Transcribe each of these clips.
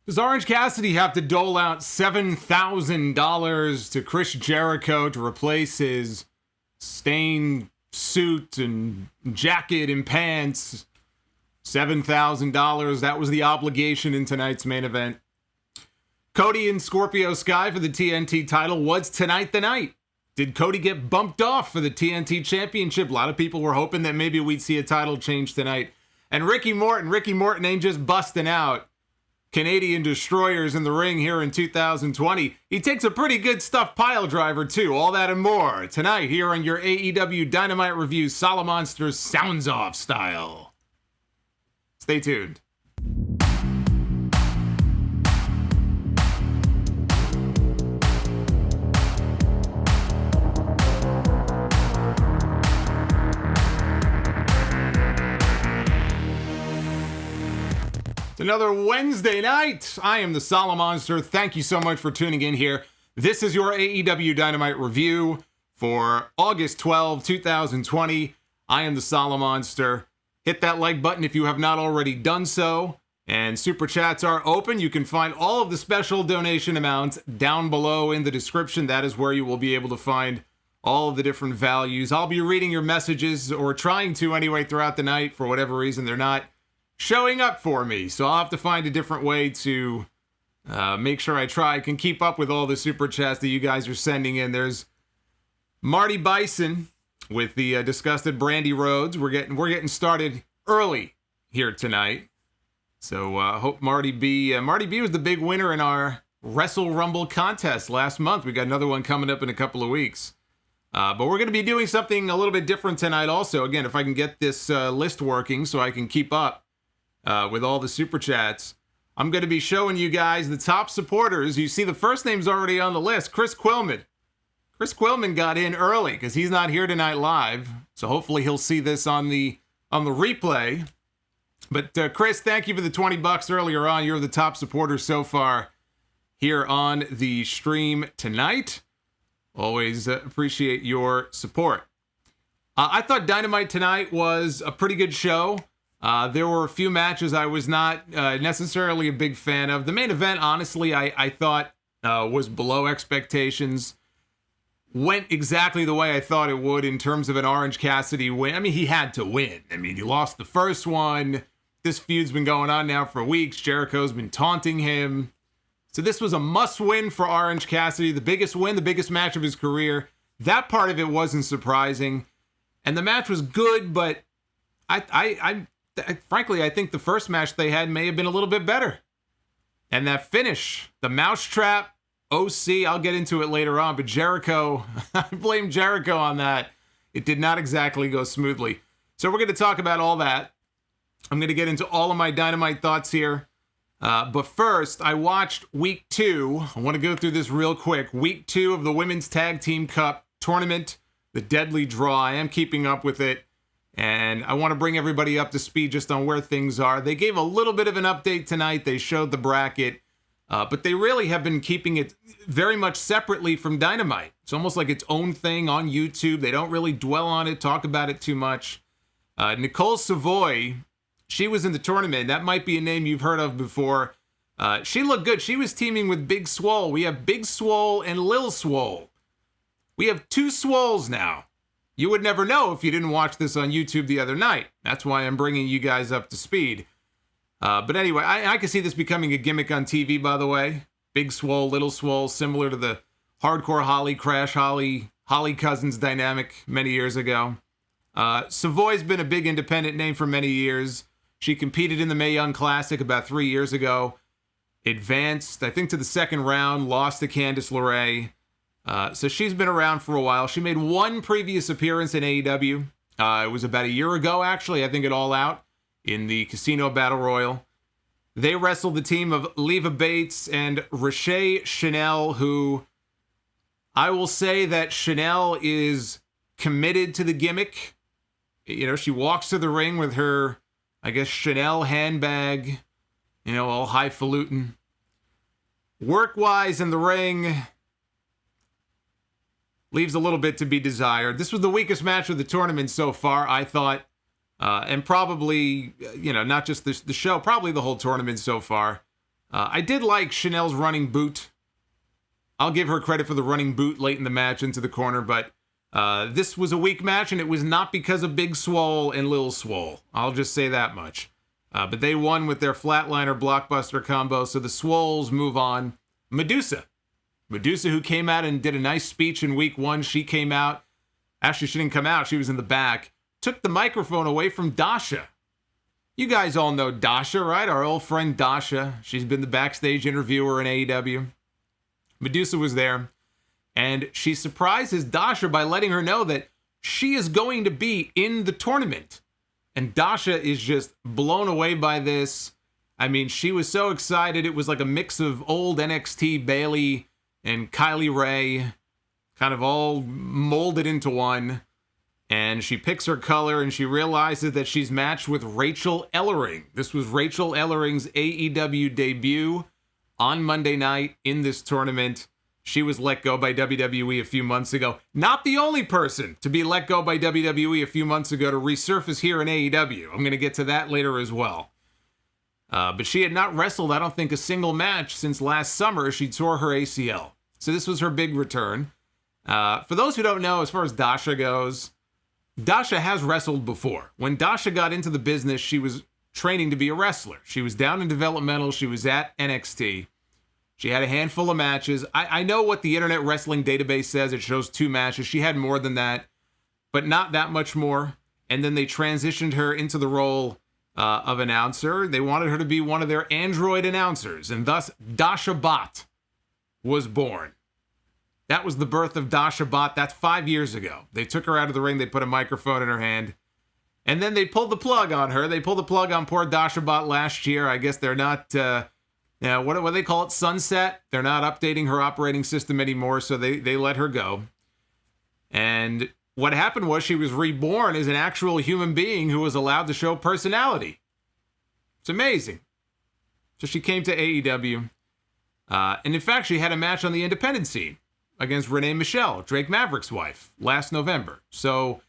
Does Orange Cassidy have to dole out $7,000 to Chris Jericho to replace his stained suit and jacket and pants? $7,000. That was the obligation in tonight's main event. Cody and Scorpio Sky for the TNT title. Was tonight the night? Did Cody get bumped off for the TNT Championship? A lot of people were hoping that maybe we'd see a title change tonight. And Ricky Morton ain't just busting out Canadian destroyers in the ring here in 2020. He takes a pretty good stuffed pile driver too. All that and more tonight here on your AEW Dynamite review, Solomonster Sounds Off style. Stay tuned. It's another Wednesday night. I am the Solomonster. Thank you so much for tuning in here. This is your AEW Dynamite review for August 12, 2020. I am the Solomonster. Hit that like button if you have not already done so. And super chats are open. You can find all of the special donation amounts down below in the description. That is where you will be able to find all of the different values. I'll be reading your messages, or trying to anyway, throughout the night. For whatever reason, they're not showing up for me, so I'll have to find a different way to make sure I can keep up with all the super chats that you guys are sending in. There's Marty Bison with the disgusted Brandy Rhodes. We're getting started early here tonight, so hope Marty B was the big winner in our Wrestle Rumble contest last month. We got another one coming up in a couple of weeks, but we're going to be doing something a little bit different tonight also. Again, if I can get this list working so I can keep up with all the super chats, I'm going to be showing you guys the top supporters. You see the first name's already on the list, Chris Quillman. Chris Quillman got in early because he's not here tonight live, so hopefully he'll see this on the replay. But Chris, thank you for the $20 earlier on. You're the top supporter so far here on the stream tonight. Always appreciate your support. I thought Dynamite tonight was a pretty good show. There were a few matches I was not necessarily a big fan of. The main event, honestly, I thought was below expectations. Went exactly the way I thought it would in terms of an Orange Cassidy win. I mean, he had to win. I mean, he lost the first one. This feud's been going on now for weeks. Jericho's been taunting him. So this was a must-win for Orange Cassidy. The biggest win, the biggest match of his career. That part of it wasn't surprising. And the match was good, but frankly, I think the first match they had may have been a little bit better. And that finish, the mousetrap, OC, I'll get into it later on, but Jericho, I blame Jericho on that. It did not exactly go smoothly. So we're going to talk about all that. I'm going to get into all of my Dynamite thoughts here. But first, I watched Week 2. I want to go through this real quick. Week 2 of the Women's Tag Team Cup Tournament, the Deadly Draw. I am keeping up with it. And I want to bring everybody up to speed just on where things are. They gave a little bit of an update tonight. They showed the bracket, but they really have been keeping it very much separately from Dynamite. It's almost like its own thing on YouTube. They don't really dwell on it, talk about it too much. Nicole Savoy, she was in the tournament. That might be a name you've heard of before. She looked good. She was teaming with Big Swole. We have Big Swole and Lil Swole. We have two Swoles now. You would never know if you didn't watch this on YouTube the other night. That's why I'm bringing you guys up to speed. But anyway, I can see this becoming a gimmick on TV, by the way. Big Swole, Little Swole, similar to the Hardcore Holly, Crash Holly, Holly Cousins dynamic many years ago. Savoy's been a big independent name for many years. She competed in the Mae Young Classic about 3 years ago. Advanced, I think, to the second round, lost to Candice LeRae. So she's been around for a while. She made one previous appearance in AEW. It was about a year ago, actually, I think, at All Out in the Casino Battle Royal. They wrestled the team of Leva Bates and Rashay Chanel, who I will say that Chanel is committed to the gimmick. You know, she walks to the ring with her, I guess, Chanel handbag, you know, all highfalutin. Work-wise in the ring, leaves a little bit to be desired. This was the weakest match of the tournament so far, I thought. And probably, you know, not just the show, probably the whole tournament so far. I did like Chanel's running boot. I'll give her credit for the running boot late in the match into the corner, but this was a weak match, and it was not because of Big Swole and Lil Swole. I'll just say that much. But they won with their flatliner blockbuster combo, so the Swoles move on. Medusa, who came out and did a nice speech in week 1, she came out. Actually, she didn't come out. She was in the back. Took the microphone away from Dasha. You guys all know Dasha, right? Our old friend Dasha. She's been the backstage interviewer in AEW. Medusa was there, and she surprises Dasha by letting her know that she is going to be in the tournament. And Dasha is just blown away by this. I mean, she was so excited. It was like a mix of old NXT Bayley and Kylie Ray, kind of all molded into one. And she picks her color, and she realizes that she's matched with Rachel Ellering. This was Rachel Ellering's AEW debut on Monday night in this tournament. She was let go by WWE a few months ago. Not the only person to be let go by WWE a few months ago to resurface here in AEW. I'm going to get to that later as well. But she had not wrestled, I don't think, a single match since last summer. She tore her ACL. So this was her big return. For those who don't know, as far as Dasha goes, Dasha has wrestled before. When Dasha got into the business, she was training to be a wrestler. She was down in developmental. She was at NXT. She had a handful of matches. I know what the Internet Wrestling Database says. It shows 2 matches. She had more than that, but not that much more. And then they transitioned her into the role of announcer. They wanted her to be one of their android announcers, and thus Dasha Bot was born. That was the birth of Dasha Bot. That's 5 years ago. They took her out of the ring. They put a microphone in her hand. And then they pulled the plug on her. They pulled the plug on poor Dasha Bot last year. I guess they're not... what do they call it? Sunset? They're not updating her operating system anymore, so they let her go. And what happened was she was reborn as an actual human being who was allowed to show personality. It's amazing. So she came to AEW. And in fact, she had a match on the independent scene against Renee Michelle, Drake Maverick's wife, last November. So,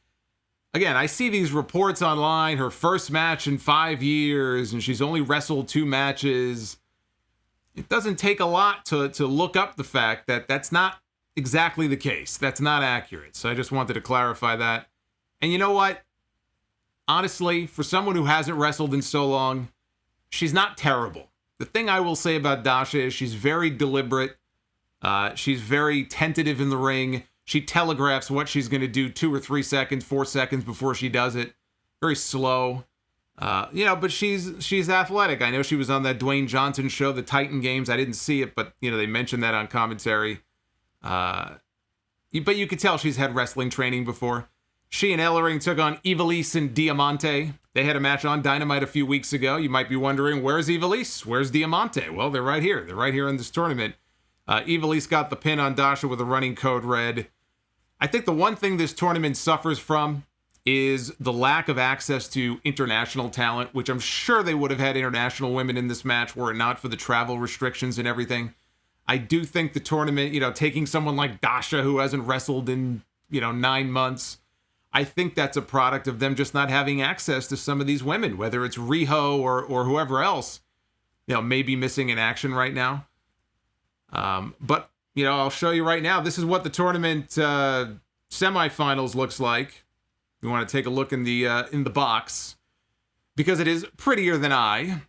again, I see these reports online, her first match in 5 years, and she's only wrestled 2 matches. It doesn't take a lot to look up the fact that that's not exactly the case. That's not accurate. So I just wanted to clarify that. And you know what? Honestly, for someone who hasn't wrestled in so long, she's not terrible. The thing I will say about Dasha is she's very deliberate. She's very tentative in the ring. She telegraphs what she's going to do 2 or 3 seconds, 4 seconds before she does it. Very slow. But she's athletic. I know she was on that Dwayne Johnson show, the Titan Games. I didn't see it, but they mentioned that on commentary. But you could tell she's had wrestling training before. She and Ellering took on Ivelisse and Diamante. They had a match on Dynamite a few weeks ago. You might be wondering, where's Ivelisse? Where's Diamante? Well, they're right here. They're right here in this tournament. Ivelisse got the pin on Dasha with a running code red. I think the one thing this tournament suffers from is the lack of access to international talent, which I'm sure they would have had international women in this match were it not for the travel restrictions and everything. I do think the tournament, taking someone like Dasha who hasn't wrestled in, 9 months, I think that's a product of them just not having access to some of these women, whether it's Riho or whoever else, maybe missing in action right now. But I'll show you right now. This is what the tournament semifinals looks like. You want to take a look in the box because it is prettier than I.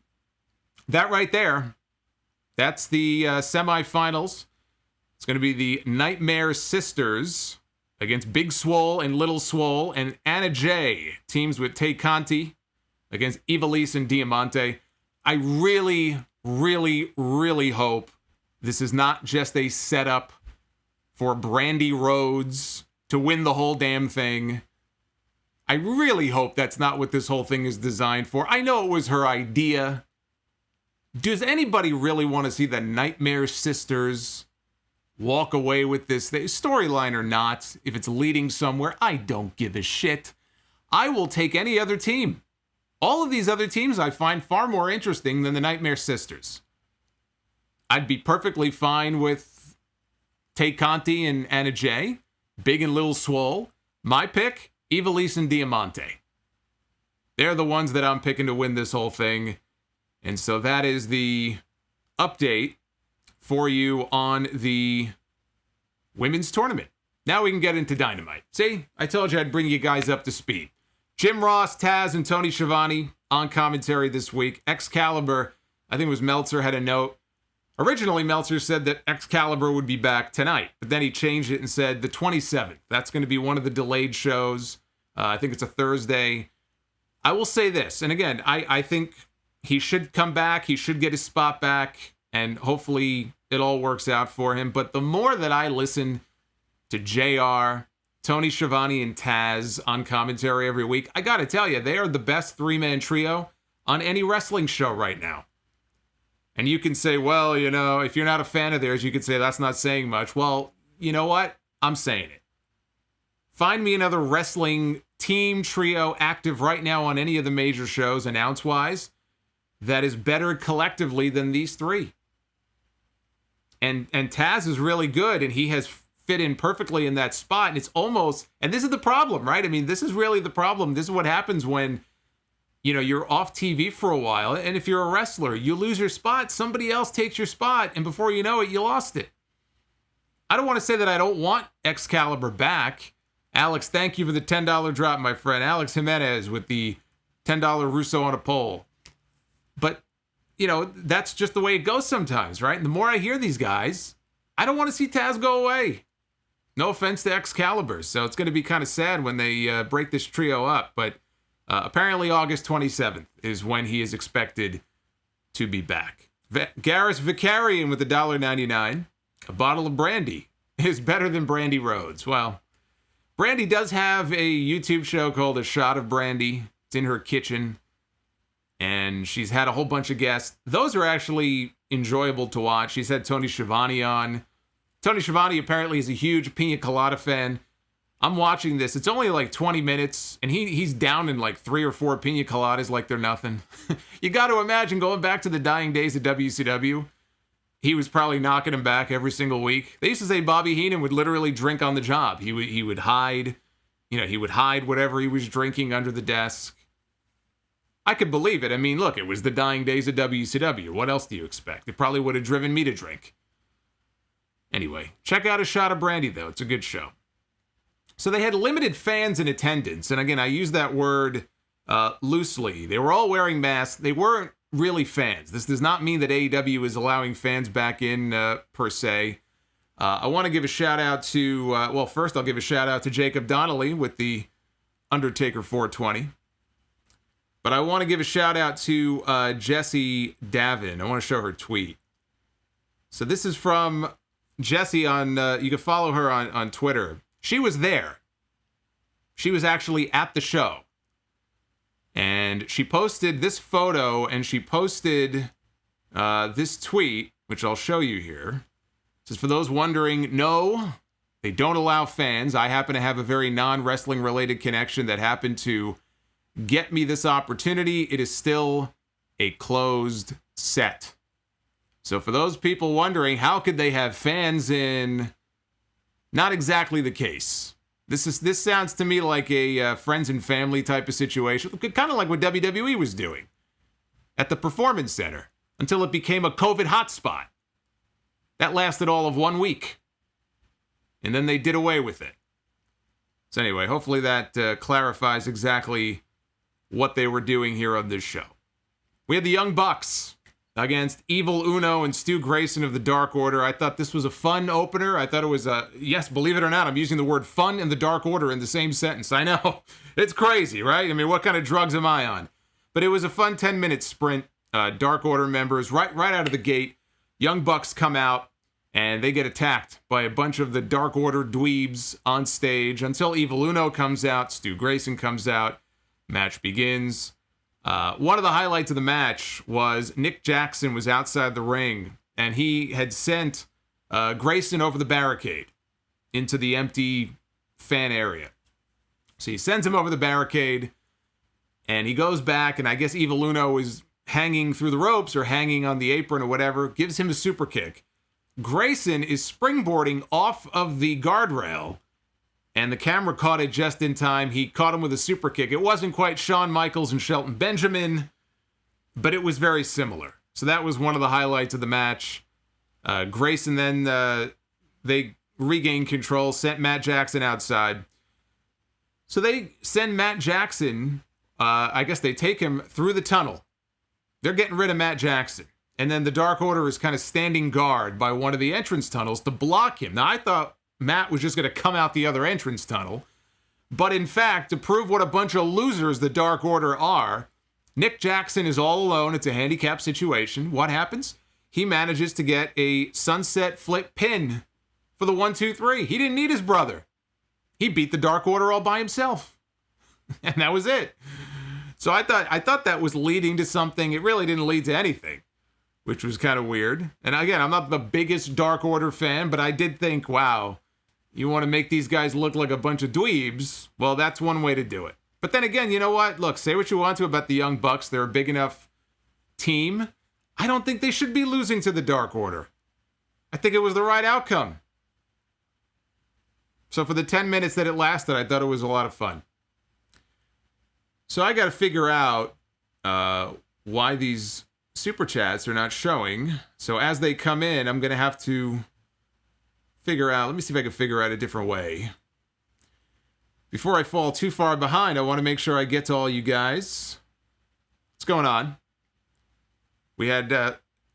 That right there, that's the semifinals. It's going to be the Nightmare Sisters against Big Swole and Little Swole, and Anna Jay teams with Tay Conti against Ivelisse and Diamante. I really, really, really hope this is not just a setup for Brandy Rhodes to win the whole damn thing. I really hope that's not what this whole thing is designed for. I know it was her idea. Does anybody really want to see the Nightmare Sisters walk away with this storyline or not? If it's leading somewhere, I don't give a shit. I will take any other team. All of these other teams I find far more interesting than the Nightmare Sisters. I'd be perfectly fine with Tay Conti and Anna Jay, Big and Little Swole. My pick, Ivelisse and Diamante. They're the ones that I'm picking to win this whole thing. And so that is the update for you on the women's tournament. Now we can get into Dynamite. See, I told you I'd bring you guys up to speed. Jim Ross, Taz, and Tony Schiavone on commentary this week. Excalibur, I think it was Meltzer, had a note. Originally, Meltzer said that Excalibur would be back tonight, but then he changed it and said the 27th. That's going to be one of the delayed shows. I think it's a Thursday. I will say this, and again, I think he should come back. He should get his spot back, and hopefully it all works out for him. But the more that I listen to JR, Tony Schiavone, and Taz on commentary every week, I got to tell you, they are the best three-man trio on any wrestling show right now. And you can say, well, you know, if you're not a fan of theirs, you could say that's not saying much. Well, you know what? I'm saying it. Find me another wrestling team trio active right now on any of the major shows, announce-wise, that is better collectively than these three. And Taz is really good, and he has fit in perfectly in that spot. And it's almost, and this is the problem, right? I mean, this is really the problem. This is what happens when, you know, you're off TV for a while, and if you're a wrestler, you lose your spot, somebody else takes your spot, and before you know it, you lost it. I don't want to say that I don't want Excalibur back. Alex, thank you for the $10 drop, my friend. Alex Jimenez with the $10 Russo on a pole. But, you know, that's just the way it goes sometimes, right? And the more I hear these guys, I don't want to see Taz go away. No offense to Excalibur, so it's going to be kind of sad when they break this trio up, but apparently August 27th is when he is expected to be back. Garrus Vicarian with $1.99. A bottle of brandy is better than Brandy Rhodes. Well, Brandy does have a YouTube show called A Shot of Brandy. It's in her kitchen, and she's had a whole bunch of guests. Those are actually enjoyable to watch. She's had Tony Schiavone on. Tony Schiavone apparently is a huge Pina Colada fan. I'm watching this. It's only like 20 minutes, and he's down in like 3 or 4 Pina Coladas like they're nothing. You got to imagine going back to the dying days of WCW. He was probably knocking him back every single week. They used to say Bobby Heenan would literally drink on the job. He would hide, you know, he would hide whatever he was drinking under the desk. I could believe it. I mean, look, it was the dying days of WCW. What else do you expect? It probably would have driven me to drink. Anyway, check out A Shot of Brandy, though. It's a good show. So they had limited fans in attendance. And again, I use that word loosely. They were all wearing masks. They weren't really fans. This does not mean that AEW is allowing fans back in, per se. I want to give a shout out to, well, first I'll give a shout out to Jacob Donnelly with the Undertaker 420. But I want to give a shout out to Jessie Davin. I want to show her tweet. So this is from Jessie on, you can follow her on Twitter. She was there. She was actually at the show. And she posted this photo, and she posted this tweet, which I'll show you here. It says, for those wondering, no, they don't allow fans. I happen to have a very non-wrestling related connection that happened to get me this opportunity. It is still a closed set. So for those people wondering, how could they have fans in? Not exactly the case. This sounds to me like a friends and family type of situation, kind of like what WWE was doing at the Performance Center until it became a COVID hotspot. That lasted all of 1 week, and then they did away with it. So anyway, hopefully that clarifies exactly what they were doing here on this show. We had the Young Bucks against Evil Uno and Stu Grayson of the Dark Order. I thought this was a fun opener. I thought it was yes, believe it or not, I'm using the word fun and the Dark Order in the same sentence. I know, it's crazy, right? I mean, what kind of drugs am I on? But it was a fun 10-minute sprint. Dark Order members, right out of the gate, Young Bucks come out, and they get attacked by a bunch of the Dark Order dweebs on stage until Evil Uno comes out, Stu Grayson comes out, match begins. One of the highlights of the match was Nick Jackson was outside the ring, and he had sent Grayson over the barricade into the empty fan area. So he sends him over the barricade, and he goes back, and I guess Evil Uno is hanging through the ropes or hanging on the apron or whatever, gives him a super kick. Grayson is springboarding off of the guardrail, and the camera caught it just in time. He caught him with a super kick. It wasn't quite Shawn Michaels and Shelton Benjamin, but it was very similar. So that was one of the highlights of the match. Grayson then, they regained control, sent Matt Jackson outside. So they send Matt Jackson, I guess they take him through the tunnel. They're getting rid of Matt Jackson. And then the Dark Order is kind of standing guard by one of the entrance tunnels to block him. Now, I thought Matt was just going to come out the other entrance tunnel. But in fact, to prove what a bunch of losers the Dark Order are, Nick Jackson is all alone. It's a handicap situation. What happens? He manages to get a sunset flip pin for the 1-2-3. He didn't need his brother. He beat the Dark Order all by himself. And that was it. So I thought that was leading to something. It really didn't lead to anything, which was kind of weird. And again, I'm not the biggest Dark Order fan, but I did think, wow, you want to make these guys look like a bunch of dweebs? Well, that's one way to do it. But then again, you know what? Look, say what you want to about the Young Bucks. They're a big enough team. I don't think they should be losing to the Dark Order. I think it was the right outcome. So for the 10 minutes that it lasted, I thought it was a lot of fun. So I got to figure out why these super chats are not showing. So as they come in, I'm going to have to figure out, let me see if I can figure out a different way. Before I fall too far behind, I want to make sure I get to all you guys. What's going on? We had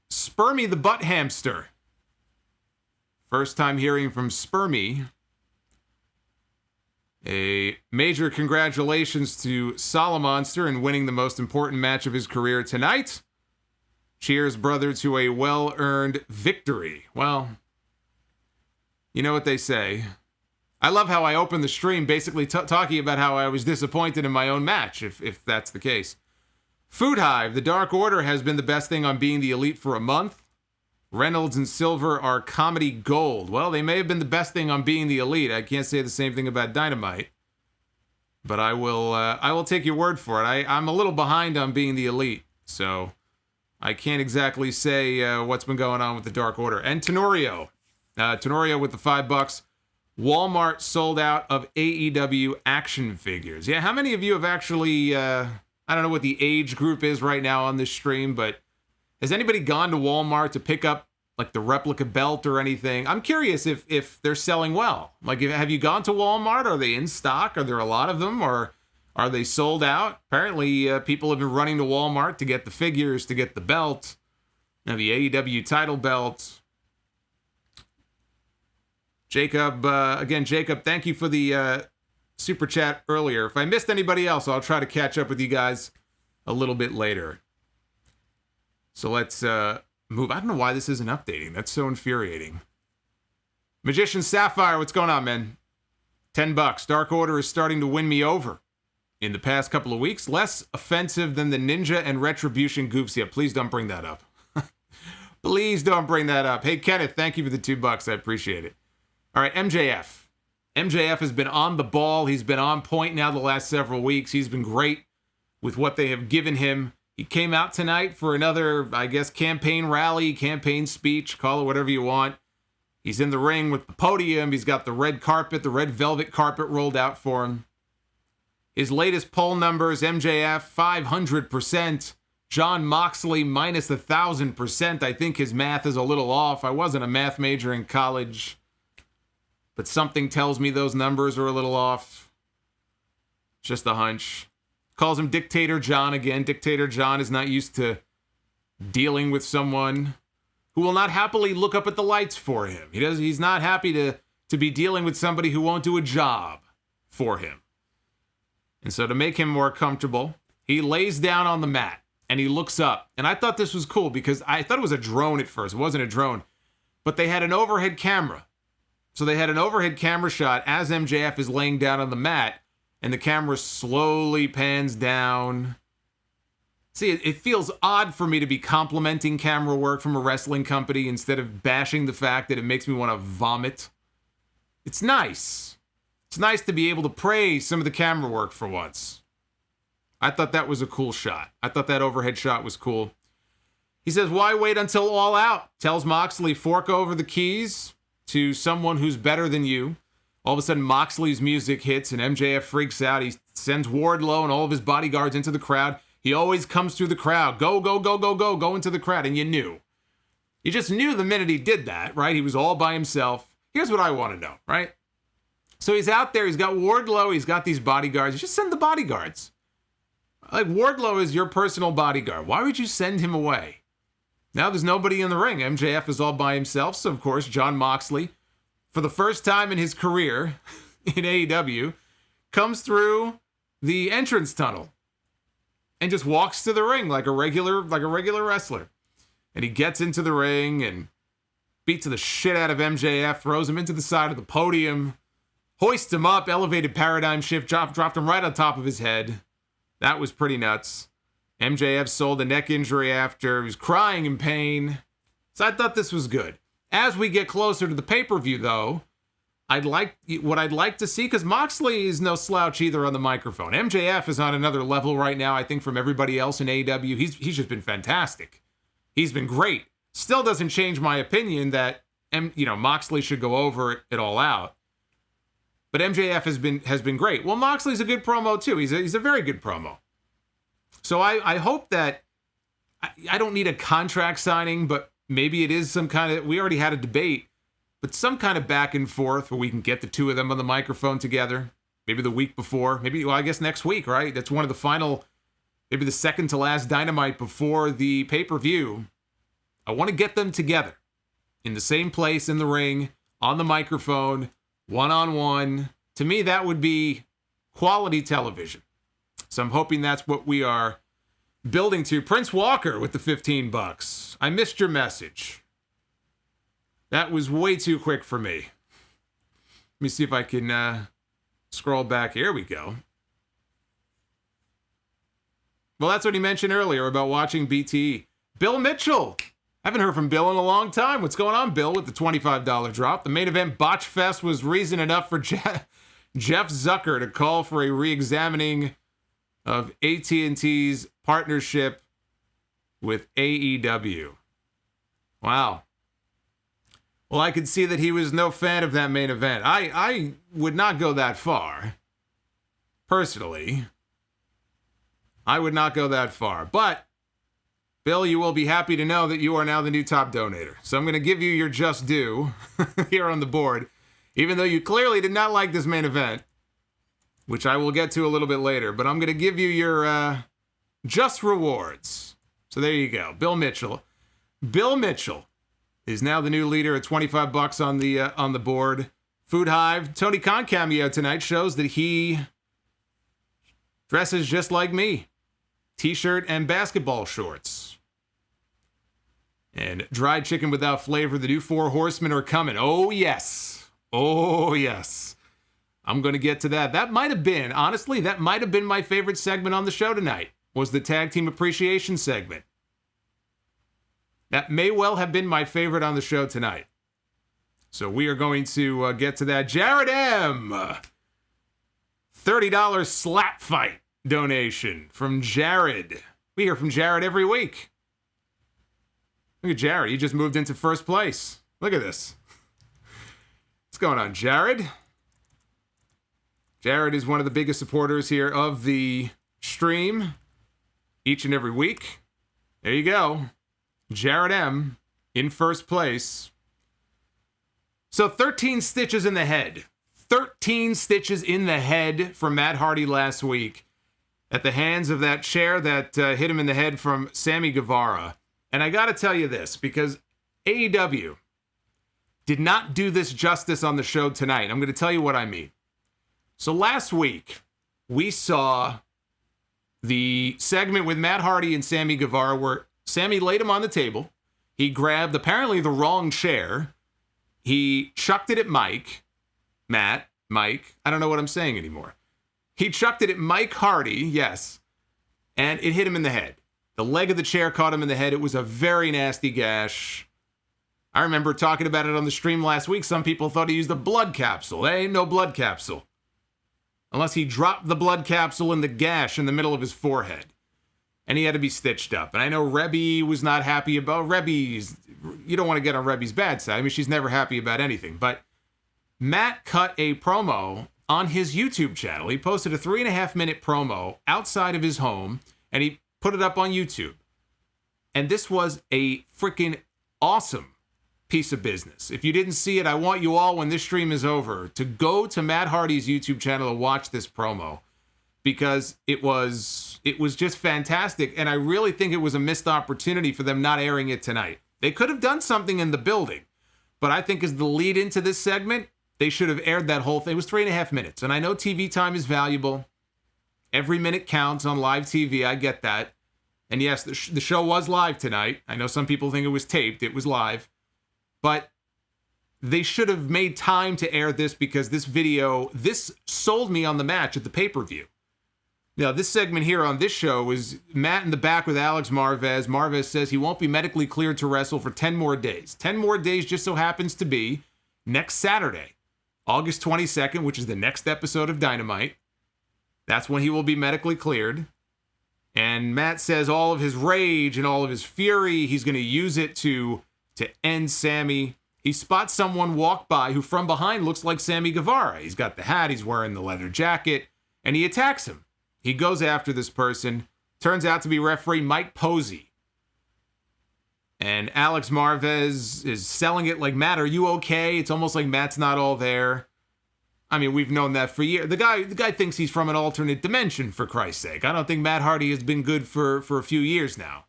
Spermy the Butt Hamster. First time hearing from Spermy. A major congratulations to Solomonster in winning the most important match of his career tonight. Cheers, brother, to a well-earned victory. Well, you know what they say. I love how I opened the stream basically talking about how I was disappointed in my own match, if that's the case. Food Hive, the Dark Order has been the best thing on Being the Elite for a month. Reynolds and Silver are comedy gold. Well, they may have been the best thing on Being the Elite. I can't say the same thing about Dynamite. But I will take your word for it. I'm a little behind on Being the Elite, so I can't exactly say what's been going on with the Dark Order. And Tenorio. Tenorio with the $5. Walmart sold out of AEW action figures. Yeah, how many of you have actually, I don't know what the age group is right now on this stream, but has anybody gone to Walmart to pick up like the replica belt or anything? I'm curious if they're selling well. Like, have you gone to Walmart? Are they in stock? Are there a lot of them, or are they sold out? Apparently, people have been running to Walmart to get the figures, to get the belt. Now, the AEW title belt. Jacob, Jacob, thank you for the super chat earlier. If I missed anybody else, I'll try to catch up with you guys a little bit later. So let's move. I don't know why this isn't updating. That's so infuriating. Magician Sapphire, what's going on, man? $10. Dark Order is starting to win me over in the past couple of weeks. Less offensive than the Ninja and Retribution goofs. Yeah, please don't bring that up. Please don't bring that up. Hey, Kenneth, thank you for the $2. I appreciate it. All right, MJF. MJF has been on the ball. He's been on point now the last several weeks. He's been great with what they have given him. He came out tonight for another, I guess, campaign rally, campaign speech, call it whatever you want. He's in the ring with the podium. He's got the red carpet, the red velvet carpet rolled out for him. His latest poll numbers, MJF, 500%. John Moxley, minus 1,000%. I think his math is a little off. I wasn't a math major in college, but something tells me those numbers are a little off. Just a hunch. Calls him Dictator John again. Dictator John is not used to dealing with someone who will not happily look up at the lights for him. He's not happy to be dealing with somebody who won't do a job for him. And so to make him more comfortable, he lays down on the mat and he looks up. And I thought this was cool because I thought it was a drone at first. It wasn't a drone, but they had an overhead camera. So they had an overhead camera shot as MJF is laying down on the mat, and the camera slowly pans down. See, it feels odd for me to be complimenting camera work from a wrestling company instead of bashing the fact that it makes me want to vomit. It's nice. It's nice to be able to praise some of the camera work for once. I thought that was a cool shot. I thought that overhead shot was cool. He says, why wait until All Out? Tells Moxley, fork over the keys to someone who's better than you. All of a sudden, Moxley's music hits and MJF freaks out. He sends Wardlow and all of his bodyguards into the crowd. He always comes through the crowd. Go, go, go, go, go, go into the crowd. And you knew. You just knew the minute he did that, right? He was all by himself. Here's what I want to know, right? So he's out there. He's got Wardlow. He's got these bodyguards. You just send the bodyguards. Like, Wardlow is your personal bodyguard. Why would you send him away? Now there's nobody in the ring. MJF is all by himself. So, of course, Jon Moxley, for the first time in his career in AEW, comes through the entrance tunnel and just walks to the ring like a regular wrestler. And he gets into the ring and beats the shit out of MJF, throws him into the side of the podium, hoists him up, elevated paradigm shift, dropped him right on top of his head. That was pretty nuts. MJF sold a neck injury after. He was crying in pain. So I thought this was good. As we get closer to the pay-per-view, though, what I'd like to see, because Moxley is no slouch either on the microphone. MJF is on another level right now, I think, from everybody else in AEW. He's just been fantastic. He's been great. Still doesn't change my opinion that Moxley should go over it all out. But MJF has been great. Well, Moxley's a good promo too. He's a very good promo. So I hope that I don't need a contract signing, but maybe it is some kind of, we already had a debate, but some kind of back and forth where we can get the two of them on the microphone together. Maybe the week before, I guess next week, right? That's one of the final, maybe the second to last Dynamite before the pay-per-view. I want to get them together in the same place in the ring, on the microphone, one-on-one. To me, that would be quality television. So I'm hoping that's what we are building to. Prince Walker with the $15. I missed your message. That was way too quick for me. Let me see if I can scroll back. Here we go. Well, that's what he mentioned earlier about watching BTE. Bill Mitchell. I haven't heard from Bill in a long time. What's going on, Bill, with the $25 drop? The main event botch fest was reason enough for Jeff Zucker to call for a re-examining of AT&T's partnership with AEW. Wow. Well, I could see that he was no fan of that main event. I would not go that far. Personally. I would not go that far. But, Bill, you will be happy to know that you are now the new top donator. So I'm going to give you your just due here on the board. Even though you clearly did not like this main event, which I will get to a little bit later. But I'm going to give you your just rewards. So there you go. Bill Mitchell. Bill Mitchell is now the new leader at $25 on the board. Food Hive. Tony Khan cameo tonight shows that he dresses just like me. T-shirt and basketball shorts. And dried chicken without flavor. The new 4 horsemen are coming. Oh, yes. Oh, yes. I'm going to get to that. That might have been, honestly, my favorite segment on the show tonight, was the Tag Team Appreciation segment. That may well have been my favorite on the show tonight. So we are going to get to that. Jared M. $30 slap fight donation from Jared. We hear from Jared every week. Look at Jared. He just moved into first place. Look at this. What's going on, Jared? Jared is one of the biggest supporters here of the stream each and every week. There you go. Jared M. in first place. So 13 stitches in the head. 13 stitches in the head from Matt Hardy last week at the hands of that chair that hit him in the head from Sammy Guevara. And I got to tell you this, because AEW did not do this justice on the show tonight. I'm going to tell you what I mean. So last week, we saw the segment with Matt Hardy and Sammy Guevara where Sammy laid him on the table. He grabbed apparently the wrong chair. He chucked it at Mike. I don't know what I'm saying anymore. He chucked it at Mike Hardy, yes, and it hit him in the head. The leg of the chair caught him in the head. It was a very nasty gash. I remember talking about it on the stream last week. Some people thought he used a blood capsule. There ain't no blood capsule. Unless he dropped the blood capsule in the gash in the middle of his forehead. And he had to be stitched up. And I know Rebby was not happy about Rebby's. You don't want to get on Rebby's bad side. I mean, she's never happy about anything. But Matt cut a promo on his YouTube channel. He posted a 3.5-minute promo outside of his home. And he put it up on YouTube. And this was a freaking awesome piece of business. If you didn't see it, I want you all, when this stream is over, to go to Matt Hardy's YouTube channel and watch this promo, because it was just fantastic. And I really think it was a missed opportunity for them not airing it tonight. They could have done something in the building, but I think as the lead into this segment, they should have aired that whole thing. It was 3.5 minutes. And I know TV time is valuable. Every minute counts on live TV. I get that. And yes, the show was live tonight. I know some people think it was taped. It was live. But they should have made time to air this, because this sold me on the match at the pay-per-view. Now, this segment here on this show is Matt in the back with Alex Marvez. Marvez says he won't be medically cleared to wrestle for 10 more days. 10 more days just so happens to be next Saturday, August 22nd, which is the next episode of Dynamite. That's when he will be medically cleared. And Matt says all of his rage and all of his fury, he's going to use it to end Sammy. He spots someone walk by who from behind looks like Sammy Guevara. He's got the hat, he's wearing the leather jacket, and he attacks him. He goes after this person. Turns out to be referee Mike Posey. And Alex Marvez is selling it like, Matt, are you okay? It's almost like Matt's not all there. I mean, we've known that for years. The guy thinks he's from an alternate dimension, for Christ's sake. I don't think Matt Hardy has been good for a few years now.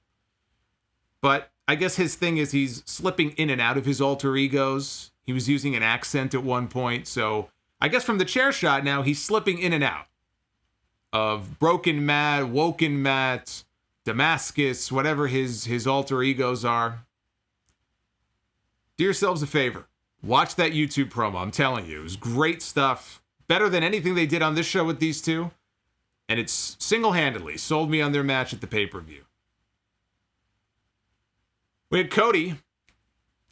But I guess his thing is he's slipping in and out of his alter egos. He was using an accent at one point. So I guess from the chair shot now, he's slipping in and out of Broken Matt, Woken Matt, Damascus, whatever his alter egos are. Do yourselves a favor. Watch that YouTube promo. I'm telling you, it was great stuff. Better than anything they did on this show with these two. And it's single-handedly sold me on their match at the pay-per-view. We had Cody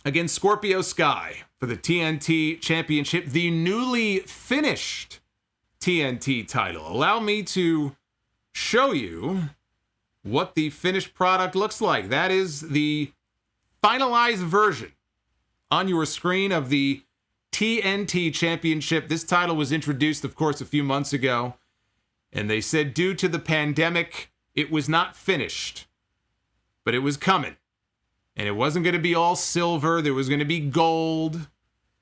against Scorpio Sky for the TNT Championship, the newly finished TNT title. Allow me to show you what the finished product looks like. That is the finalized version on your screen of the TNT Championship. This title was introduced, of course, a few months ago, and they said due to the pandemic, it was not finished, but it was coming. And it wasn't going to be all silver. There was going to be gold.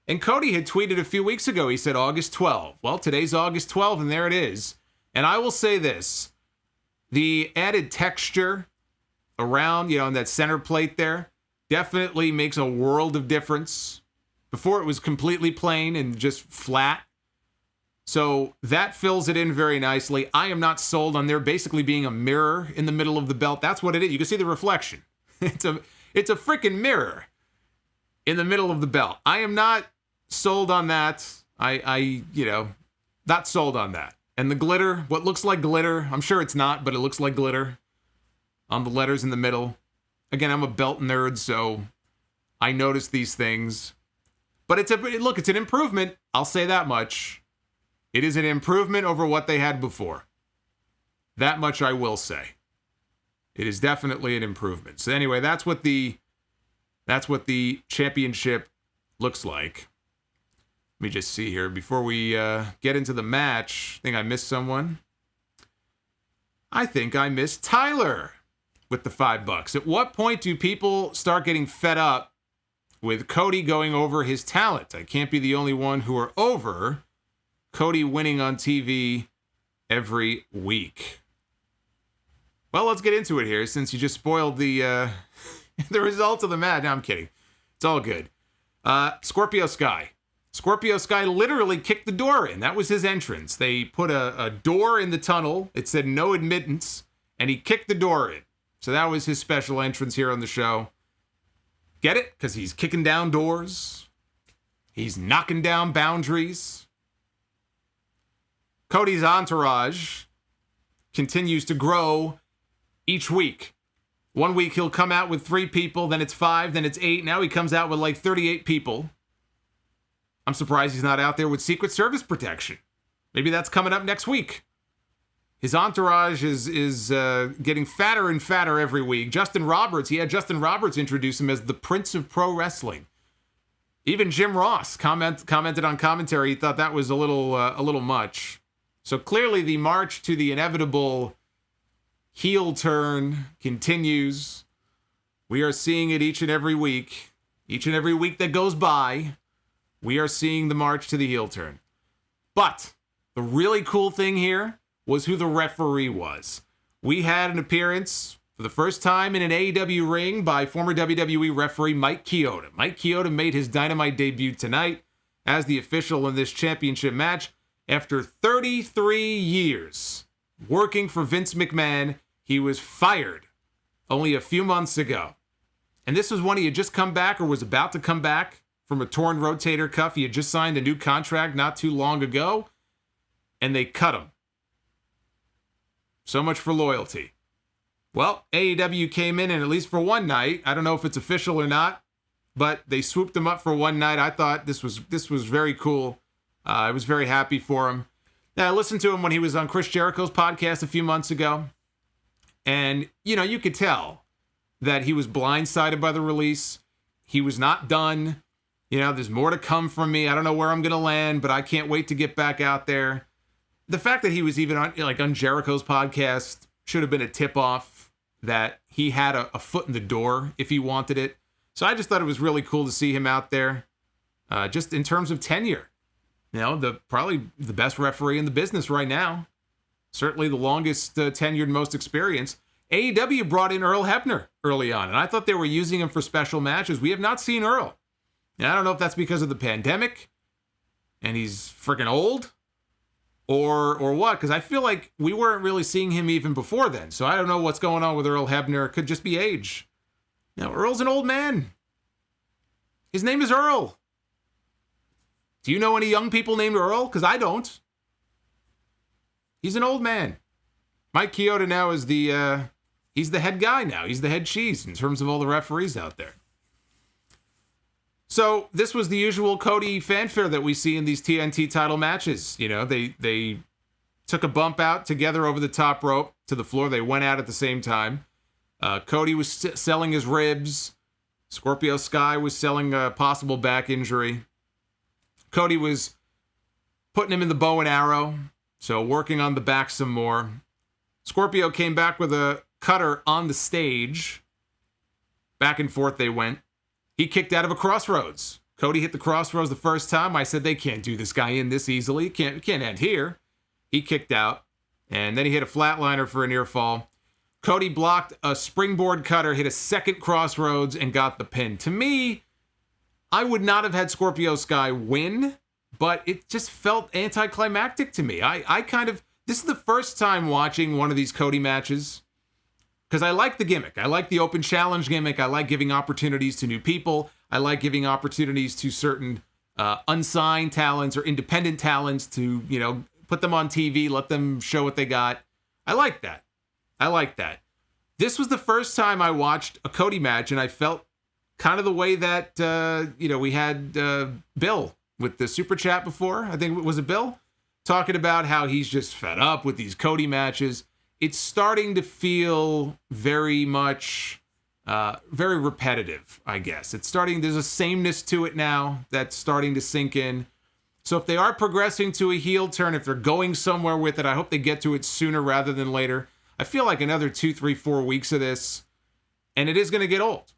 And Cody had tweeted a few weeks ago, he said August 12. Well, today's August 12, and there it is. And I will say this, the added texture around, on that center plate there, definitely makes a world of difference. Before it was completely plain and just flat. So that fills it in very nicely. I am not sold on there basically being a mirror in the middle of the belt. That's what it is. You can see the reflection. It's a freaking mirror in the middle of the belt. I am not sold on that. I not sold on that. And the glitter, what looks like glitter, I'm sure it's not, but it looks like glitter on the letters in the middle. Again, I'm a belt nerd, so I notice these things. But it's an improvement. I'll say that much. It is an improvement over what they had before. That much I will say. It is definitely an improvement. So anyway, that's what the championship looks like. Let me just see here before we get into the match. I think I missed someone. I think I missed Tyler with the $5. At what point do people start getting fed up with Cody going over his talent? I can't be the only one who are over Cody winning on TV every week. Well, let's get into it here since you just spoiled the the results of the match. No, I'm kidding. It's all good. Scorpio Sky. Scorpio Sky literally kicked the door in. That was his entrance. They put a door in the tunnel. It said no admittance, and he kicked the door in. So that was his special entrance here on the show. Get it? Because he's kicking down doors. He's knocking down boundaries. Cody's entourage continues to grow each week. One week he'll come out with 3 people, then it's 5, then it's 8. Now he comes out with like 38 people. I'm surprised he's not out there with Secret Service protection. Maybe that's coming up next week. His entourage is getting fatter and fatter every week. Justin Roberts introduce him as the Prince of Pro Wrestling. Even Jim Ross commented on commentary. He thought that was a little much. So clearly the march to the inevitable heel turn continues. We are seeing it each and every week. Each and every week that goes by, we are seeing the march to the heel turn. But the really cool thing here was who the referee was. We had an appearance for the first time in an AEW ring by former WWE referee Mike Chioda. Mike Chioda made his Dynamite debut tonight as the official in this championship match. After 33 years working for Vince McMahon, he was fired only a few months ago. And this was when he had just come back or was about to come back from a torn rotator cuff. He had just signed a new contract not too long ago, and they cut him. So much for loyalty. Well, AEW came in, and at least for one night, I don't know if it's official or not, but they swooped him up for one night. I thought this was very cool. I was very happy for him. Now, I listened to him when he was on Chris Jericho's podcast a few months ago, and, you could tell that he was blindsided by the release. He was not done. There's more to come from me. I don't know where I'm going to land, but I can't wait to get back out there. The fact that he was even on Jericho's podcast should have been a tip-off that he had a foot in the door if he wanted it. So I just thought it was really cool to see him out there, just in terms of tenure. Probably the best referee in the business right now. Certainly the longest tenured, most experienced. AEW brought in Earl Hebner early on, and I thought they were using him for special matches. We have not seen Earl. And I don't know if that's because of the pandemic and he's freaking old or what, because I feel like we weren't really seeing him even before then. So I don't know what's going on with Earl Hebner. It could just be age. Now, Earl's an old man. His name is Earl. Do you know any young people named Earl? Because I don't. He's an old man. Mike Chioda now is he's the head guy now. He's the head cheese in terms of all the referees out there. So this was the usual Cody fanfare that we see in these TNT title matches. They took a bump out together over the top rope to the floor. They went out at the same time. Cody was selling his ribs. Scorpio Sky was selling a possible back injury. Cody was putting him in the bow and arrow, so working on the back some more. Scorpio came back with a cutter on the stage. Back and forth they went. He kicked out of a crossroads. Cody hit the crossroads the first time. I said, they can't do this guy in this easily. Can't end here. He kicked out, and then he hit a flatliner for a near fall. Cody blocked a springboard cutter, hit a second crossroads, and got the pin. To me, I would not have had Scorpio Sky win, but it just felt anticlimactic to me. This is the first time watching one of these Cody matches, because I like the gimmick. I like the open challenge gimmick. I like giving opportunities to new people. I like giving opportunities to certain unsigned talents or independent talents to, put them on TV, let them show what they got. I like that. This was the first time I watched a Cody match, and I felt kind of the way that, we had Bill with the Super Chat before. I think, was it Bill? Talking about how he's just fed up with these Cody matches. It's starting to feel very much, very repetitive, I guess. There's a sameness to it now that's starting to sink in. So if they are progressing to a heel turn, if they're going somewhere with it, I hope they get to it sooner rather than later. I feel like another 2, 3, 4 weeks of this, and it is going to get old.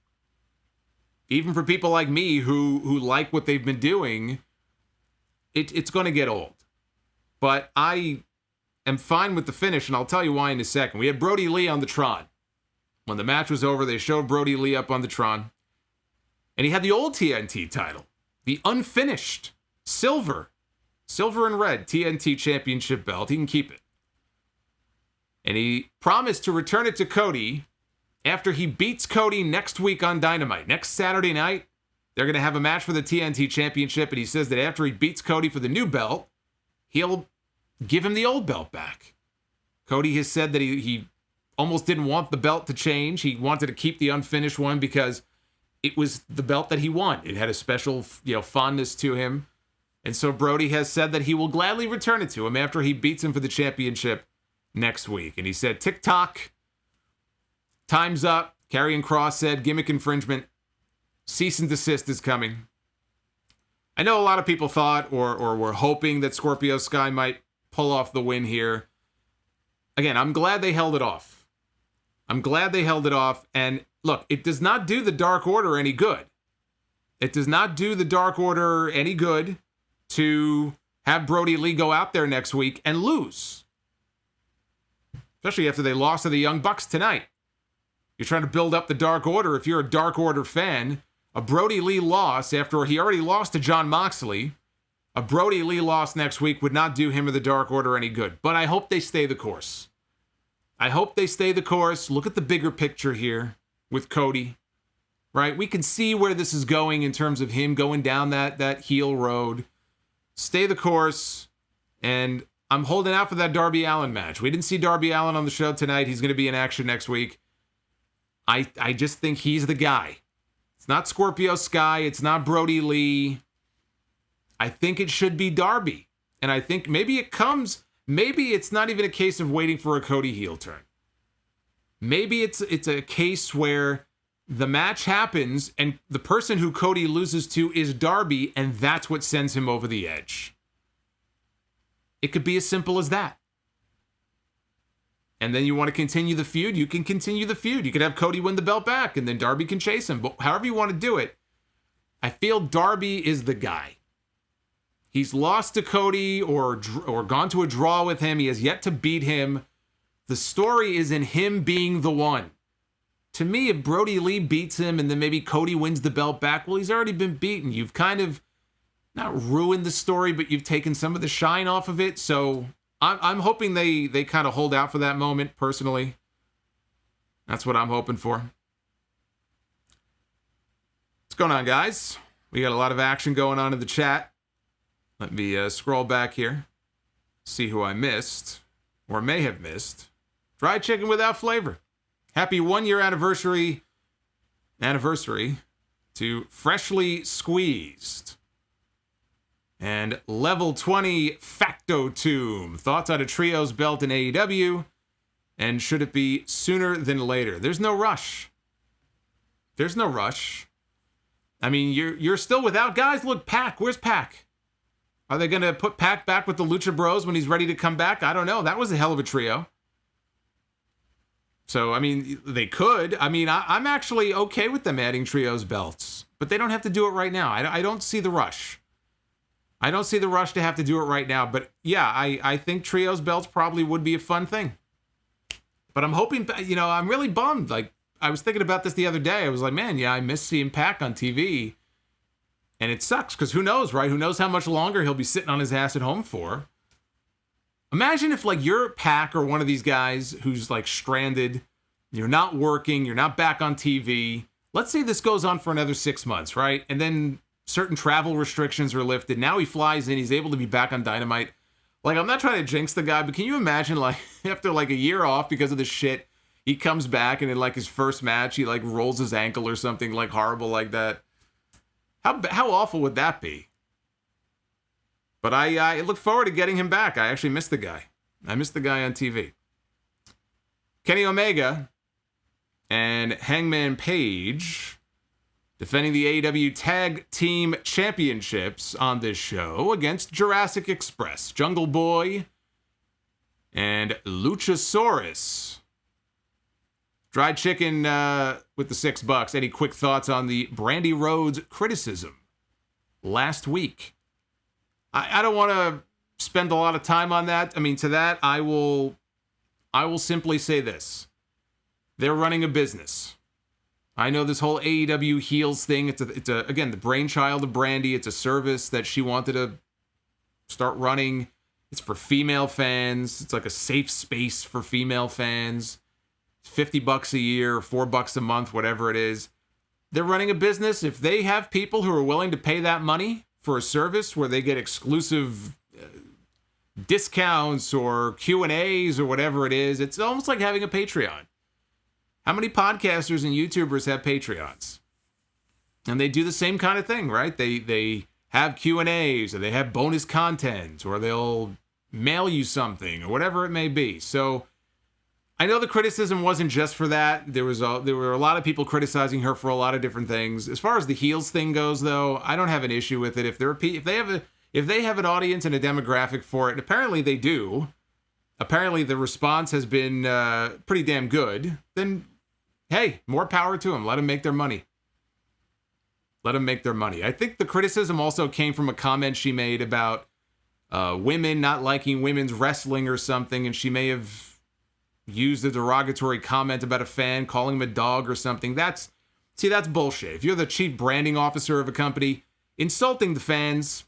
Even for people like me who like what they've been doing, it's going to get old. But I am fine with the finish, and I'll tell you why in a second. We had Brody Lee on the Tron. When the match was over, they showed Brody Lee up on the Tron. And he had the old TNT title, the unfinished silver and red TNT championship belt. He can keep it. And he promised to return it to Cody after he beats Cody next week on Dynamite. Next Saturday night, they're going to have a match for the TNT championship, and he says that after he beats Cody for the new belt, he'll give him the old belt back. Cody has said that he almost didn't want the belt to change. He wanted to keep the unfinished one because it was the belt that he won. It had a special, fondness to him. And so Brody has said that he will gladly return it to him after he beats him for the championship next week. And he said, tick-tock, time's up. Karrion Kross said, gimmick infringement, cease and desist is coming. I know a lot of people thought or were hoping that Scorpio Sky might pull off the win here. Again, I'm glad they held it off. I'm glad they held it off. And look, it does not do the Dark Order any good. It does not do the Dark Order any good to have Brody Lee go out there next week and lose. Especially after they lost to the Young Bucks tonight. You're trying to build up the Dark Order. If you're a Dark Order fan, a Brody Lee loss after he already lost to Jon Moxley, a Brody Lee loss next week would not do him or the Dark Order any good. But I hope they stay the course. I hope they stay the course. Look at the bigger picture here with Cody, right? We can see where this is going in terms of him going down that heel road. Stay the course, and I'm holding out for that Darby Allin match. We didn't see Darby Allin on the show tonight. He's going to be in action next week. I just think he's the guy. It's not Scorpio Sky. It's not Brody Lee. I think it should be Darby. And I think maybe it's not even a case of waiting for a Cody heel turn. Maybe it's a case where the match happens and the person who Cody loses to is Darby, and that's what sends him over the edge. It could be as simple as that. And then you want to continue the feud, you can continue the feud. You could have Cody win the belt back, and then Darby can chase him. But however you want to do it, I feel Darby is the guy. He's lost to Cody or gone to a draw with him. He has yet to beat him. The story is in him being the one. To me, if Brody Lee beats him and then maybe Cody wins the belt back, well, he's already been beaten. You've kind of not ruined the story, but you've taken some of the shine off of it. So I'm hoping they kind of hold out for that moment, personally. That's what I'm hoping for. What's going on, guys? We got a lot of action going on in the chat. Let me scroll back here. See who I missed, or may have missed. Fried chicken without flavor. Happy 1-year anniversary to Freshly Squeezed. And Level 20 Factotum. Thoughts on a trios belt in AEW? And should it be sooner than later? There's no rush. There's no rush. I mean, you're still without guys. Look, Pac. Where's Pac? Are they going to put Pac back with the Lucha Bros when he's ready to come back? I don't know. That was a hell of a trio. So, I mean, they could. I mean, I'm actually okay with them adding trios belts. But they don't have to do it right now. I don't see the rush. I don't see the rush to have to do it right now. But, yeah, I think trios belts probably would be a fun thing. But I'm hoping, I'm really bummed. Like, I was thinking about this the other day. I was like, man, yeah, I miss seeing Pac on TV. And it sucks, because who knows, right? Who knows how much longer he'll be sitting on his ass at home for. Imagine if, like, you're Pac or one of these guys who's, like, stranded. You're not working. You're not back on TV. Let's say this goes on for another 6 months, right? And then certain travel restrictions are lifted. Now he flies in. He's able to be back on Dynamite. Like, I'm not trying to jinx the guy, but can you imagine, like, after, like, a year off because of this shit, he comes back and in, like, his first match, he, like, rolls his ankle or something, like, horrible like that. How awful would that be? But I look forward to getting him back. I actually miss the guy. I miss the guy on TV. Kenny Omega and Hangman Page defending the AEW Tag Team Championships on this show against Jurassic Express, Jungle Boy, and Luchasaurus. Dried chicken with the $6. Any quick thoughts on the Brandy Rhodes criticism last week? I don't want to spend a lot of time on that. I mean, to that, I will simply say this. They're running a business. I know this whole AEW heels thing. It's again, the brainchild of Brandy. It's a service that she wanted to start running. It's for female fans. It's like a safe space for female fans. $50 a year, $4 a month, whatever it is. They're running a business. If they have people who are willing to pay that money for a service where they get exclusive discounts or Q&As or whatever it is, it's almost like having a Patreon. How many podcasters and YouTubers have Patreons? And they do the same kind of thing, right? They have Q&As or they have bonus content or they'll mail you something or whatever it may be. So I know the criticism wasn't just for that. There were a lot of people criticizing her for a lot of different things. As far as the heels thing goes, though, I don't have an issue with it. If they have an audience and a demographic for it, and apparently they do. apparently the response has been pretty damn good, then hey, more power to them. Let them make their money. Let them make their money. I think the criticism also came from a comment she made about women not liking women's wrestling or something, and she may have used a derogatory comment about a fan, calling him a dog or something. That's bullshit. If you're the chief branding officer of a company, insulting the fans,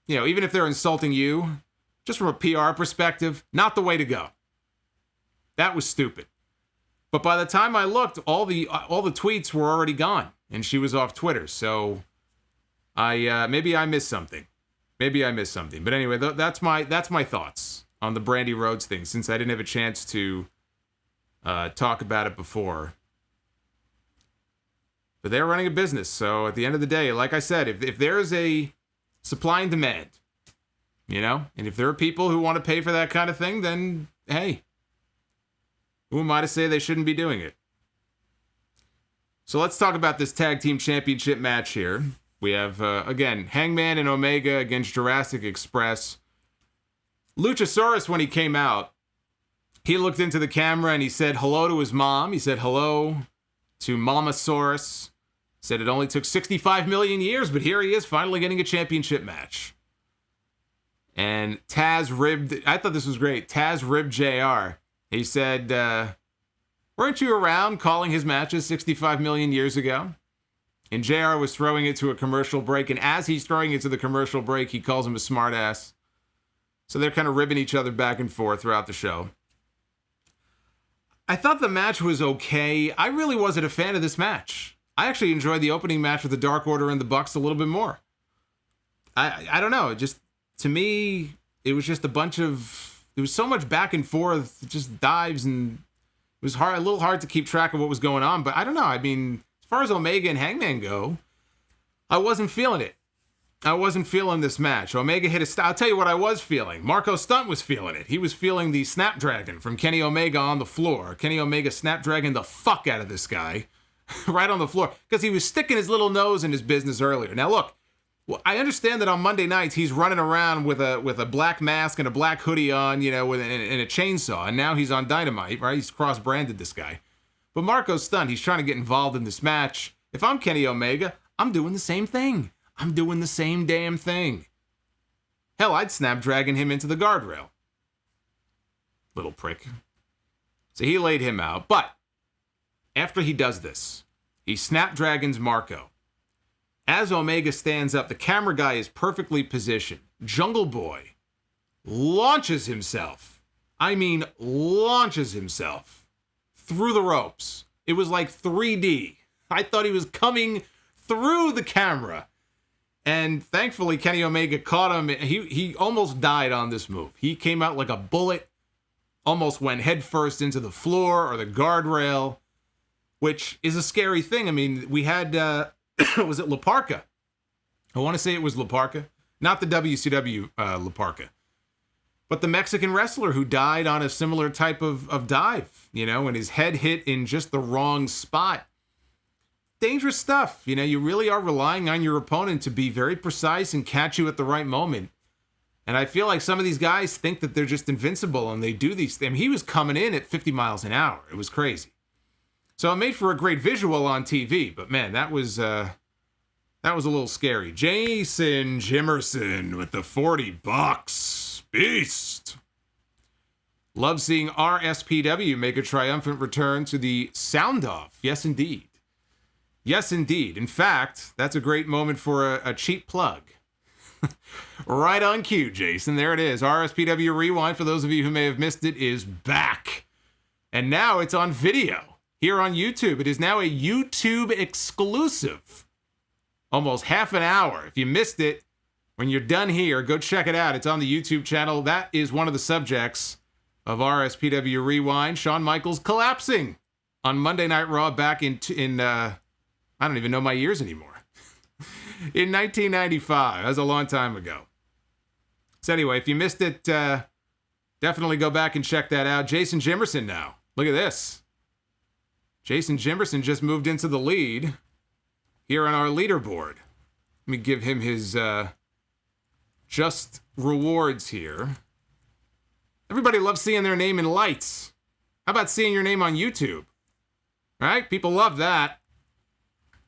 even if they're insulting you, just from a PR perspective, not the way to go. That was stupid. But by the time I looked, all the tweets were already gone, and she was off Twitter. So maybe I missed something. But anyway, that's my thoughts on the Brandy Rhodes thing, since I didn't have a chance to talk about it before. But they're running a business, so at the end of the day, like I said, if there is a supply and demand, and if there are people who want to pay for that kind of thing, then hey, who am I to say they shouldn't be doing it? So let's talk about this tag team championship match here. We have, again, Hangman and Omega against Jurassic Express. Luchasaurus, when he came out, he looked into the camera and he said hello to his mom. He said hello to Mamasaurus. Said it only took 65 million years, but here he is finally getting a championship match. And Taz ribbed, I thought this was great, Taz ribbed JR. He said, weren't you around calling his matches 65 million years ago? And JR was throwing it to a commercial break, and as he's throwing it to the commercial break, he calls him a smartass. So they're kind of ribbing each other back and forth throughout the show. I thought the match was okay. I really wasn't a fan of this match. I actually enjoyed the opening match with the Dark Order and the Bucks a little bit more. I don't know. Just, to me, it was just there was so much back and forth, just dives, and it was a little hard to keep track of what was going on. But I don't know. I mean, as far as Omega and Hangman go, I wasn't feeling it. I wasn't feeling this match. Omega hit I'll tell you what I was feeling. Marco Stunt was feeling it. He was feeling the Snapdragon from Kenny Omega on the floor. Kenny Omega Snapdragon the fuck out of this guy right on the floor because he was sticking his little nose in his business earlier. Now look, I understand that on Monday nights he's running around with a black mask and a black hoodie on, with and a chainsaw, and now he's on Dynamite, right? He's cross-branded, this guy. But Marco's stunned. He's trying to get involved in this match. If I'm Kenny Omega, I'm doing the same thing. I'm doing the same damn thing. Hell, I'd Snapdragon him into the guardrail. Little prick. So he laid him out. But after he does this, he Snapdragons Marco. As Omega stands up, the camera guy is perfectly positioned. Jungle Boy launches himself. I mean, launches himself through the ropes. It was like 3D. I thought he was coming through the camera. And thankfully, Kenny Omega caught him. He almost died on this move. He came out like a bullet, almost went headfirst into the floor or the guardrail, which is a scary thing. I mean, we had, was it La Parka? I want to say it was La Parka. Not the WCW La Parka. But the Mexican wrestler who died on a similar type of dive, and his head hit in just the wrong spot. Dangerous stuff. You really are relying on your opponent to be very precise and catch you at the right moment. And I feel like some of these guys think that they're just invincible and they do these things. I mean, he was coming in at 50 miles an hour. It was crazy. So it made for a great visual on TV, but man, that was a little scary. Jason Jimerson with the $40. Beast. Love seeing RSPW make a triumphant return to the sound off. Yes, indeed. Yes, indeed. In fact, that's a great moment for a cheap plug. Right on cue, Jason. There it is. RSPW Rewind, for those of you who may have missed it, is back. And now it's on video here on YouTube. It is now a YouTube exclusive. Almost half an hour. If you missed it, when you're done here, go check it out. It's on the YouTube channel. That is one of the subjects of RSPW Rewind. Shawn Michaels collapsing on Monday Night Raw back in I don't even know my years anymore. In 1995. That was a long time ago. So anyway, if you missed it, definitely go back and check that out. Jason Jimerson now. Look at this. Jason Jimerson just moved into the lead here on our leaderboard. Let me give him his just rewards here. Everybody loves seeing their name in lights. How about seeing your name on YouTube? Right? People love that.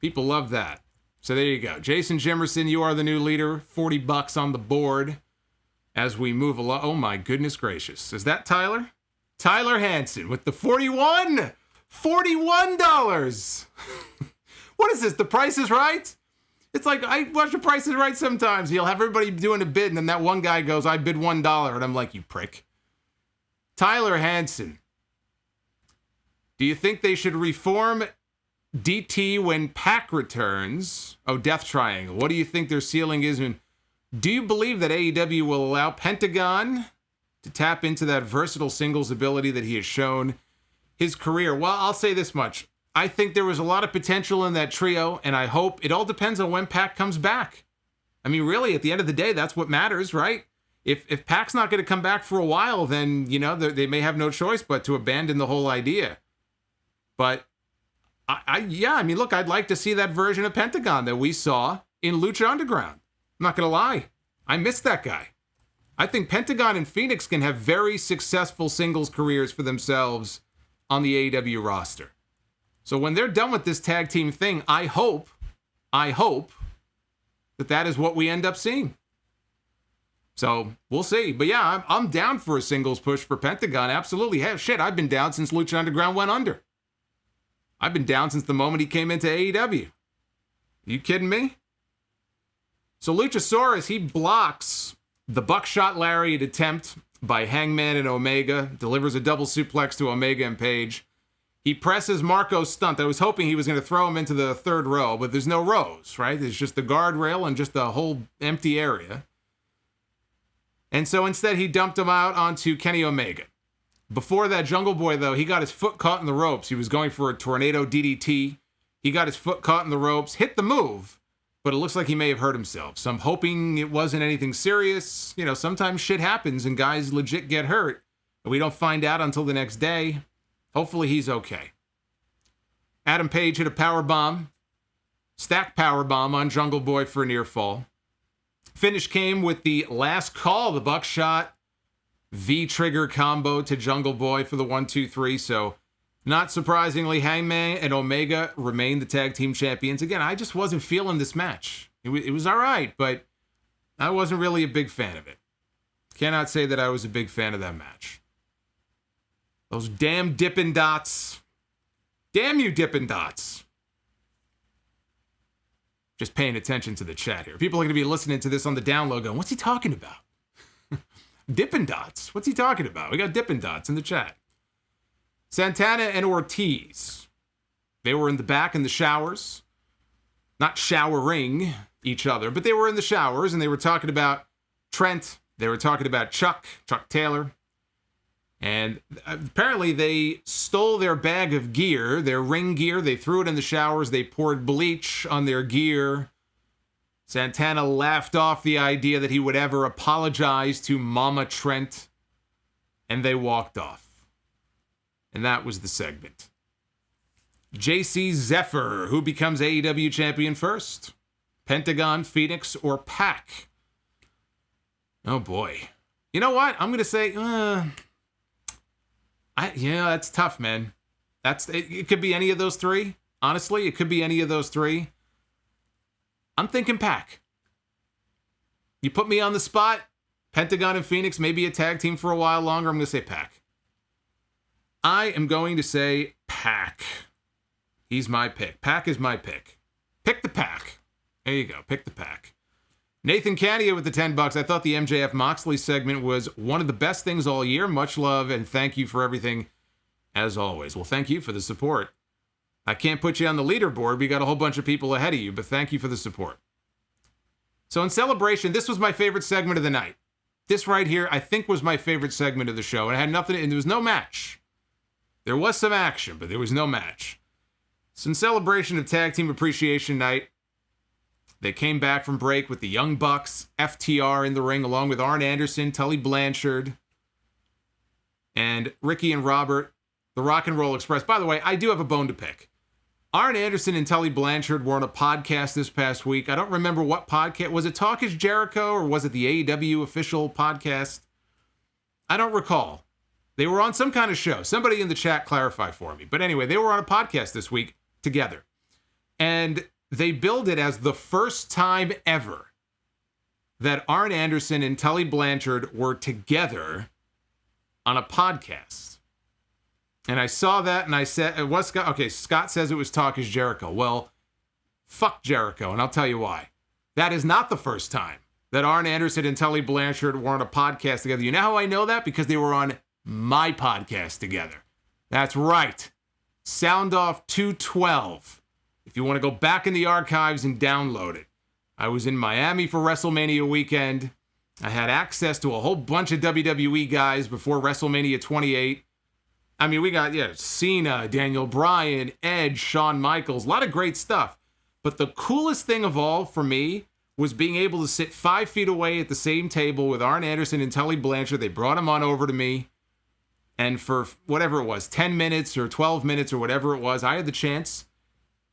People love that. So there you go. Jason Jimerson, you are the new leader. $40 on the board as we move along. Oh my goodness gracious. Is that Tyler? Tyler Hansen with the $41. $41. What is this? The Price is Right? It's like, I watch The Price is Right sometimes. You'll have everybody doing a bid, and then that one guy goes, I bid $1. And I'm like, you prick. Tyler Hansen. Do you think they should reform DT when Pac returns? Oh, Death Triangle. What do you think their ceiling is? And do you believe that AEW will allow Pentagon to tap into that versatile singles ability that he has shown his career? Well, I'll say this much. I think there was a lot of potential in that trio, and I hope it all depends on when Pac comes back. I mean, really, at the end of the day, that's what matters, right? If Pac's not going to come back for a while, then, you know, they may have no choice but to abandon the whole idea. But, I mean, look, I'd like to see that version of Pentagon that we saw in Lucha Underground. I'm not going to lie. I miss that guy. I think Pentagon and Phoenix can have very successful singles careers for themselves on the AEW roster. So when they're done with this tag team thing, I hope that is what we end up seeing. So we'll see. But yeah, I'm down for a singles push for Pentagon. Absolutely. Hey, shit, I've been down since Lucha Underground went under. I've been down since the moment he came into AEW. You kidding me? So Luchasaurus, he blocks the buckshot lariat attempt by Hangman and Omega, delivers a double suplex to Omega and Page. He presses Marco's stunt. I was hoping he was going to throw him into the third row, but there's no rows, right? There's just the guardrail and just the whole empty area. And so instead, he dumped him out onto Kenny Omega. Before that, Jungle Boy, though, he got his foot caught in the ropes. He was going for a tornado DDT. He got his foot caught in the ropes, hit the move, but it looks like he may have hurt himself. So I'm hoping it wasn't anything serious. You know, sometimes shit happens and guys legit get hurt, but we don't find out until the next day. Hopefully he's okay. Adam Page hit a powerbomb, stacked powerbomb on Jungle Boy for a near fall. Finish came with the last call, the buckshot V-trigger combo to Jungle Boy for the 1-2-3. So not surprisingly, Hangman and Omega remain the tag team champions. Again, I just wasn't feeling this match. It was all right, but I wasn't really a big fan of it. Cannot say that I was a big fan of that match. Those damn Dippin' Dots. Damn you, Dippin' Dots. Just paying attention to the chat here. People are going to be listening to this on the download going, what's he talking about? Dippin' Dots. What's he talking about? We got Dippin' Dots in the chat. Santana and Ortiz. They were in the back in the showers. Not showering each other, but they were in the showers and they were talking about Trent. They were talking about Chuck Taylor. And apparently they stole their bag of gear, their ring gear. They threw it in the showers. They poured bleach on their gear. Santana laughed off the idea that he would ever apologize to Mama Trent. And they walked off. And that was the segment. JC Zephyr, who becomes AEW champion first? Pentagon, Phoenix, or Pac? Oh boy. You know what? I'm going to say... that's tough, man. It could be any of those three. Honestly, it could be any of those three. I'm thinking Pac. You put me on the spot, Pentagon and Phoenix may be a tag team for a while longer. I'm going to say Pac. I am going to say Pac. He's my pick. Pac is my pick. Pick the Pac. There you go. Pick the Pac. Nathan Candia with the $10. I thought the MJF Moxley segment was one of the best things all year. Much love and thank you for everything, as always. Well, thank you for the support. I can't put you on the leaderboard. We got a whole bunch of people ahead of you, but thank you for the support. So in celebration, this was my favorite segment of the night. This right here, I think, was my favorite segment of the show. And it had nothing, and there was no match. There was some action, but there was no match. So in celebration of Tag Team Appreciation Night, they came back from break with the Young Bucks, FTR in the ring, along with Arn Anderson, Tully Blanchard, and Ricky and Robert, the Rock and Roll Express. By the way, I do have a bone to pick. Arn Anderson and Tully Blanchard were on a podcast this past week. I don't remember what podcast. Was it Talk is Jericho or was it the AEW official podcast? I don't recall. They were on some kind of show. Somebody in the chat clarify for me. But anyway, they were on a podcast this week together. And they billed it as the first time ever that Arn Anderson and Tully Blanchard were together on a podcast. And I saw that and I said, what's Scott? Okay, Scott says it was Talk is Jericho. Well, fuck Jericho, and I'll tell you why. That is not the first time that Arn Anderson and Tully Blanchard were on a podcast together. You know how I know that? Because they were on my podcast together. That's right. Sound Off 212. If you want to go back in the archives and download it. I was in Miami for WrestleMania weekend. I had access to a whole bunch of WWE guys before WrestleMania 28. I mean, we got, Cena, Daniel Bryan, Edge, Shawn Michaels, a lot of great stuff. But the coolest thing of all for me was being able to sit 5 feet away at the same table with Arn Anderson and Tully Blanchard. They brought him on over to me. And for whatever it was, 10 minutes or 12 minutes or whatever it was, I had the chance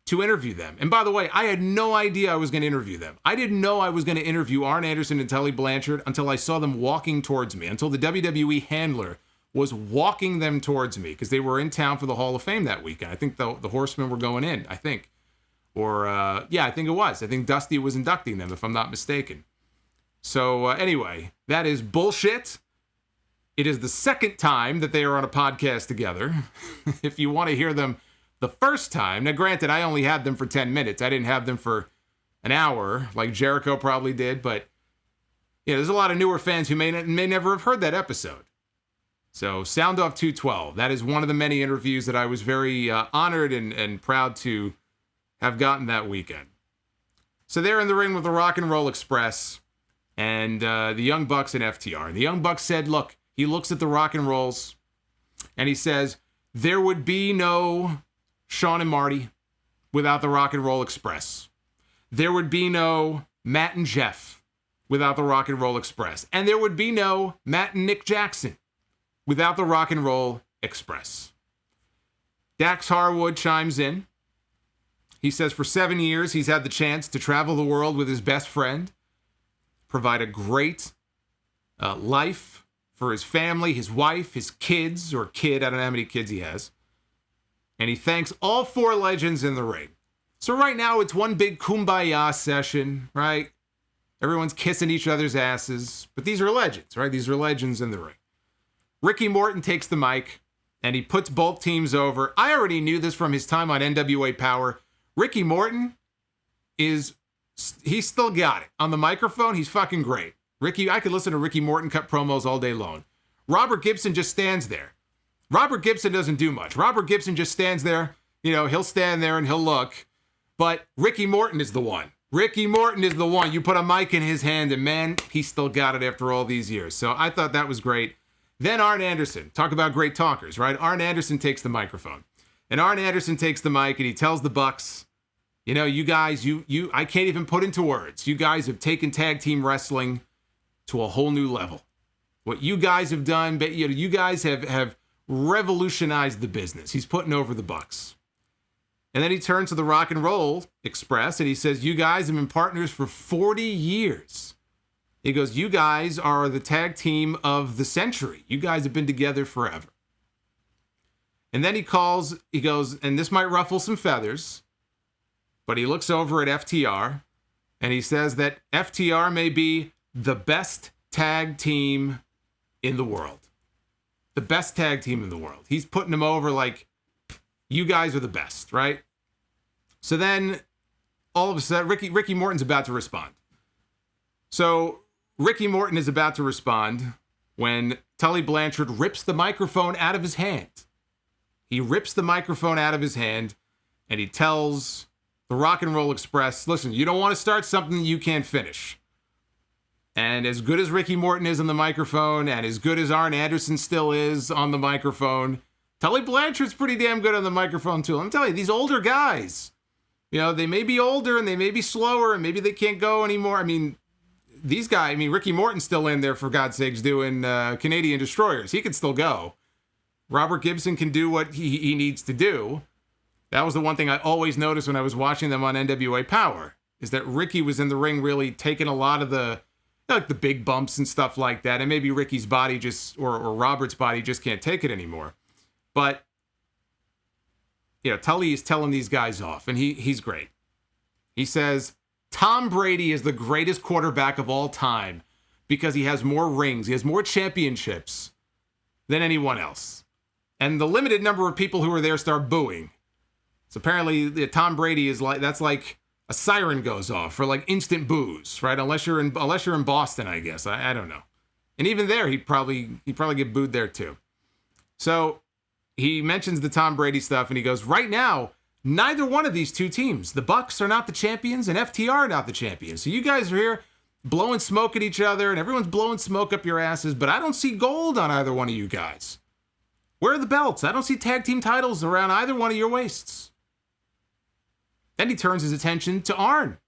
to interview them. And by the way, I had no idea I was going to interview them. I didn't know I was going to interview Arn Anderson and Tully Blanchard until I saw them walking towards me, until the WWE handler was walking them towards me, because they were in town for the Hall of Fame that weekend. I think the Horsemen were going in, I think. Or, I think it was. I think Dusty was inducting them, if I'm not mistaken. So, anyway, that is bullshit. It is the second time that they are on a podcast together. If you want to hear them the first time, now granted, I only had them for 10 minutes. I didn't have them for an hour, like Jericho probably did, but there's a lot of newer fans who may never have heard that episode. So, Sound Off 212, that is one of the many interviews that I was very honored and proud to have gotten that weekend. So they're in the ring with the Rock and Roll Express and the Young Bucks and FTR. And the Young Bucks said, look, he looks at the Rock and Rolls and he says, there would be no Shawn and Marty without the Rock and Roll Express. There would be no Matt and Jeff without the Rock and Roll Express. And there would be no Matt and Nick Jackson without the Rock and Roll Express. Dax Harwood chimes in. He says for 7 years, he's had the chance to travel the world with his best friend, provide a great life for his family, his wife, his kids, or kid. I don't know how many kids he has. And he thanks all 4 legends in the ring. So right now, it's one big kumbaya session, right? Everyone's kissing each other's asses. But these are legends, right? These are legends in the ring. Ricky Morton takes the mic, and he puts both teams over. I already knew this from his time on NWA Power. Ricky Morton he's still got it. On the microphone, he's fucking great. I could listen to Ricky Morton cut promos all day long. Robert Gibson just stands there. Robert Gibson doesn't do much. Robert Gibson just stands there. He'll stand there and he'll look. But Ricky Morton is the one. Ricky Morton is the one. You put a mic in his hand and man, he still got it after all these years. So I thought that was great. Then Arn Anderson. Talk about great talkers, right? Arn Anderson takes the microphone. And Arn Anderson takes the mic and he tells the Bucks, you guys, I can't even put into words. You guys have taken tag team wrestling to a whole new level. What you guys have done, you guys have revolutionized the business. He's putting over the Bucks. And then he turns to the Rock and Roll Express and he says, you guys have been partners for 40 years. He goes, you guys are the tag team of the century. You guys have been together forever. And then he goes, and this might ruffle some feathers, but he looks over at FTR and he says that FTR may be the best tag team in the world. The best tag team in the world. He's putting them over like, you guys are the best, right? So then, all of a sudden, Ricky Morton's about to respond. So, Ricky Morton is about to respond when Tully Blanchard rips the microphone out of his hand. He rips the microphone out of his hand, and he tells the Rock and Roll Express, listen, you don't want to start something you can't finish. And as good as Ricky Morton is on the microphone, and as good as Arn Anderson still is on the microphone, Tully Blanchard's pretty damn good on the microphone, too. I'm telling you, these older guys, they may be older, and they may be slower, and maybe they can't go anymore. I mean, these guys, Ricky Morton's still in there, for God's sakes, doing Canadian Destroyers. He can still go. Robert Gibson can do what he needs to do. That was the one thing I always noticed when I was watching them on NWA Power, is that Ricky was in the ring really taking a lot of the like the big bumps and stuff like that. And maybe Ricky's body just, or Robert's body just can't take it anymore. But, Tully is telling these guys off, and he's great. He says, Tom Brady is the greatest quarterback of all time because he has more rings, he has more championships than anyone else. And the limited number of people who are there start booing. So apparently Tom Brady is that's like a siren goes off for like instant boos, right? Unless you're in Boston, I guess. I don't know. And even there, he'd probably get booed there too. So he mentions the Tom Brady stuff, and he goes, right now, neither one of these two teams, the Bucks are not the champions and FTR are not the champions. So you guys are here blowing smoke at each other, and everyone's blowing smoke up your asses, but I don't see gold on either one of you guys. Where are the belts? I don't see tag team titles around either one of your waists. Then he turns his attention to Arn,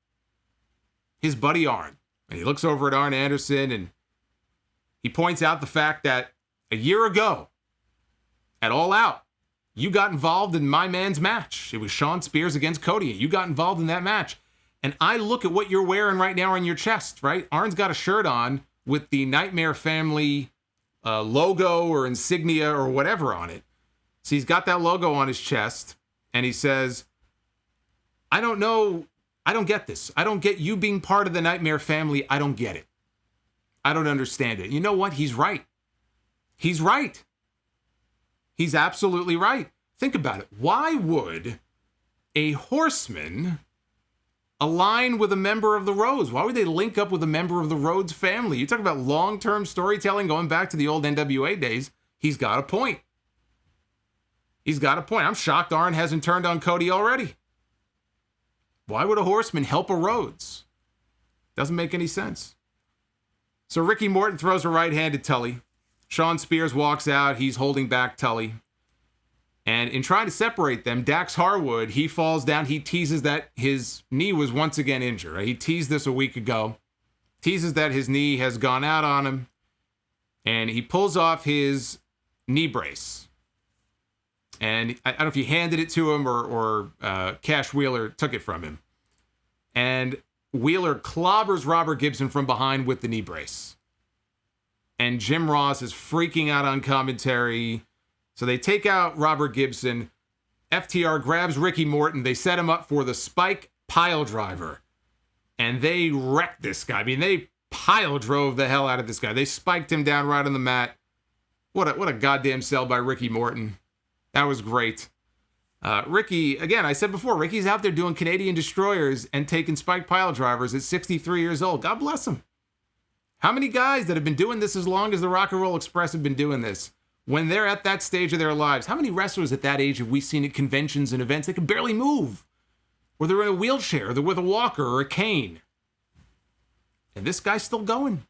his buddy Arn. And he looks over at Arn Anderson, and he points out the fact that a year ago, at All Out, you got involved in my man's match. It was Shawn Spears against Cody, and you got involved in that match. And I look at what you're wearing right now on your chest, right? Arn's got a shirt on with the Nightmare Family logo or insignia or whatever on it. So he's got that logo on his chest, and he says, I don't know. I don't get this. I don't get you being part of the Nightmare Family. I don't get it. I don't understand it. You know what? He's right. He's right. He's absolutely right. Think about it. Why would a Horseman align with a member of the Rhodes? Why would they link up with a member of the Rhodes family? You talk about long-term storytelling going back to the old NWA days. He's got a point. He's got a point. I'm shocked Arn hasn't turned on Cody already. Why would a Horseman help a Rhodes? Doesn't make any sense. So Ricky Morton throws a right hand at Tully. Shawn Spears walks out. He's holding back Tully. And in trying to separate them, Dax Harwood, he falls down. He teases that his knee was once again injured. Right? He teased this a week ago. Teases that his knee has gone out on him. And he pulls off his knee brace. And I don't know if he handed it to him or Cash Wheeler took it from him. And Wheeler clobbers Robert Gibson from behind with the knee brace. And Jim Ross is freaking out on commentary. So they take out Robert Gibson. FTR grabs Ricky Morton. They set him up for the Spike Pile Driver. And they wrecked this guy. I mean, they pile drove the hell out of this guy. They spiked him down right on the mat. What a goddamn sell by Ricky Morton. That was great. Ricky, again, I said before, Ricky's out there doing Canadian destroyers and taking spike pile drivers at 63 years old. God bless him. How many guys that have been doing this as long as the Rock and Roll Express have been doing this, when they're at that stage of their lives, how many wrestlers at that age have we seen at conventions and events that can barely move? Or they're in a wheelchair, or they're with a walker or a cane. And this guy's still going.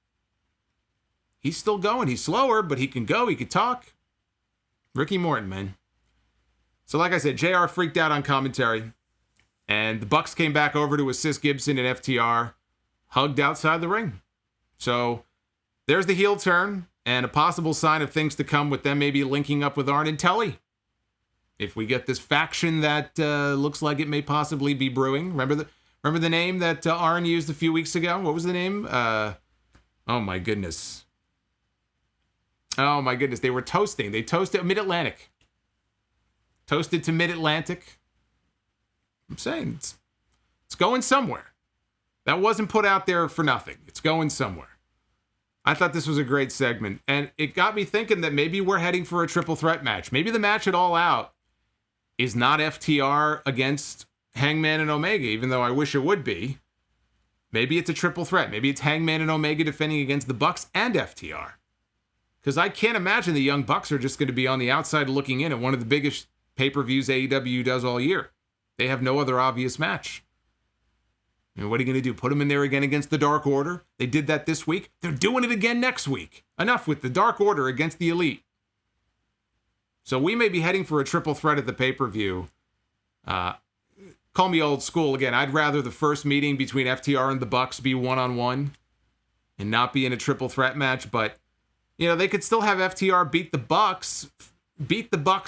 He's still going. He's slower, but he can go. He can talk. Ricky Morton, man. So like I said, JR freaked out on commentary. And the Bucks came back over to assist Gibson and FTR. Hugged outside the ring. So there's the heel turn. And a possible sign of things to come with them maybe linking up with Arn and Tully. If we get this faction that looks like it may possibly be brewing. Remember the name that Arn used a few weeks ago? What was the name? Oh my goodness. Oh my goodness. They were toasting. They toasted Mid-Atlantic. Toasted to Mid-Atlantic. I'm saying it's going somewhere. That wasn't put out there for nothing. It's going somewhere. I thought this was a great segment. And it got me thinking that maybe we're heading for a triple threat match. Maybe the match at All Out is not FTR against Hangman and Omega, even though I wish it would be. Maybe it's a triple threat. Maybe it's Hangman and Omega defending against the Bucks and FTR. Because I can't imagine the Young Bucks are just going to be on the outside looking in at one of the biggest pay-per-views AEW does all year. They have no other obvious match. And what are you going to do? Put them in there again against the Dark Order? They did that this week. They're doing it again next week. Enough with the Dark Order against the Elite. So we may be heading for a triple threat at the pay-per-view. Call me old school again. I'd rather the first meeting between FTR and the Bucks be one-on-one and not be in a triple threat match. But, you know, they could still have FTR beat the Bucks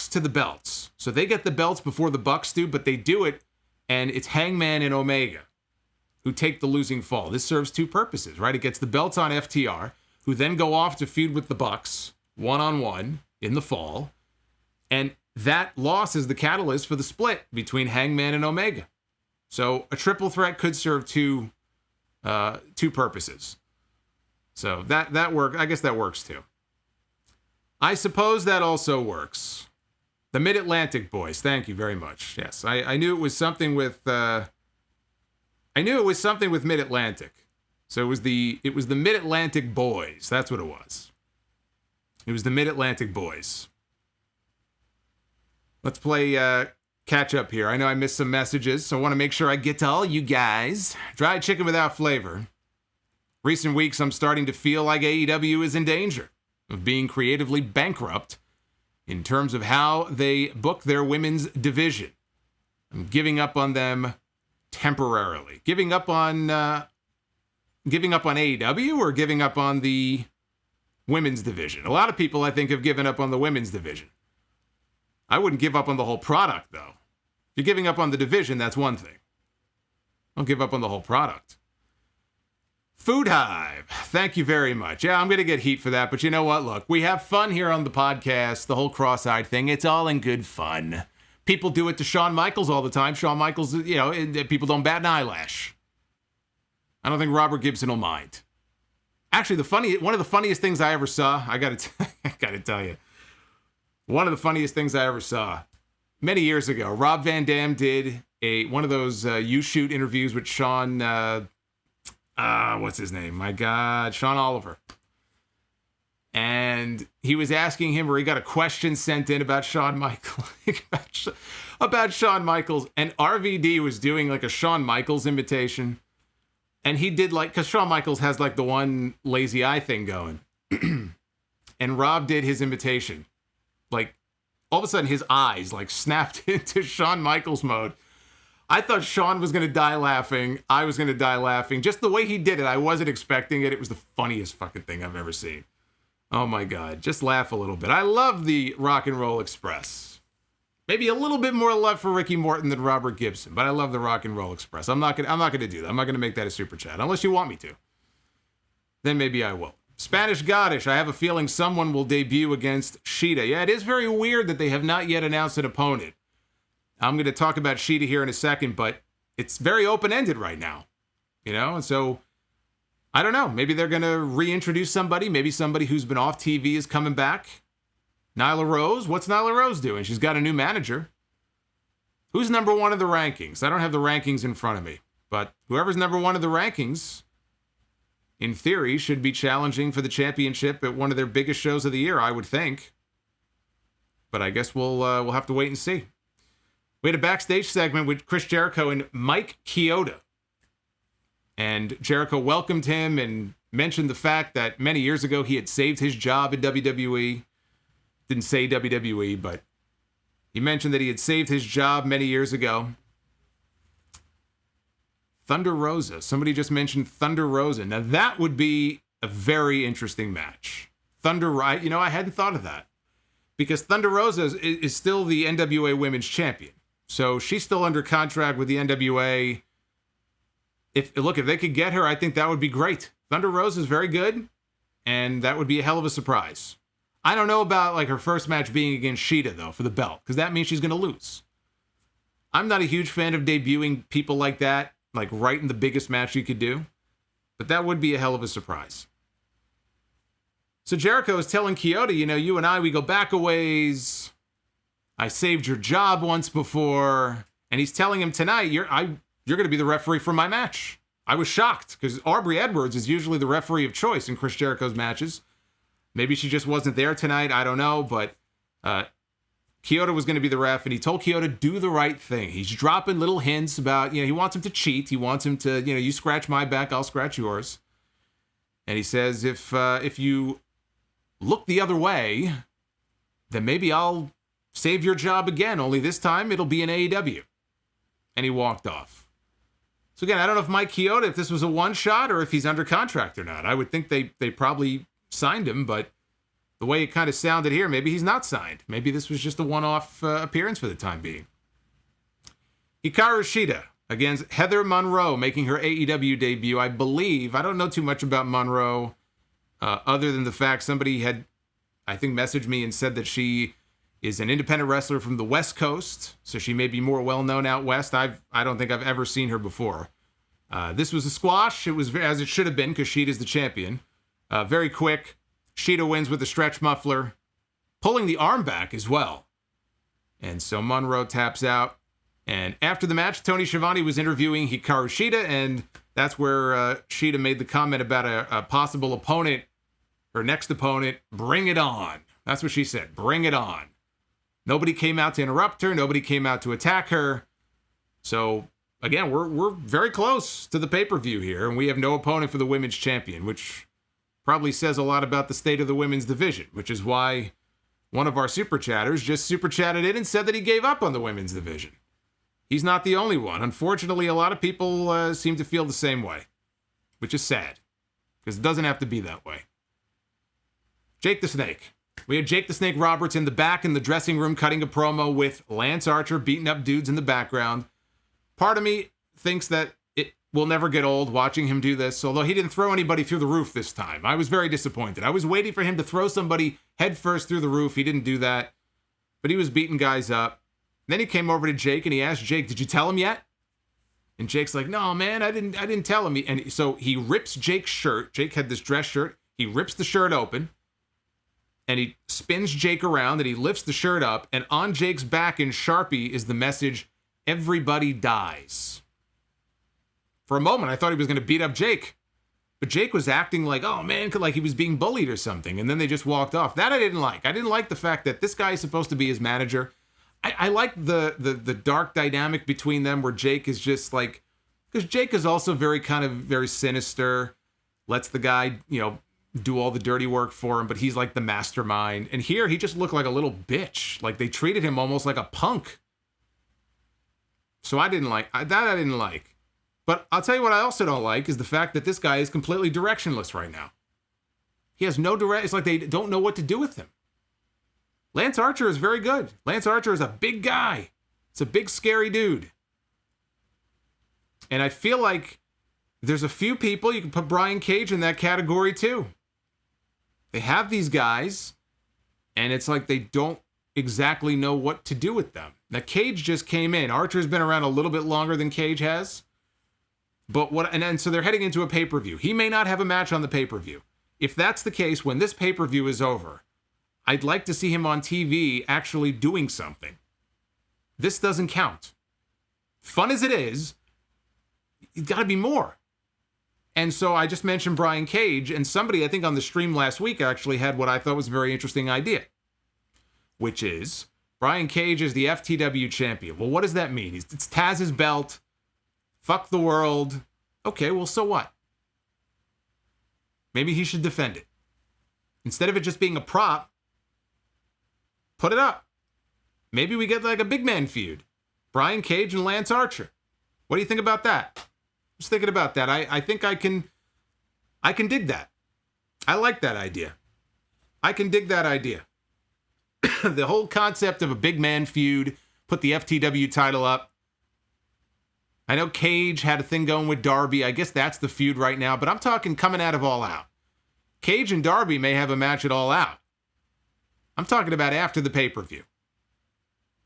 to the belts. So they get the belts before the Bucks do, but they do it, and it's Hangman and Omega who take the losing fall. This serves two purposes, right? It gets the belts on FTR, who then go off to feud with the Bucks one-on-one in the fall. And that loss is the catalyst for the split between Hangman and Omega. So a triple threat could serve two purposes. So that work. I guess that works too. I suppose that also works. The Mid-Atlantic boys. Thank you very much. Yes, I knew it was something with. I knew it was something with Mid-Atlantic. So it was the Mid-Atlantic boys. That's what it was. It was the Mid-Atlantic boys. Let's play catch up here. I know I missed some messages, so I want to make sure I get to all you guys. Dried chicken without flavor. Recent weeks, I'm starting to feel like AEW is in danger of being creatively bankrupt in terms of how they book their women's division. I'm giving up on them temporarily. Giving up on AEW or giving up on the women's division? A lot of people, I think, have given up on the women's division. I wouldn't give up on the whole product, though. If you're giving up on the division, that's one thing. Don't give up on the whole product. Food Hive, thank you very much. Yeah, I'm going to get heat for that, but you know what? Look, we have fun here on the podcast, the whole cross-eyed thing. It's all in good fun. People do it to Shawn Michaels all the time. Shawn Michaels, people don't bat an eyelash. I don't think Robert Gibson will mind. Actually, one of the funniest things I ever saw, I got to tell you, one of the funniest things I ever saw, many years ago, Rob Van Dam did one of those You Shoot interviews with Sean, what's his name? My God, Sean Oliver. And he was asking him, or he got a question sent in about Shawn Michaels, about Shawn Michaels, and RVD was doing like a Shawn Michaels imitation. And he did because Shawn Michaels has like the one lazy eye thing going. And Rob did his imitation. Like, all of a sudden his eyes like snapped into Shawn Michaels mode. I thought Shawn was going to die laughing. I was going to die laughing. Just the way he did it, I wasn't expecting it. It was the funniest fucking thing I've ever seen. Oh my God, just laugh a little bit. I love the Rock and Roll Express. Maybe a little bit more love for Ricky Morton than Robert Gibson, but I love the Rock and Roll Express. I'm not gonna do that. I'm not gonna make that a super chat unless you want me to. Then maybe I will. Spanish Goddish, I have a feeling someone will debut against Shida. Yeah, it is very weird that they have not yet announced an opponent. I'm going to talk about Shida here in a second, but it's very open-ended right now, and so I don't know. Maybe they're going to reintroduce somebody. Maybe somebody who's been off TV is coming back. Nyla Rose, what's Nyla Rose doing? She's got a new manager. Who's number one in the rankings? I don't have the rankings in front of me, but whoever's number one in the rankings, in theory, should be challenging for the championship at one of their biggest shows of the year, I would think. But I guess we'll have to wait and see. We had a backstage segment with Chris Jericho and Mike Chioda. And Jericho welcomed him and mentioned the fact that many years ago he had saved his job in WWE. Didn't say WWE, but he mentioned that he had saved his job many years ago. Thunder Rosa. Somebody just mentioned Thunder Rosa. Now that would be a very interesting match. I hadn't thought of that. Because Thunder Rosa is still the NWA Women's Champion. So she's still under contract with the NWA. If they could get her, I think that would be great. Thunder Rosa is very good, and that would be a hell of a surprise. I don't know about like her first match being against Shida, though, for the belt, because that means she's going to lose. I'm not a huge fan of debuting people like that, like right in the biggest match you could do, but that would be a hell of a surprise. So Jericho is telling Chioda, you and I, we go back a ways. I saved your job once before. And he's telling him tonight, you're going to be the referee for my match. I was shocked because Aubrey Edwards is usually the referee of choice in Chris Jericho's matches. Maybe she just wasn't there tonight. I don't know. But Chioda was going to be the ref, and he told Chioda, do the right thing. He's dropping little hints about, he wants him to cheat. He wants him to, you scratch my back, I'll scratch yours. And he says, if you look the other way, then maybe I'll save your job again, only this time it'll be in AEW. And he walked off. So again, I don't know if Mike Chioda, if this was a one-shot or if he's under contract or not. I would think they probably signed him, but the way it kind of sounded here, maybe he's not signed. Maybe this was just a one-off appearance for the time being. Hikaru Shida. against Heather Monroe, making her AEW debut. I believe, I don't know too much about Monroe, other than the fact somebody had, I think, messaged me and said that she is an independent wrestler from the West Coast, so she may be more well-known out west. I don't think I've ever seen her before. This was a squash. It was as it should have been, because Sheeta's the champion. Very quick. Sheeta wins with a stretch muffler, pulling the arm back as well. And so Monroe taps out. And after the match, Tony Schiavone was interviewing Hikaru Shida, and that's where Shida made the comment about a possible opponent, her next opponent. Bring it on. That's what she said. Bring it on. Nobody came out to interrupt her. Nobody came out to attack her. So, again, we're very close to the pay-per-view here, and we have no opponent for the women's champion, which probably says a lot about the state of the women's division, which is why one of our super chatters just super chatted in and said that he gave up on the women's division. He's not the only one. Unfortunately, a lot of people seem to feel the same way, which is sad, because it doesn't have to be that way. Jake the Snake. We had Jake the Snake Roberts in the back in the dressing room cutting a promo with Lance Archer beating up dudes in the background. Part of me thinks that it will never get old watching him do this, although he didn't throw anybody through the roof this time. I was very disappointed. I was waiting for him to throw somebody headfirst through the roof. He didn't do that, but he was beating guys up. Then he came over to Jake and he asked Jake, "Did you tell him yet?" And Jake's like, "No, man, I didn't tell him." And so he rips Jake's shirt. Jake had this dress shirt. He rips the shirt open and he spins Jake around and he lifts the shirt up. And on Jake's back in Sharpie is the message, "Everybody dies." For a moment, I thought he was going to beat up Jake. But Jake was acting like, oh man, like he was being bullied or something. And then they just walked off. That I didn't like. I didn't like the fact that this guy is supposed to be his manager. I like the dark dynamic between them where Jake is just like, because Jake is also very sinister, lets the guy, do all the dirty work for him, but he's like the mastermind. And here he just looked like a little bitch. Like they treated him almost like a punk. So I didn't like that. But I'll tell you what I also don't like is the fact that this guy is completely directionless right now. He has no direct. It's like they don't know what to do with him. Lance Archer is very good. Lance Archer is a big guy. It's a big, scary dude. And I feel like there's a few people, you can put Brian Cage in that category too. They have these guys, and it's like they don't exactly know what to do with them. Now, Cage just came in. Archer's been around a little bit longer than Cage has. But so they're heading into a pay-per-view. He may not have a match on the pay-per-view. If that's the case, when this pay-per-view is over, I'd like to see him on TV actually doing something. This doesn't count. Fun as it is, it's got to be more. And so I just mentioned Brian Cage, and somebody, I think on the stream last week, actually had what I thought was a very interesting idea, which is Brian Cage is the FTW champion. Well, what does that mean? It's Taz's belt. Fuck the world. Okay, well, so what? Maybe he should defend it. Instead of it just being a prop, put it up. Maybe we get like a big man feud. Brian Cage and Lance Archer. What do you think about that? Just thinking about that. I think I can dig that. I like that idea. I can dig that idea. The whole concept of a big man feud, put the FTW title up. I know Cage had a thing going with Darby. I guess that's the feud right now, but I'm talking coming out of All Out. Cage and Darby may have a match at All Out. I'm talking about after the pay-per-view.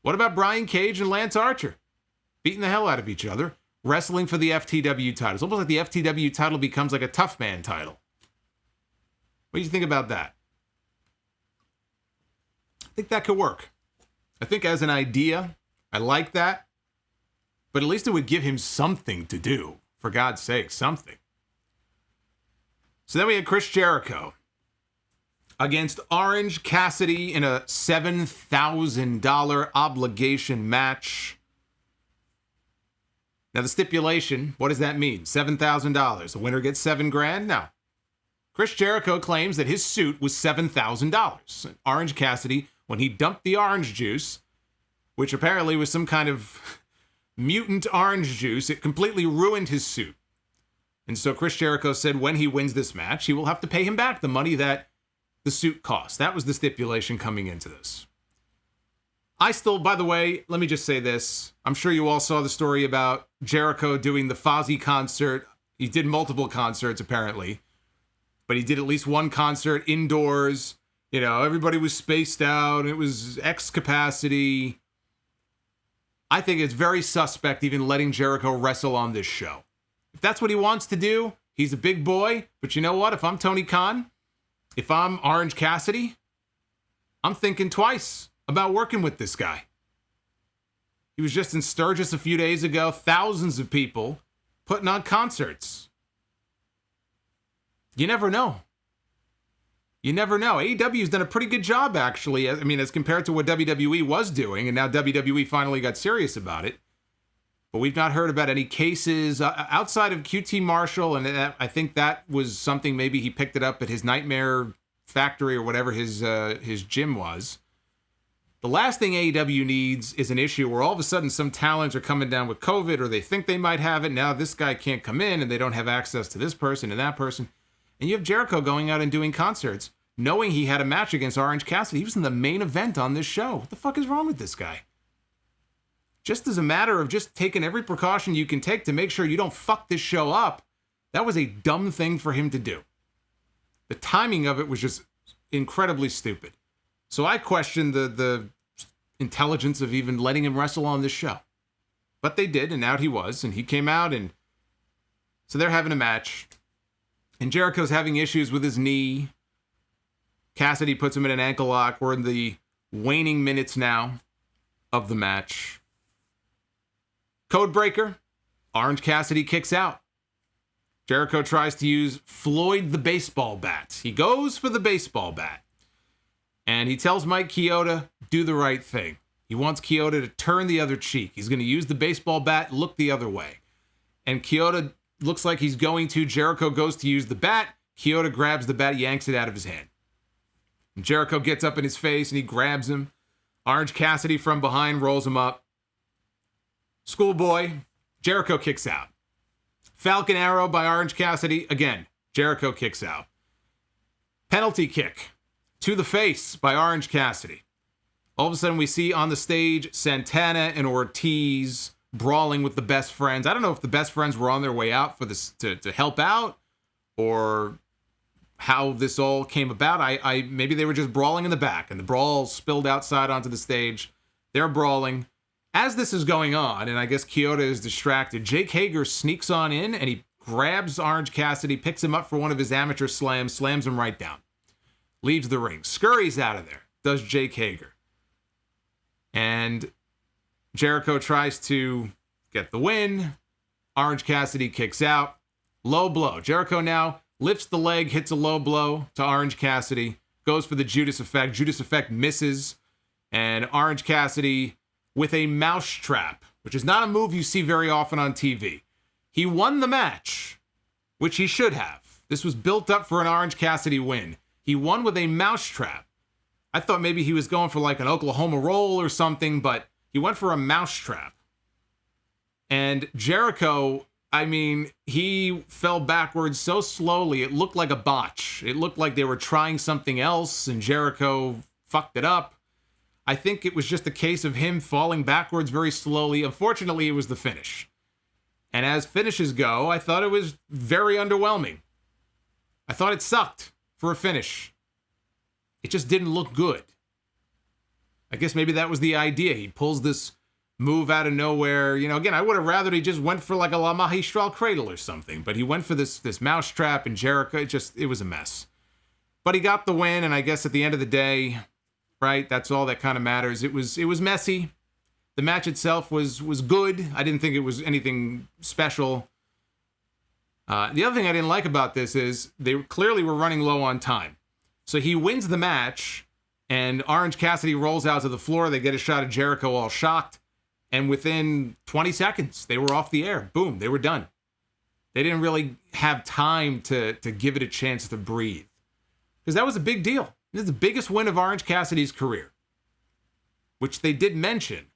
What about Brian Cage and Lance Archer? Beating the hell out of each other, wrestling for the FTW title. It's almost like the FTW title becomes like a tough man title. What do you think about that? I think that could work. I think as an idea, I like that. But at least it would give him something to do. For God's sake, something. So then we had Chris Jericho against Orange Cassidy in a $7,000 obligation match. Now the stipulation, what does that mean? $7,000. The winner gets $7,000? No. Chris Jericho claims that his suit was $7,000. Orange Cassidy, when he dumped the orange juice, which apparently was some kind of mutant orange juice, it completely ruined his suit. And so Chris Jericho said when he wins this match, he will have to pay him back the money that the suit cost. That was the stipulation coming into this. By the way, let me just say this. I'm sure you all saw the story about Jericho doing the Fozzy concert. He did multiple concerts, apparently. But he did at least one concert indoors. You know, everybody was spaced out. It was X capacity. I think it's very suspect even letting Jericho wrestle on this show. If that's what he wants to do, he's a big boy. But you know what? If I'm Tony Khan, if I'm Orange Cassidy, I'm thinking twice about working with this guy. He was just in Sturgis a few days ago. Thousands of people putting on concerts. You never know. You never know. AEW's done a pretty good job, actually. I mean, as compared to what WWE was doing, and now WWE finally got serious about it. But we've not heard about any cases outside of QT Marshall, and I think that was something maybe he picked it up at his Nightmare Factory or whatever his gym was. The last thing AEW needs is an issue where all of a sudden some talents are coming down with COVID, or they think they might have it. Now this guy can't come in, and they don't have access to this person and that person. And you have Jericho going out and doing concerts, knowing he had a match against Orange Cassidy. He was in the main event on this show. What the fuck is wrong with this guy? Just as a matter of just taking every precaution you can take to make sure you don't fuck this show up, that was a dumb thing for him to do. The timing of it was just incredibly stupid. So I questioned the intelligence of even letting him wrestle on this show. But they did, and out he was, and he came out, and so they're having a match. And Jericho's having issues with his knee. Cassidy puts him in an ankle lock. We're in the waning minutes now of the match. Codebreaker. Orange Cassidy kicks out. Jericho tries to use Floyd the baseball bat. He goes for the baseball bat. And he tells Mike Chioda, do the right thing. He wants Chioda to turn the other cheek. He's going to use the baseball bat, look the other way. And Chioda looks like he's going to. Jericho goes to use the bat. Chioda grabs the bat, yanks it out of his hand. And Jericho gets up in his face and he grabs him. Orange Cassidy from behind rolls him up. Schoolboy. Jericho kicks out. Falcon Arrow by Orange Cassidy. Again, Jericho kicks out. Penalty kick to the face by Orange Cassidy. All of a sudden we see on the stage Santana and Ortiz brawling with the Best Friends. I don't know if the Best Friends were on their way out for this to help out, or how this all came about. I maybe they were just brawling in the back, and the brawl spilled outside onto the stage. They're brawling. As this is going on, and I guess Chioda is distracted, Jake Hager sneaks on in, and he grabs Orange Cassidy, picks him up for one of his amateur slams, slams him right down. Leaves the ring. Scurries out of there, does Jake Hager. And Jericho tries to get the win. Orange Cassidy kicks out. Low blow. Jericho now lifts the leg, hits a low blow to Orange Cassidy. Goes for the Judas effect. Judas effect misses. And Orange Cassidy with a mousetrap, which is not a move you see very often on TV. He won the match, which he should have. This was built up for an Orange Cassidy win. He won with a mousetrap. I thought maybe he was going for like an Oklahoma roll or something, but he went for a mousetrap. And Jericho, I mean, he fell backwards so slowly, it looked like a botch. It looked like they were trying something else, and Jericho fucked it up. I think it was just a case of him falling backwards very slowly. Unfortunately, it was the finish. And as finishes go, I thought it was very underwhelming. I thought it sucked for a finish. It just didn't look good. I guess maybe that was the idea. He pulls this move out of nowhere. You know, again, I would have rather he just went for like a La Magistral Cradle or something. But he went for this mousetrap, and Jericho, it was a mess. But he got the win, and I guess at the end of the day, right, that's all that kind of matters. It was messy. The match itself was good. I didn't think it was anything special. The other thing I didn't like about this is they clearly were running low on time. So he wins the match, and Orange Cassidy rolls out to the floor. They get a shot of Jericho all shocked. And within 20 seconds, they were off the air. Boom, they were done. They didn't really have time to give it a chance to breathe. Because that was a big deal. This is the biggest win of Orange Cassidy's career, which they did mention.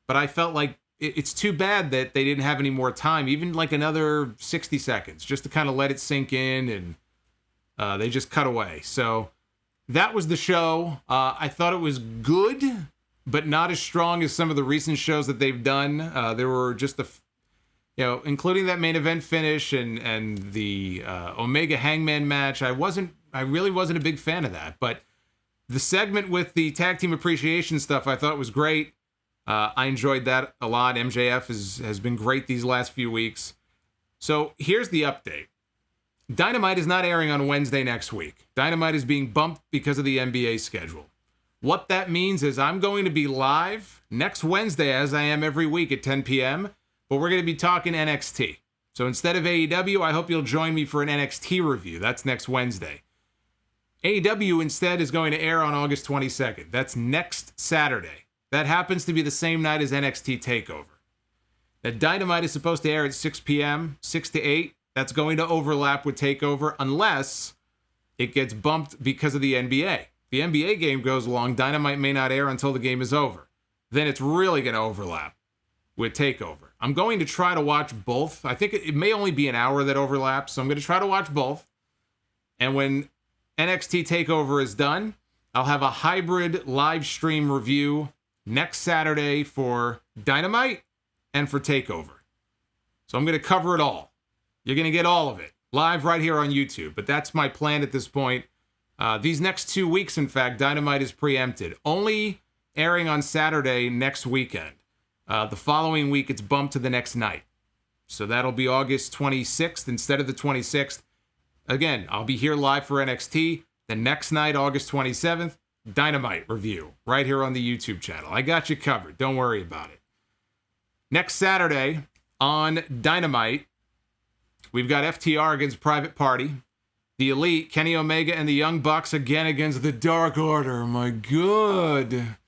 But I felt like it's too bad that they didn't have any more time, even like another 60 seconds, just to kind of let it sink in, and they just cut away. So that was the show. I thought it was good. but not as strong as some of the recent shows that they've done. There were just including that main event finish and the Omega Hangman match. I really wasn't a big fan of that, but the segment with the tag team appreciation stuff I thought was great. I enjoyed that a lot. MJF has been great these last few weeks. So here's the update. Dynamite is not airing on Wednesday next week. Dynamite is being bumped because of the NBA schedule. What that means is I'm going to be live next Wednesday, as I am every week at 10 p.m., but we're going to be talking NXT. So instead of AEW, I hope you'll join me for an NXT review. That's next Wednesday. AEW instead is going to air on August 22nd. That's next Saturday. That happens to be the same night as NXT TakeOver. That Dynamite is supposed to air at 6 p.m., 6 to 8. That's going to overlap with TakeOver unless it gets bumped because of the NBA. The NBA game goes long, Dynamite may not air until the game is over. Then it's really going to overlap with TakeOver. I'm going to try to watch both. I think it may only be an hour that overlaps, so I'm going to try to watch both. And when NXT TakeOver is done, I'll have a hybrid live stream review next Saturday for Dynamite and for TakeOver. So I'm going to cover it all. You're going to get all of it live right here on YouTube, but that's my plan at this point. These next 2 weeks, in fact, Dynamite is preempted. Only airing on Saturday next weekend. The following week, it's bumped to the next night. So that'll be August 26th instead of the 26th. Again, I'll be here live for NXT. The next night, August 27th, Dynamite review right here on the YouTube channel. I got you covered. Don't worry about it. Next Saturday on Dynamite, we've got FTR against Private Party. The Elite, Kenny Omega, and the Young Bucks again against the Dark Order. My God.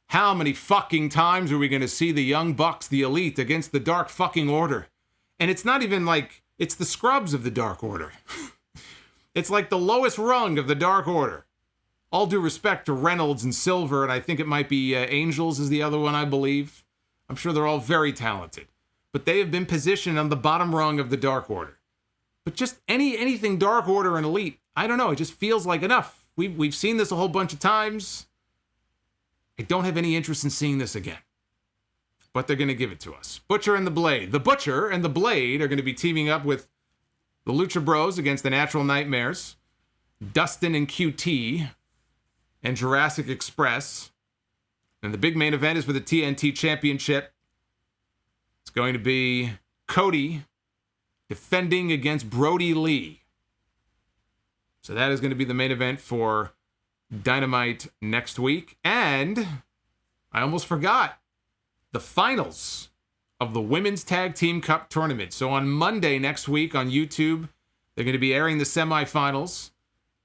How many fucking times are we going to see the Young Bucks, the Elite, against the Dark fucking Order? And it's not even like, it's the scrubs of the Dark Order. It's like the lowest rung of the Dark Order. All due respect to Reynolds and Silver, and I think it might be Angels is the other one, I believe. I'm sure they're all very talented. But they have been positioned on the bottom rung of the Dark Order. But just anything Dark Order and Elite, I don't know, it just feels like enough. We've seen this a whole bunch of times. I don't have any interest in seeing this again. But they're going to give it to us. Butcher and the Blade. The Butcher and the Blade are going to be teaming up with the Lucha Bros against the Natural Nightmares, Dustin and QT, and Jurassic Express. And the big main event is for the TNT Championship. It's going to be Cody defending against Brody Lee. So that is going to be the main event for Dynamite next week. And I almost forgot the finals of the Women's Tag Team Cup Tournament. So on Monday next week on YouTube, they're going to be airing the semifinals.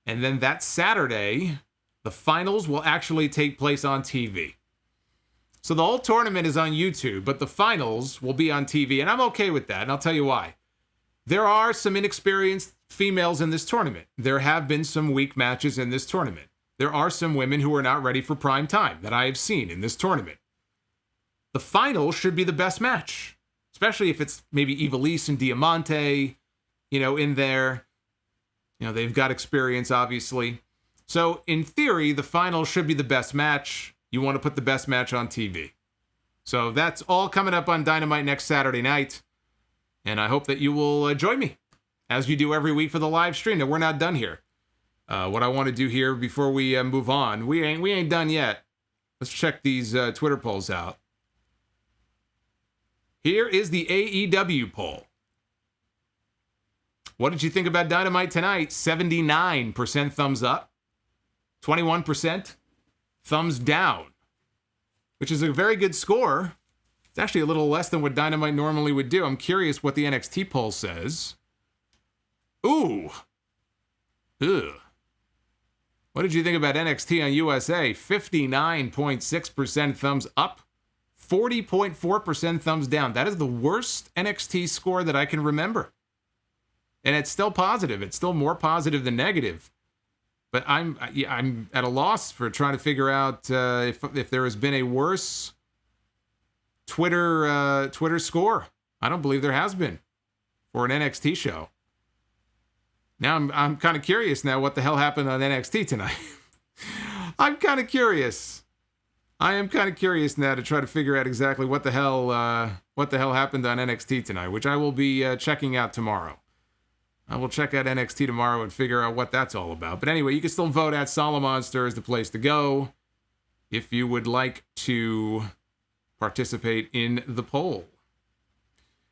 And then that Saturday, the finals will actually take place on TV. So the whole tournament is on YouTube, but the finals will be on TV. And I'm okay with that, and I'll tell you why. There are some inexperienced females in this tournament. There have been some weak matches in this tournament. There are some women who are not ready for prime time that I have seen in this tournament. The final should be the best match, especially if it's maybe Ivelisse and Diamante, in there. They've got experience, obviously. So in theory, the final should be the best match. You want to put the best match on TV. So that's all coming up on Dynamite next Saturday night. And I hope that you will join me, as you do every week for the live stream. Now, we're not done here. What I want to do here before we move on, we ain't done yet. Let's check these Twitter polls out. Here is the AEW poll. What did you think about Dynamite tonight? 79% thumbs up, 21% thumbs down, which is a very good score. It's actually a little less than what Dynamite normally would do. I'm curious what the NXT poll says. Ooh. Ugh. What did you think about NXT on USA? 59.6% thumbs up, 40.4% thumbs down. That is the worst NXT score that I can remember. And it's still positive. It's still more positive than negative. But I'm at a loss for trying to figure out if there has been a worse Twitter score. I don't believe there has been for an NXT show. Now I'm kind of curious now what the hell happened on NXT tonight. I'm kind of curious. I am kind of curious now to try to figure out exactly what the hell happened on NXT tonight, which I will be checking out tomorrow. I will check out NXT tomorrow and figure out what that's all about. But anyway, you can still vote at Solomonster is the place to go if you would like to participate in the poll.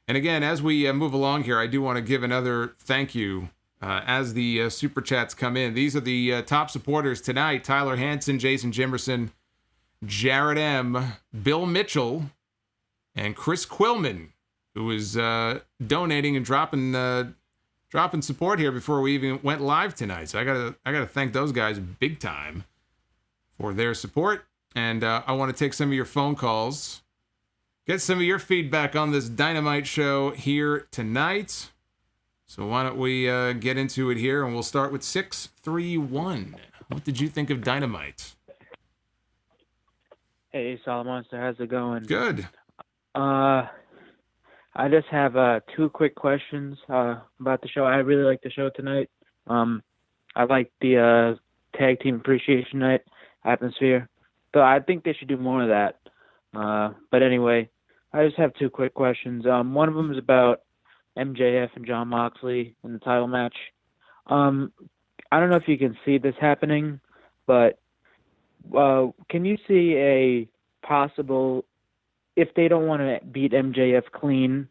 And again, as we move along here, I do want to give another thank you as the Super Chats come in. These are the top supporters tonight: Tyler Hansen, Jason Jimerson, Jared M., Bill Mitchell, and Chris Quillman, who is donating and dropping support here before we even went live tonight. So I gotta thank those guys big time for their support. And I want to take some of your phone calls, get some of your feedback on this Dynamite show here tonight. So why don't we get into it here, and we'll start with 631. What did you think of Dynamite? Hey, Solomonster, how's it going? Good. I just have 2 quick questions about the show. I really like the show tonight. I like the Tag Team Appreciation Night atmosphere. So I think they should do more of that. But anyway, I just have 2 quick questions. One of them is about MJF and Jon Moxley in the title match. I don't know if you can see this happening, but can you see a possible, if they don't want to beat MJF clean,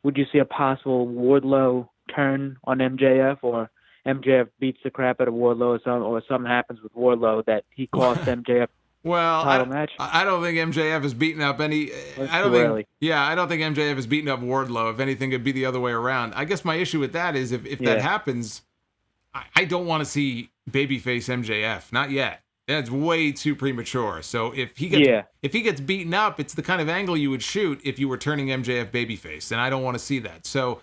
would you see a possible Wardlow turn on MJF, or MJF beats the crap out of Wardlow, or something happens with Wardlow that he costs MJF title match? I don't think MJF is beating up any. I don't think MJF is beating up Wardlow. If anything, it'd be the other way around. I guess my issue with that is if that happens, I don't want to see babyface MJF. Not yet. That's way too premature. So if he gets beaten up, it's the kind of angle you would shoot if you were turning MJF babyface, and I don't want to see that. So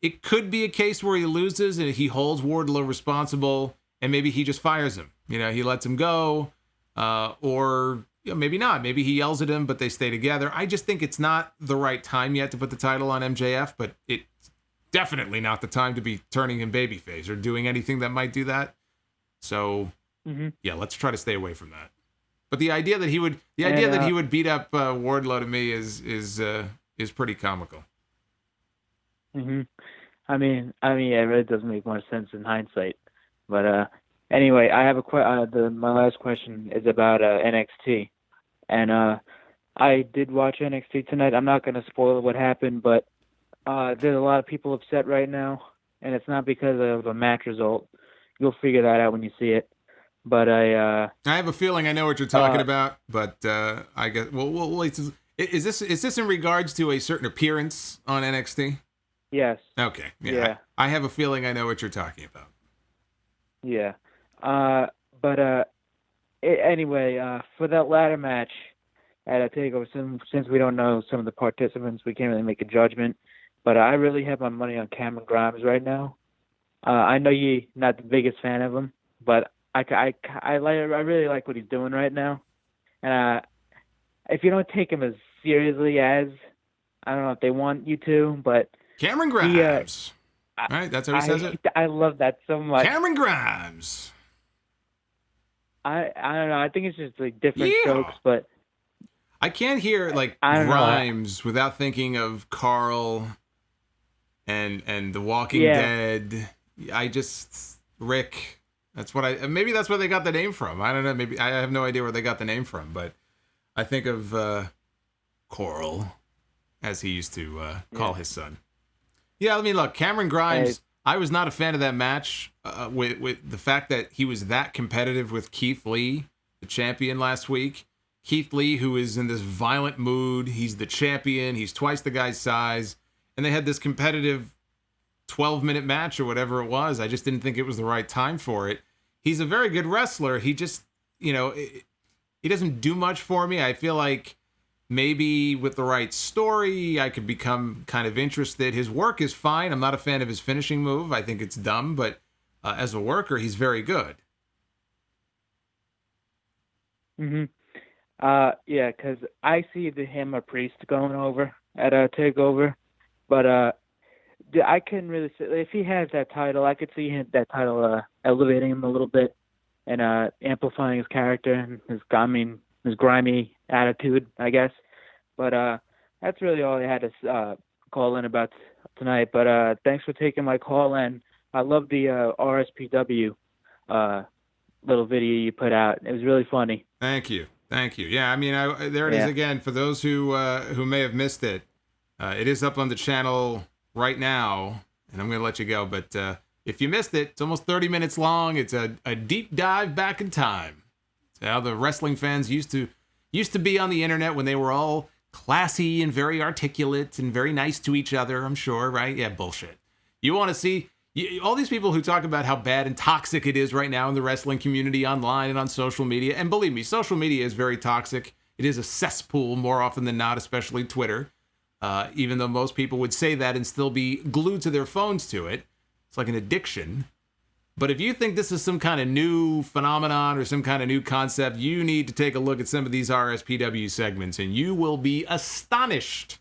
it could be a case where he loses and he holds Wardlow responsible, and maybe he just fires him. He lets him go, or maybe not. Maybe he yells at him, but they stay together. I just think it's not the right time yet to put the title on MJF, but it's definitely not the time to be turning him babyface or doing anything that might do that. So. Mm-hmm. Yeah, let's try to stay away from that. But the idea that he would beat up Wardlow to me is pretty comical. Mm-hmm. I mean, it really does make more sense in hindsight. But anyway, I have my last question is about NXT, and I did watch NXT tonight. I'm not going to spoil what happened, but there's a lot of people upset right now, and it's not because of a match result. You'll figure that out when you see it. But I have a feeling I know what you're talking about, but I guess we'll wait. Is this in regards to a certain appearance on NXT? Yes. Okay. Yeah. I have a feeling I know what you're talking about. Yeah. Anyway, for that ladder match at a takeover, since we don't know some of the participants, we can't really make a judgment. But I really have my money on Cameron Grimes right now. I know you're not the biggest fan of him, but I really like what he's doing right now, and if you don't take him as seriously as, I don't know if they want you to, but Cameron Grimes, right? That's how he says it. I love that so much. Cameron Grimes. I don't know. I think it's just like different strokes, but I can't hear like Grimes without thinking of Carl and The Walking Dead. Rick. Maybe that's where they got the name from. I don't know. Maybe I have no idea where they got the name from, but I think of Coral, as he used to call his son. Yeah, I mean, look, Cameron Grimes. I was not a fan of that match with the fact that he was that competitive with Keith Lee, the champion last week. Keith Lee, who is in this violent mood. He's the champion. He's twice the guy's size, and they had this competitive 12-minute match or whatever it was. I just didn't think it was the right time for it. He's a very good wrestler. He just, he doesn't do much for me. I feel like maybe with the right story, I could become kind of interested. His work is fine. I'm not a fan of his finishing move. I think it's dumb, but as a worker, he's very good. Mm-hmm. Yeah, because I see him or Priest going over at a TakeOver, but I couldn't really say, if he has that title, I could see that title elevating him a little bit and amplifying his character and his grimy attitude, I guess. But that's really all I had to call in about tonight. But thanks for taking my call, and I love the RSPW little video you put out. It was really funny. Thank you. Yeah, I mean, there it is again for those who may have missed it. It is up on the channel right now, and I'm going to let you go. But if you missed it, it's almost 30 minutes long. It's a deep dive back in time. It's how the wrestling fans used to be on the internet when they were all classy and very articulate and very nice to each other, I'm sure, right? Yeah, bullshit. You want to see all these people who talk about how bad and toxic it is right now in the wrestling community online and on social media. And believe me, social media is very toxic. It is a cesspool more often than not, especially Twitter. Even though most people would say that and still be glued to their phones to it. It's like an addiction. But if you think this is some kind of new phenomenon or some kind of new concept, you need to take a look at some of these RSPW segments, and you will be astonished.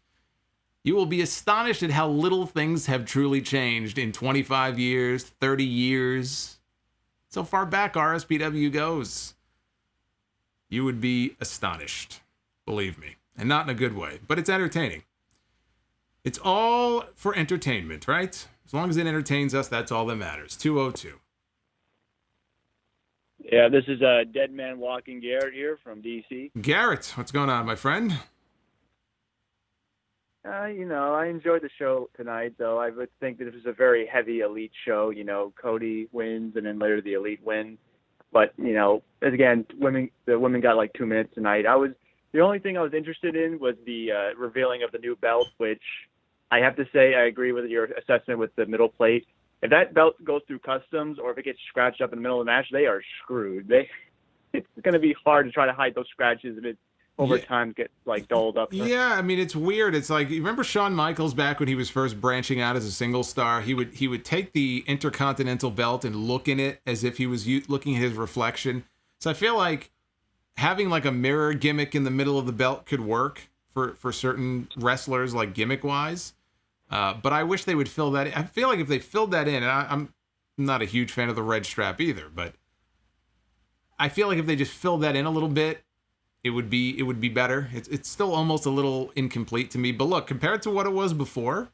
You will be astonished at how little things have truly changed in 25 years, 30 years. So far back RSPW goes. You would be astonished. Believe me. And not in a good way. But it's entertaining. It's all for entertainment, right? As long as it entertains us, that's all that matters. 202. Yeah, this is Dead Man Walking Garrett here from DC. Garrett, what's going on, my friend? I enjoyed the show tonight, though. I would think that it was a very heavy Elite show. Cody wins, and then later the Elite win. But, again, the women got like 2 minutes tonight. The only thing I was interested in was the revealing of the new belt, which I have to say I agree with your assessment with the middle plate. If that belt goes through customs or if it gets scratched up in the middle of the match, they are screwed. It's going to be hard to try to hide those scratches if it over time gets like dulled up. Yeah, I mean, it's weird. It's like, you remember Shawn Michaels back when he was first branching out as a single star? He would take the Intercontinental belt and look in it as if he was looking at his reflection. So I feel like having like a mirror gimmick in the middle of the belt could work for certain wrestlers, like gimmick-wise. But I wish they would fill that in. I feel like if they filled that in, and I'm not a huge fan of the red strap either, but I feel like if they just filled that in a little bit, it would be better. It's still almost a little incomplete to me. But look, compared to what it was before,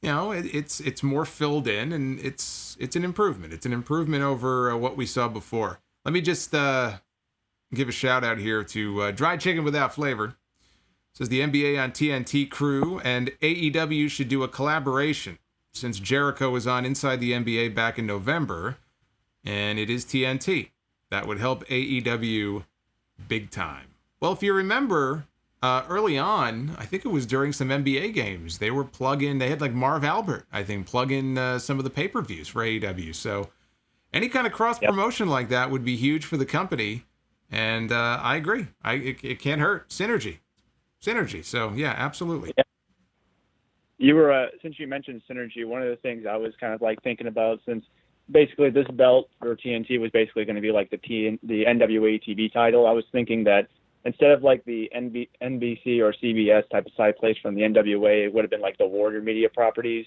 it's more filled in, and it's an improvement. It's an improvement over what we saw before. Let me just give a shout out here to Dried Chicken Without Flavor. It says the NBA on TNT crew and AEW should do a collaboration since Jericho was on Inside the NBA back in November, and it is TNT. That would help AEW big time. Well, if you remember, early on, I think it was during some NBA games, they had like Marv Albert, I think, plug in some of the pay-per-views for AEW. So any kind of cross-promotion like that would be huge for the company. And I agree. It can't hurt. Synergy. So, yeah, absolutely. Yeah. You were, since you mentioned synergy, one of the things I was kind of like thinking about, since basically this belt for TNT was basically going to be like the NWA TV title, I was thinking that instead of like the NBC or CBS type of side place from the NWA, it would have been like the Warrior Media properties.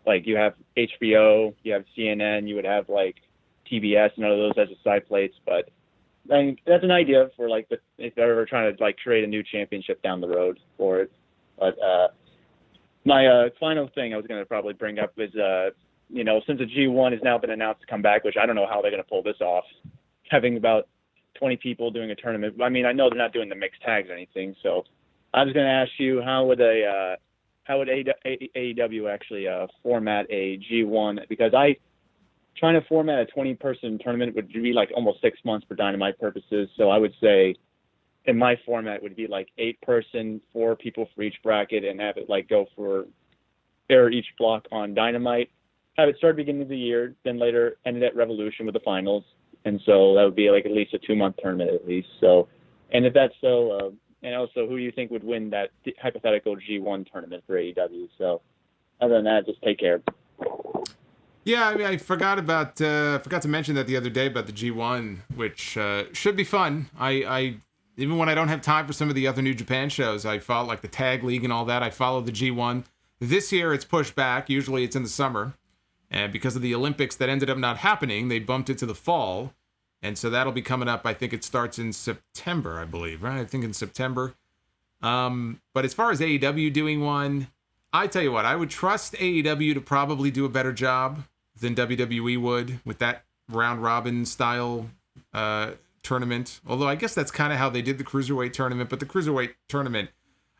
Like you have HBO, you have CNN, you would have like TBS, none of those as a side plates, but I mean, that's an idea for like if they're ever trying to like create a new championship down the road for it. But my final thing I was going to probably bring up is, since the G1 has now been announced to come back, which I don't know how they're going to pull this off, having about 20 people doing a tournament. I mean, I know they're not doing the mixed tags or anything, so I was going to ask you how would AEW actually format a G1, because trying to format a 20-person tournament would be like almost 6 months for Dynamite purposes. So I would say in my format would be like 8-person, 4 people for each bracket, and have it like go for each block on Dynamite. Have it start beginning of the year, then later ended at Revolution with the finals. And so that would be like at least a 2-month tournament at least. So, and if that's so, and also who do you think would win that hypothetical G1 tournament for AEW? So other than that, just take care. Yeah, I mean, I forgot to mention that the other day about the G1, which should be fun. I even when I don't have time for some of the other New Japan shows, I follow like the Tag League and all that. I follow the G1. This year it's pushed back. Usually it's in the summer, and because of the Olympics that ended up not happening, they bumped it to the fall. And so that'll be coming up. I think it starts in September, I believe, right? I think in September. But as far as AEW doing one, I tell you what, I would trust AEW to probably do a better job than WWE would with that round robin style tournament. Although I guess that's kind of how they did the Cruiserweight tournament. But the Cruiserweight tournament,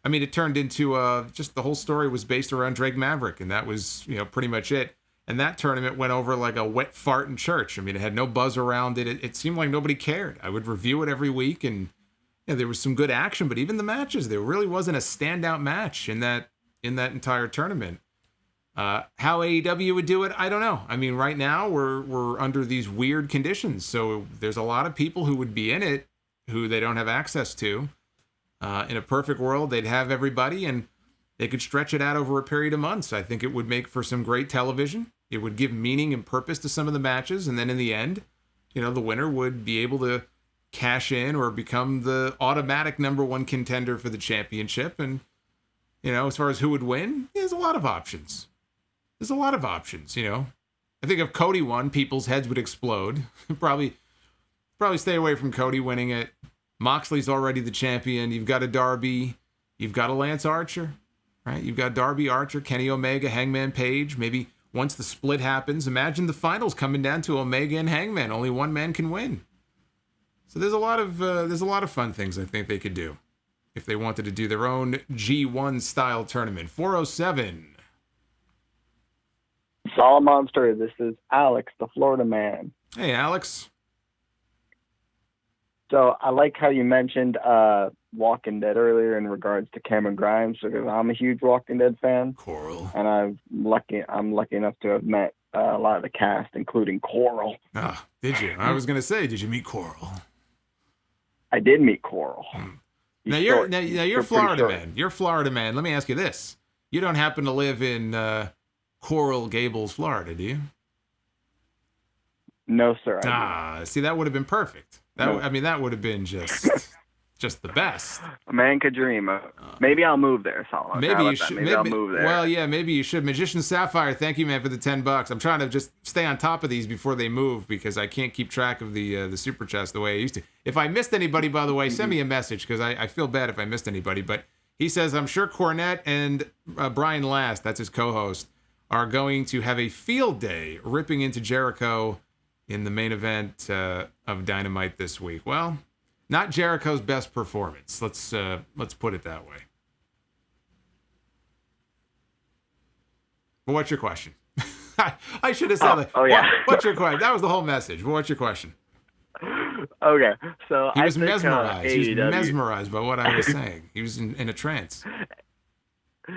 I mean, it turned into just the whole story was based around Drake Maverick, and that was, pretty much it. And that tournament went over like a wet fart in church. I mean, it had no buzz around it. It seemed like nobody cared. I would review it every week, and there was some good action, but even the matches, there really wasn't a standout match in that entire tournament. How AEW would do it, I don't know. I mean, right now we're under these weird conditions, so there's a lot of people who would be in it who they don't have access to. In a perfect world, they'd have everybody, and they could stretch it out over a period of months. I think it would make for some great television. It would give meaning and purpose to some of the matches, and then in the end, the winner would be able to cash in or become the automatic number one contender for the championship. And, as far as who would win, there's a lot of options. I think if Cody won, people's heads would explode. probably stay away from Cody winning it. Moxley's already the champion. You've got a Darby. You've got a Lance Archer, right? You've got Darby Archer, Kenny Omega, Hangman Page. Maybe once the split happens, imagine the finals coming down to Omega and Hangman. Only one man can win. So there's a lot of fun things I think they could do if they wanted to do their own G1 style tournament. 407. Solomonster, this is Alex, the Florida man. Hey, Alex. So I like how you mentioned Walking Dead earlier in regards to Cameron Grimes, because I'm a huge Walking Dead fan. Coral. And I'm lucky enough to have met a lot of the cast, including Coral. Ah, did you? I was going to say, did you meet Coral? I did meet Coral. Now you're Florida man. You're Florida man. Let me ask you this: you don't happen to live in Coral Gables, Florida, do you? No, sir. See, that would have been perfect. That would have been just the best. A man could dream. Maybe I'll move there, Solomon. Maybe you should. Maybe I'll move there. Well, yeah, maybe you should. Magician Sapphire, thank you, man, for the $10. I'm trying to just stay on top of these before they move because I can't keep track of the super chats the way I used to. If I missed anybody, by the way, send me a message because I feel bad if I missed anybody. But he says, I'm sure Cornette and Brian Last, that's his co-host, are going to have a field day ripping into Jericho in the main event of Dynamite this week. Well, not Jericho's best performance. Let's put it that way. But what's your question? I should have said that. Oh yeah. What's your question? That was the whole message. But what's your question? Okay, so he was mesmerized. He was AEW mesmerized by what I was saying. He was in a trance.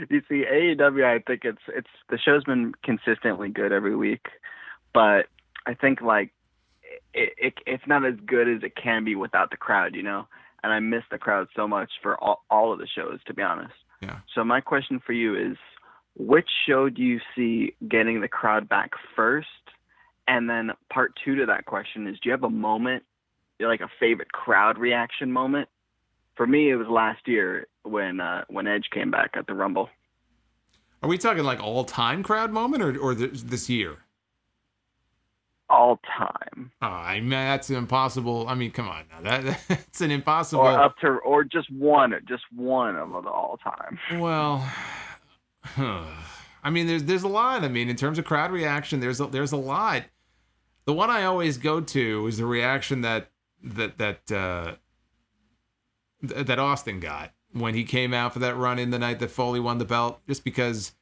You see, AEW, I think it's the show's been consistently good every week, but I think it's not as good as it can be without the crowd, and I miss the crowd so much for all of the shows, to be honest. Yeah. So my question for you is, which show do you see getting the crowd back first? And then part two to that question is, do you have a moment, like a favorite crowd reaction moment? For me, it was last year when Edge came back at the Rumble. Are we talking like all-time crowd moment or this year? All time. Oh, I mean, that's impossible. I mean, come on now. That's an impossible. Or just one of the all time. Well, I mean, there's a lot. I mean, in terms of crowd reaction, there's a lot. The one I always go to is the reaction that Austin got when he came out for that run in the night that Foley won the belt, just because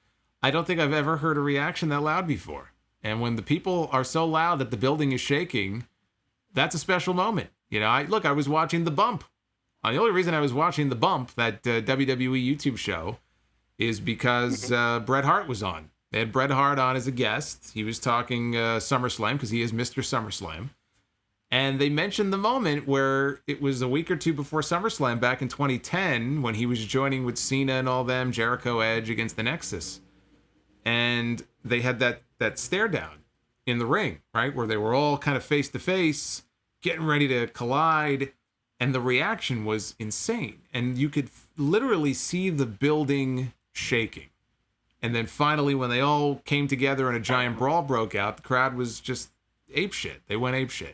I don't think I've ever heard a reaction that loud before. And when the people are so loud that the building is shaking, that's a special moment. I was watching The Bump. The only reason I was watching The Bump, that WWE YouTube show, is because Bret Hart was on. They had Bret Hart on as a guest. He was talking SummerSlam because he is Mr. SummerSlam. And they mentioned the moment where it was a week or two before SummerSlam back in 2010 when he was joining with Cena and all them, Jericho, Edge against the Nexus. And they had that stare down in the ring, right? Where they were all kind of face to face, getting ready to collide. And the reaction was insane. And you could literally see the building shaking. And then finally, when they all came together and a giant brawl broke out, the crowd was just apeshit. They went apeshit.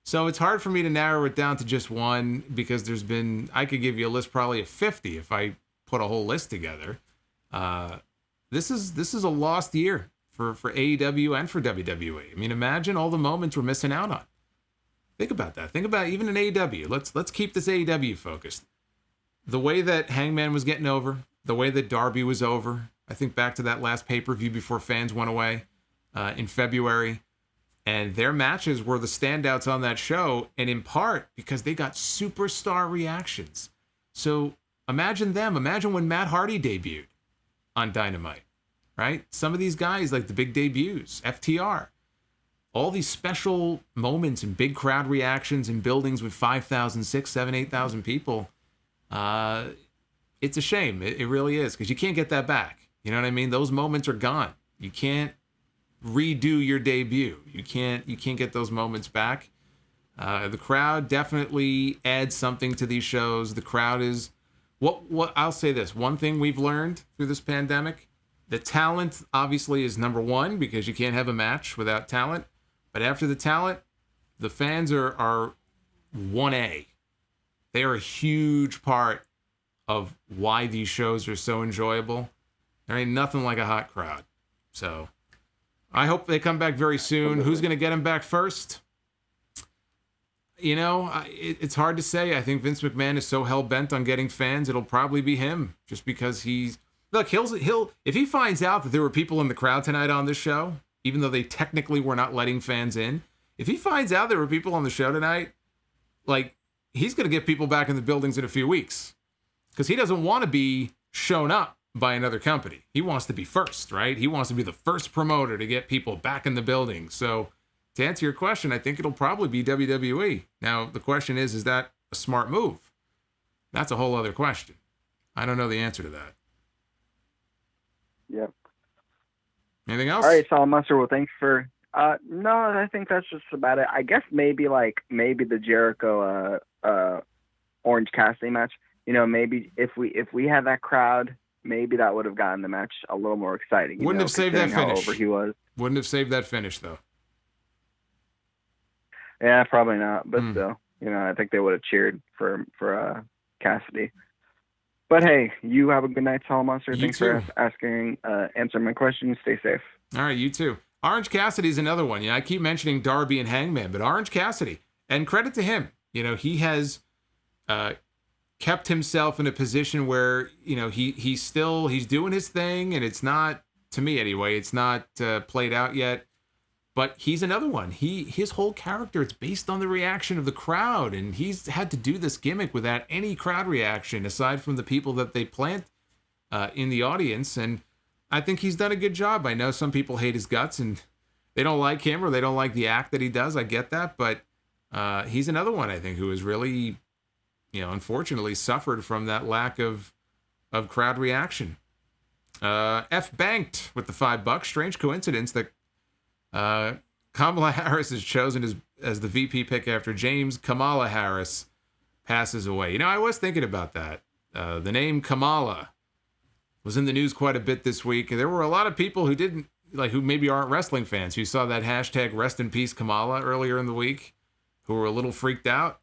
So it's hard for me to narrow it down to just one because I could give you a list probably of 50 if I put a whole list together. This is a lost year for AEW and for WWE. I mean, imagine all the moments we're missing out on. Think about that. Think about even in AEW. Let's keep this AEW focused. The way that Hangman was getting over, the way that Darby was over. I think back to that last pay-per-view before fans went away in February. And their matches were the standouts on that show, and in part because they got superstar reactions. So imagine them. Imagine when Matt Hardy debuted on Dynamite, right? Some of these guys, like the big debuts, FTR, all these special moments and big crowd reactions in buildings with 5,000, 6,000, 7,000, 8,000 people. It's a shame. It really is, because you can't get that back. You know what I mean? Those moments are gone. You can't redo your debut. You can't get those moments back. The crowd definitely adds something to these shows. The crowd is what I'll say this. One thing we've learned through this pandemic, the talent obviously is number one, because you can't have a match without talent. But after the talent, the fans are 1A. They are a huge part of why these shows are so enjoyable. There ain't nothing like a hot crowd. So I hope they come back very soon. Who's going to get them back first? You know, it's hard to say. I think Vince McMahon is so hell-bent on getting fans, it'll probably be him, just because he'll if he finds out that there were people in the crowd tonight on this show, even though they technically were not letting fans in, if he finds out there were people on the show tonight, like, he's going to get people back in the buildings in a few weeks, because he doesn't want to be shown up by another company. He wants to be first, right? He wants to be the first promoter to get people back in the building. So to answer your question, I think it'll probably be WWE. Now, the question is that a smart move? That's a whole other question. I don't know the answer to that. Yep. Anything else? All right, Solomonster, well, thanks for... no, I think that's just about it. I guess maybe the Jericho Orange Cassidy match. You know, maybe if we had that crowd, maybe that would have gotten the match a little more exciting. Wouldn't have saved that finish. How over he was. Wouldn't have saved that finish, though. Yeah, probably not. But still, you know, I think they would have cheered for Cassidy. But hey, you have a good night, Solomonster. Thanks for answering my questions. Stay safe. All right, you too. Orange Cassidy's another one. You know, I keep mentioning Darby and Hangman, but Orange Cassidy, and credit to him, you know, he has kept himself in a position where, you know, he's doing his thing, and it's not, to me anyway, it's not played out yet. But he's another one. His whole character, it's based on the reaction of the crowd, and he's had to do this gimmick without any crowd reaction aside from the people that they plant in the audience. And I think he's done a good job. I know some people hate his guts and they don't like him or they don't like the act that he does. I get that, but he's another one, I think, who has really, you know, unfortunately suffered from that lack of crowd reaction. F Banked with the $5. Strange coincidence that Kamala Harris is chosen as the VP pick after James Kamala Harris passes away. You know, I was thinking about that. The name Kamala was in the news quite a bit this week, and there were a lot of people who maybe aren't wrestling fans, who saw that hashtag Rest in Peace Kamala earlier in the week, who were a little freaked out.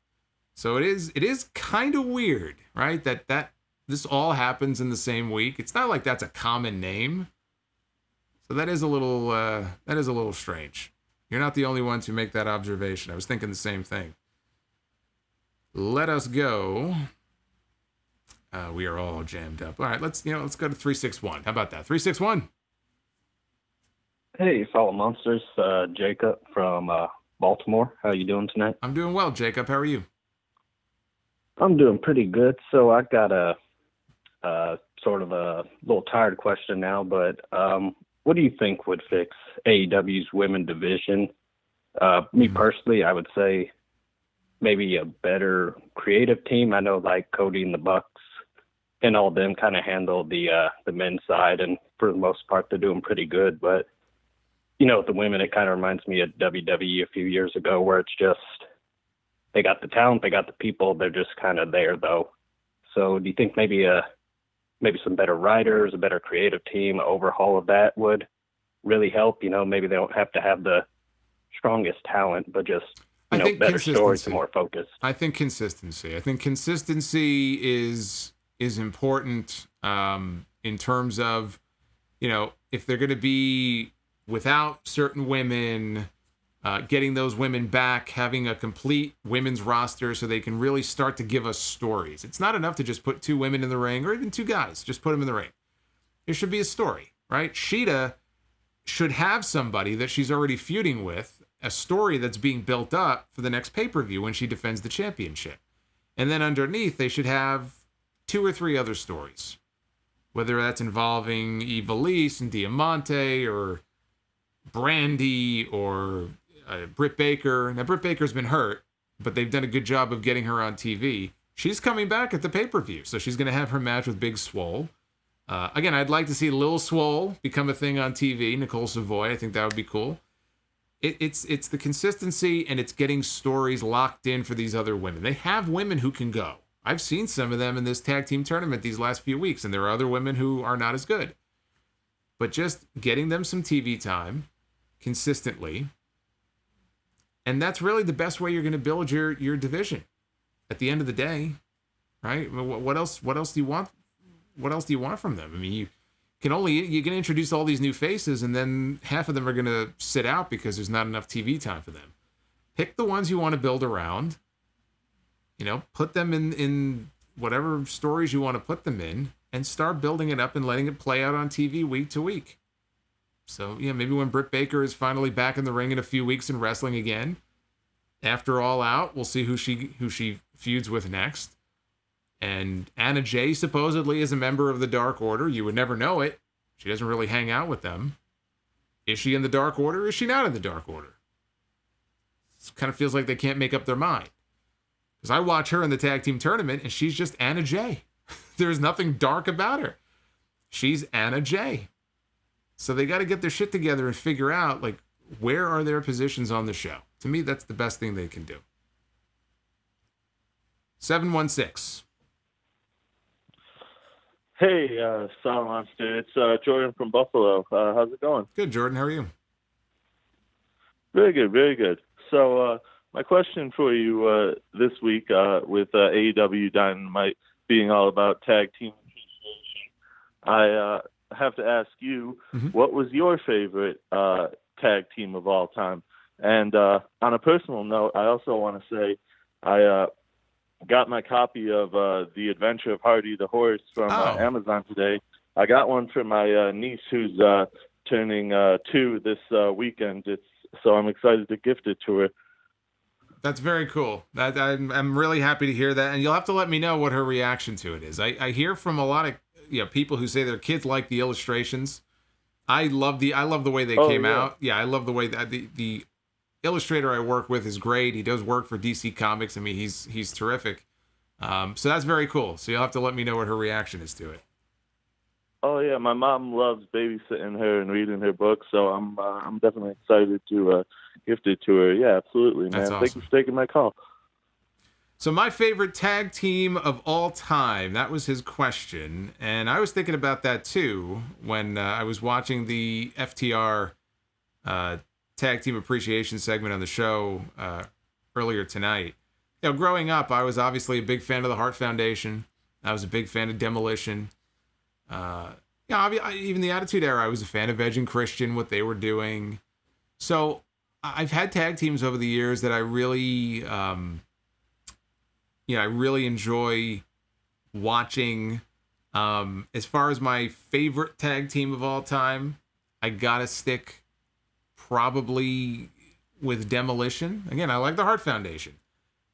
So it is kind of weird, right? That this all happens in the same week. It's not like that's a common name. So that is a little strange. You're not the only ones who make that observation. I was thinking the same thing. Let us go. We are all jammed up. All right, let's go to 361. How about that? 361. Hey, fellow monsters. Jacob from Baltimore. How you doing tonight? I'm doing well, Jacob. How are you? I'm doing pretty good. So I got a sort of a little tired question now, but what do you think would fix AEW's women division? Me personally, I would say maybe a better creative team. I know like Cody and the Bucks and all of them kind of handle the men's side, and for the most part, they're doing pretty good. But, you know, the women, it kind of reminds me of WWE a few years ago, where it's just they got the talent, they got the people, they're just kind of there, though. So do you think maybe some better writers, a better creative team, overhaul of that would really help? You know, maybe they don't have to have the strongest talent, but just better stories consistency. and more focused. I think consistency. I think consistency is important in terms of, if they're going to be without certain women, getting those women back, having a complete women's roster so they can really start to give us stories. It's not enough to just put 2 women in the ring or even 2 guys. Just put them in the ring. There should be a story, right? Shayna should have somebody that she's already feuding with, a story that's being built up for the next pay-per-view when she defends the championship. And then underneath, they should have 2 or 3 other stories, whether that's involving Ivelisse and Diamante or Brandy or Britt Baker. Now, Britt Baker's been hurt, but they've done a good job of getting her on TV. She's coming back at the pay-per-view, so she's going to have her match with Big Swole. Again, I'd like to see Lil Swole become a thing on TV, Nicole Savoy. I think that would be cool. It's the consistency, and it's getting stories locked in for these other women. They have women who can go. I've seen some of them in this tag team tournament these last few weeks, and there are other women who are not as good. But just getting them some TV time consistently, and that's really the best way you're going to build your division at the end of the day, right? What else do you want? What else do you want from them? I mean, you can introduce all these new faces, and then half of them are going to sit out because there's not enough TV time for them. Pick the ones you want to build around. Put them in whatever stories you want to put them in, and start building it up and letting it play out on TV week to week. So, maybe when Britt Baker is finally back in the ring in a few weeks and wrestling again, after All Out, we'll see who she feuds with next. And Anna Jay supposedly is a member of the Dark Order. You would never know it. She doesn't really hang out with them. Is she in the Dark Order? Is she not in the Dark Order? It kind of feels like they can't make up their mind. Because I watch her in the tag team tournament, and she's just Anna Jay. There's nothing dark about her. She's Anna Jay. So they got to get their shit together and figure out, where are their positions on the show? To me, that's the best thing they can do. 716. Hey, Solomonster. It's Jordan from Buffalo. How's it going? Good, Jordan. How are you? Very good, very good. So my question for you this week with AEW Dynamite being all about tag team appreciation, I have to ask you, what was your favorite tag team of all time? And on a personal note, I also want to say I got my copy of The Adventure of Hardy the Horse from Amazon today. I got one for my niece who's turning 2 this weekend. So I'm excited to gift it to her. That's very cool. I'm really happy to hear that, and you'll have to let me know what her reaction to it is. I hear from a lot of people who say their kids like the illustrations. I love the way they came out. Yeah, I love the way that the illustrator I work with is great. He does work for DC Comics. I mean, he's terrific. So that's very cool. So you'll have to let me know what her reaction is to it. Oh yeah, my mom loves babysitting her and reading her books, so I'm definitely excited to gift it to her. Yeah, absolutely, man. That's awesome. Thank you for taking my call. So my favorite tag team of all time, that was his question. And I was thinking about that too when I was watching the FTR tag team appreciation segment on the show earlier tonight. Growing up, I was obviously a big fan of the Hart Foundation. I was a big fan of Demolition. Even the Attitude Era, I was a fan of Edge and Christian, what they were doing. So I've had tag teams over the years that I really, I really enjoy watching. As far as my favorite tag team of all time, I gotta stick probably with Demolition. Again, I like the Hart Foundation,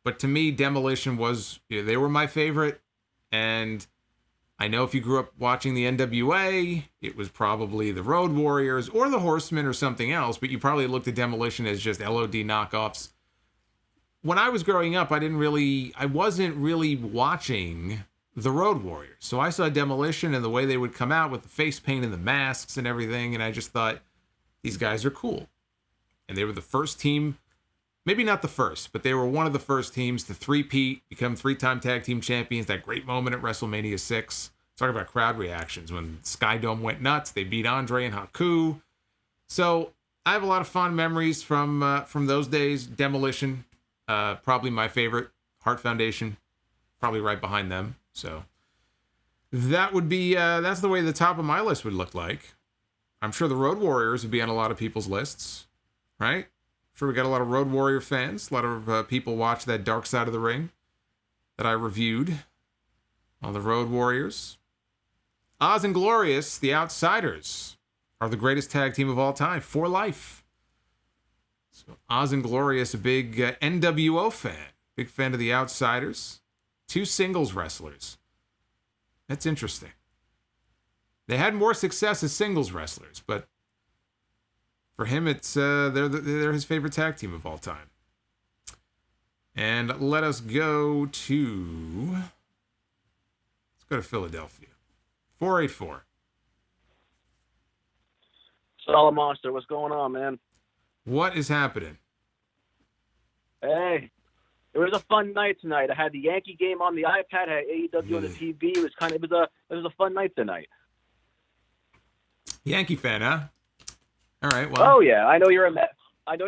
but to me, Demolition was, they were my favorite. And I know if you grew up watching the NWA, it was probably the Road Warriors or the Horsemen or something else, but you probably looked at Demolition as just LOD knockoffs. When I was growing up, I wasn't really watching the Road Warriors. So I saw Demolition and the way they would come out with the face paint and the masks and everything, and I just thought, these guys are cool. And they were the first team, maybe not the first, but they were one of the first teams to three-peat, become 3-time tag team champions. That great moment at WrestleMania 6. Talk about crowd reactions. When Sky Dome went nuts, they beat Andre and Haku. So I have a lot of fond memories from those days. Demolition, Probably my favorite. Heart Foundation, probably right behind them. So that would be, that's the way the top of my list would look like. I'm sure the Road Warriors would be on a lot of people's lists, right? Sure, we got a lot of Road Warrior fans. A lot of people watch that Dark Side of the Ring that I reviewed on the Road Warriors. Oz and Glorious, the Outsiders, are the greatest tag team of all time for life. So Oz and Glorious, a big NWO fan. Big fan of the Outsiders. 2 singles wrestlers. That's interesting. They had more success as singles wrestlers, but for him, it's they're his favorite tag team of all time. And let us go to... Let's go to Philadelphia. 484. Solomonster, what's going on, man? What is happening? Hey, it was a fun night tonight. I had the Yankee game on the iPad, had AEW on the TV. It was a fun night tonight. Yankee fan, huh? All right. Well. Oh yeah, I know you're a Met. Fan.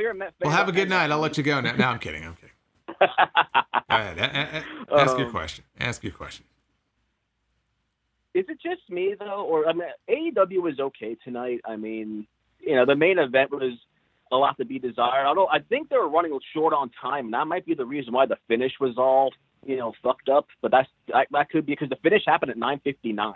Well, have a good night. I'll let you go now. No, I'm kidding. Go ahead. Ask your question. Ask your question. Is it just me though, or I mean, AEW was okay tonight? I mean, the main event was a lot to be desired. I think they were running short on time, and that might be the reason why the finish was all fucked up. But that could be because the finish happened at 9:59.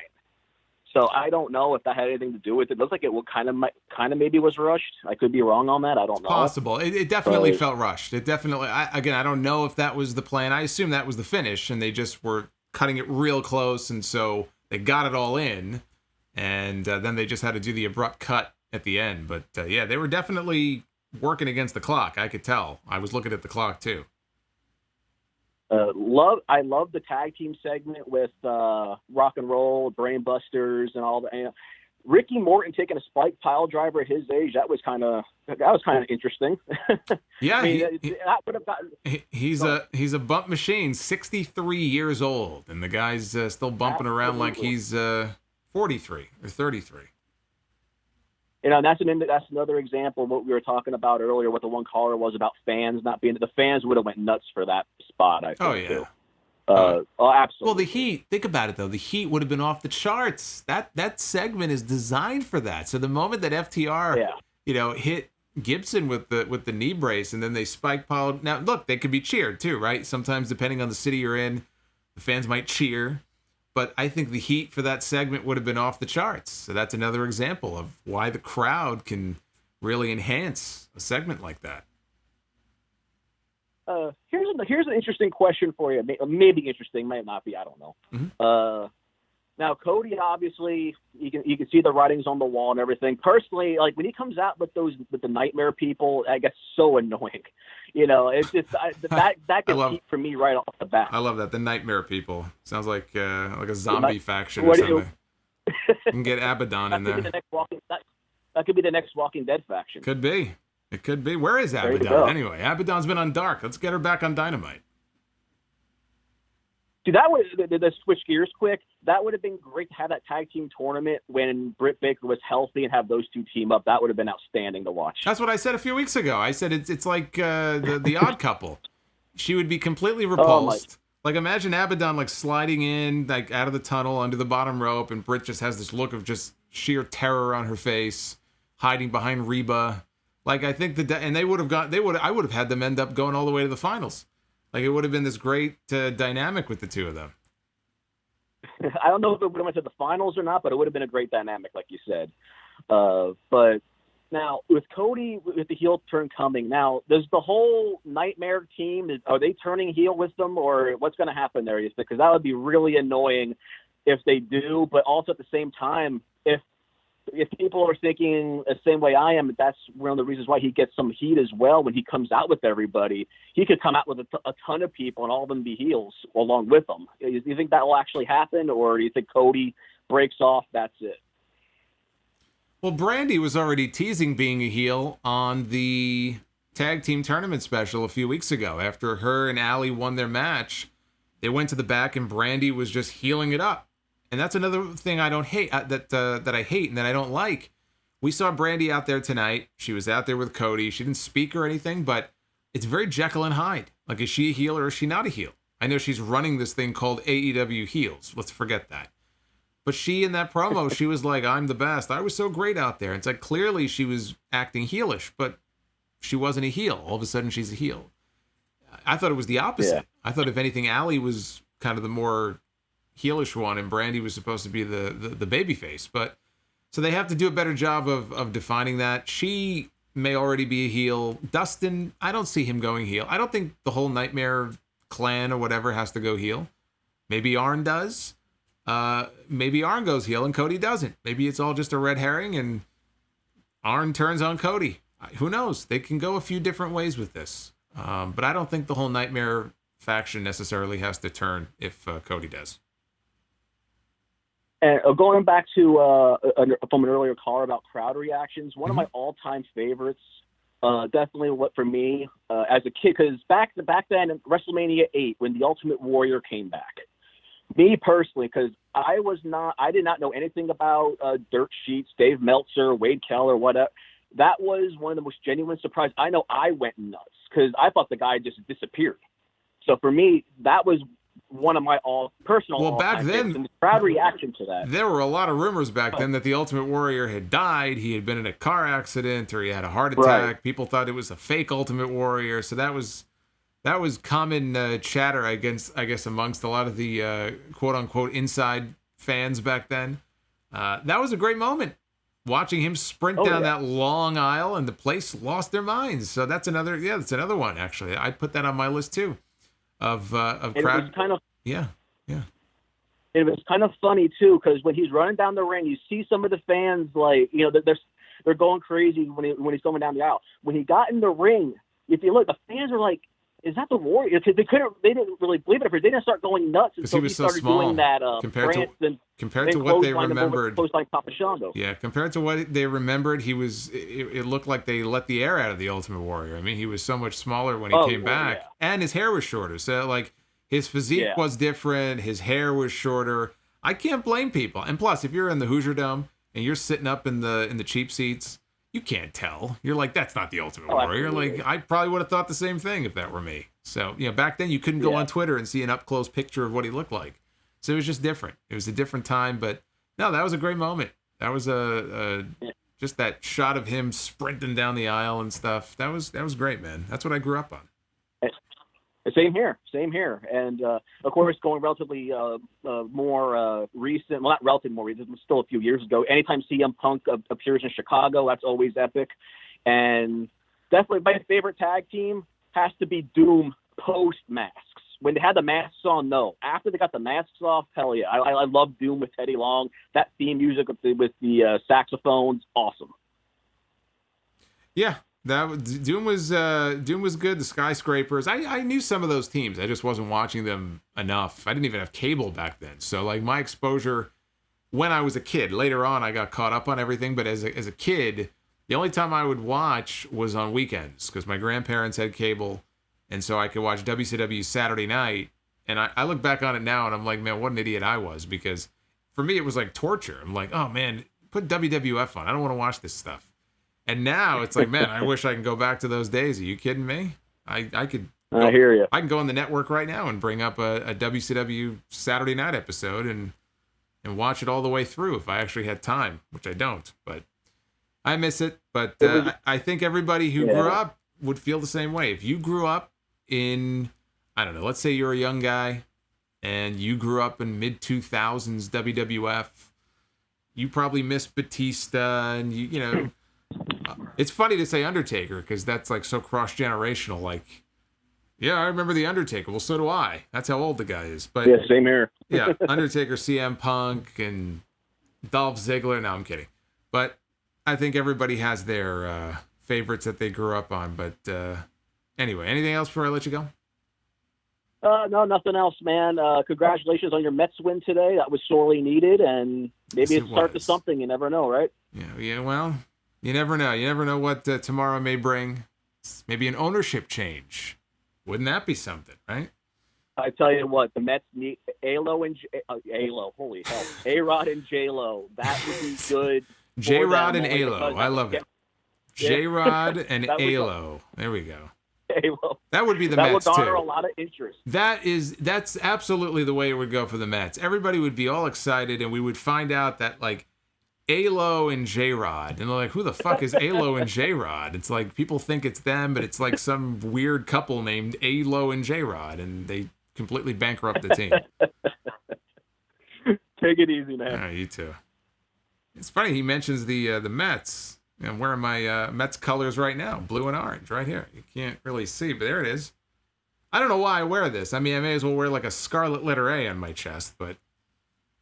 So I don't know if that had anything to do with it. It looks like it kind of maybe was rushed. I could be wrong on that. I don't know. Possible. It definitely felt rushed. It definitely. I don't know if that was the plan. I assume that was the finish, and they just were cutting it real close, and so they got it all in, and then they just had to do the abrupt cut at the end. But yeah, they were definitely working against the clock. I could tell. I was looking at the clock too. I love the tag team segment with Rock and Roll, Brainbusters, and all that. Ricky Morton taking a spike pile driver at his age, that was kind of interesting. Yeah, I mean, that would have gotten. He's a bump machine, 63 years old, and the guy's still bumping around like he's 43 or 33. That's another example of what we were talking about earlier. What the one caller was about fans not being. The fans would have went nuts for that spot. I think. Oh yeah. Too. Absolutely. Well, the heat. Think about it though. The heat would have been off the charts. That segment is designed for that. So the moment that FTR, hit Gibson with the knee brace, and then they spike piled. Now look, they could be cheered too, right? Sometimes depending on the city you're in, the fans might cheer. But I think the heat for that segment would have been off the charts. So that's another example of why the crowd can really enhance a segment like that. Here's an interesting question for you. Maybe interesting, might not be. I don't know. Mm-hmm. Now Cody, obviously, you can see the writings on the wall and everything. Personally, like when he comes out with the nightmare people, I get so annoying. It's just that gets heat for me right off the bat. I love that, the nightmare people. Sounds like a zombie faction or something. You can get Abaddon in there. That could be the next Walking Dead faction. Could be. It could be. Where is Abaddon anyway? Abaddon's been on Dark. Let's get her back on Dynamite. Dude, that would let's switch gears quick. That would have been great to have that tag team tournament when Britt Baker was healthy and have those two team up. That would have been outstanding to watch. That's what I said a few weeks ago. I said it's like the Odd Couple. She would be completely repulsed. Like imagine Abaddon like sliding in like out of the tunnel under the bottom rope, and Britt just has this look of just sheer terror on her face, hiding behind Reba. Like I think and I would have had them end up going all the way to the finals. Like, it would have been this great dynamic with the two of them. I don't know if it would have went to the finals or not, but it would have been a great dynamic, like you said. But now, with Cody, with the heel turn coming, now, does the whole Nightmare team, are they turning heel with them, or what's going to happen there? Because that would be really annoying if they do, but also at the same time, if people are thinking the same way I am, that's one of the reasons why he gets some heat as well when he comes out with everybody. He could come out with a ton of people and all of them be heels along with them. Do you think that will actually happen, or do you think Cody breaks off, that's it? Well, Brandy was already teasing being a heel on the tag team tournament special a few weeks ago. After her and Allie won their match, they went to the back and Brandy was just healing it up. And that's another thing I don't hate, that I hate and that I don't like. We saw Brandy out there tonight. She was out there with Cody. She didn't speak or anything, but it's very Jekyll and Hyde. Like, is she a heel or is she not a heel? I know she's running this thing called AEW Heels. Let's forget that. But she, in that promo, she was like, I'm the best. I was so great out there. It's like, clearly she was acting heelish, but she wasn't a heel. All of a sudden, she's a heel. I thought it was the opposite. Yeah. I thought, if anything, Allie was kind of the more heelish one, and Brandy was supposed to be the baby face. But so they have to do a better job of defining that. She may already be a heel. Dustin, I don't see him going heel. I don't think the whole Nightmare clan or whatever has to go heel. Maybe Arn does. Maybe Arn goes heel and Cody doesn't. Maybe it's all just a red herring and Arn turns on Cody. Who knows? They can go a few different ways with this. But I don't think the whole Nightmare faction necessarily has to turn if Cody does. And going back to from an earlier call about crowd reactions, one of my all-time favorites, definitely what for me as a kid, because back then in WrestleMania 8, when the Ultimate Warrior came back, me personally, because I did not know anything about Dirt Sheets, Dave Meltzer, Wade Keller, whatever. That was one of the most genuine surprises. I know I went nuts because I thought the guy just disappeared. So for me, that was one of my personal. Well, back then, and the crowd reaction to that. There were a lot of rumors back then that the Ultimate Warrior had died. He had been in a car accident, or he had a heart attack. Right. People thought it was a fake Ultimate Warrior. So that was common chatter, I guess, amongst a lot of the quote unquote inside fans back then. That was a great moment. Watching him sprint down that long aisle, and the place lost their minds. So that's another one, actually. I put that on my list too. Of crowd. It was kind of yeah. It was kind of funny too, because when he's running down the ring, you see some of the fans they're going crazy when he's going down the aisle. When he got in the ring, if you look, the fans are like, "Is that the Warrior?" Because they didn't really believe it. They didn't start going nuts until he he started small doing that compared to what they remembered. Like Papa Shango. Yeah, compared to what they remembered, it looked like they let the air out of the Ultimate Warrior. I mean, he was so much smaller when he came back, and his hair was shorter. So, like, his physique was different. His hair was shorter. I can't blame people. And plus, if you're in the Hoosier Dome and you're sitting up in the cheap seats, you can't tell. You're like, that's not the Ultimate Warrior. Absolutely. Like, I probably would have thought the same thing if that were me. So, back then you couldn't go on Twitter and see an up-close picture of what he looked like. So it was just different. It was a different time, but no, that was a great moment. That was just that shot of him sprinting down the aisle and stuff. That was great, man. That's what I grew up on. Same here. And, of course, going relatively more recent, well, not relatively more recent, still a few years ago, anytime CM Punk appears in Chicago, that's always epic. And definitely my favorite tag team has to be Doom post-masks. When they had the masks on, no. After they got the masks off, hell yeah. I love Doom with Teddy Long. That theme music with the saxophones, awesome. Yeah. Doom was good. The Skyscrapers. I knew some of those teams. I just wasn't watching them enough. I didn't even have cable back then. So like my exposure when I was a kid. Later on, I got caught up on everything. But as a kid, the only time I would watch was on weekends because my grandparents had cable, and so I could watch WCW Saturday night. And I look back on it now, and I'm like, man, what an idiot I was, because for me it was like torture. I'm like, oh man, put WWF on. I don't want to watch this stuff. And now it's like, man, I wish I can go back to those days. Are you kidding me? I could. I hear you. I can go on the network right now and bring up a WCW Saturday night episode and watch it all the way through if I actually had time, which I don't. But I miss it. But I think everybody who grew up would feel the same way. If you grew up in, I don't know, let's say you're a young guy and you grew up in mid-2000s WWF, you probably miss Batista and you know. It's funny to say Undertaker because that's like so cross-generational. Like, yeah, I remember the Undertaker. Well, so do I. That's how old the guy is. But yeah, same here. Yeah, Undertaker, CM Punk, and Dolph Ziggler. No, I'm kidding. But I think everybody has their favorites that they grew up on. But anyway, anything else before I let you go? No, nothing else, man. Congratulations on your Mets win today. That was sorely needed, and maybe it's start to something. You never know, right? Yeah. Well. You never know. You never know what tomorrow may bring. Maybe an ownership change. Wouldn't that be something, right? I tell you what, the Mets need A-Lo and A-Lo. Holy hell, A-Rod and J-Lo. That would be good. J-Rod and A-Lo. I love it. J-Rod and A-Lo. There we go. Okay, well, That would be the that Mets would garner too. a lot of interest. That's absolutely the way it would go for the Mets. Everybody would be all excited, and we would find out that like Alo and J-Rod, and they're like, who the fuck is Alo and J-Rod? It's like people think it's them, but it's like some weird couple named Alo and J-Rod, and they completely bankrupt the team. Take it easy, man. You too. It's funny he mentions the Mets. I'm wearing my Mets colors right now, blue and orange, right here. You can't really see, but there it is. I don't know why I wear this. I mean, I may as well wear like a scarlet letter A on my chest, and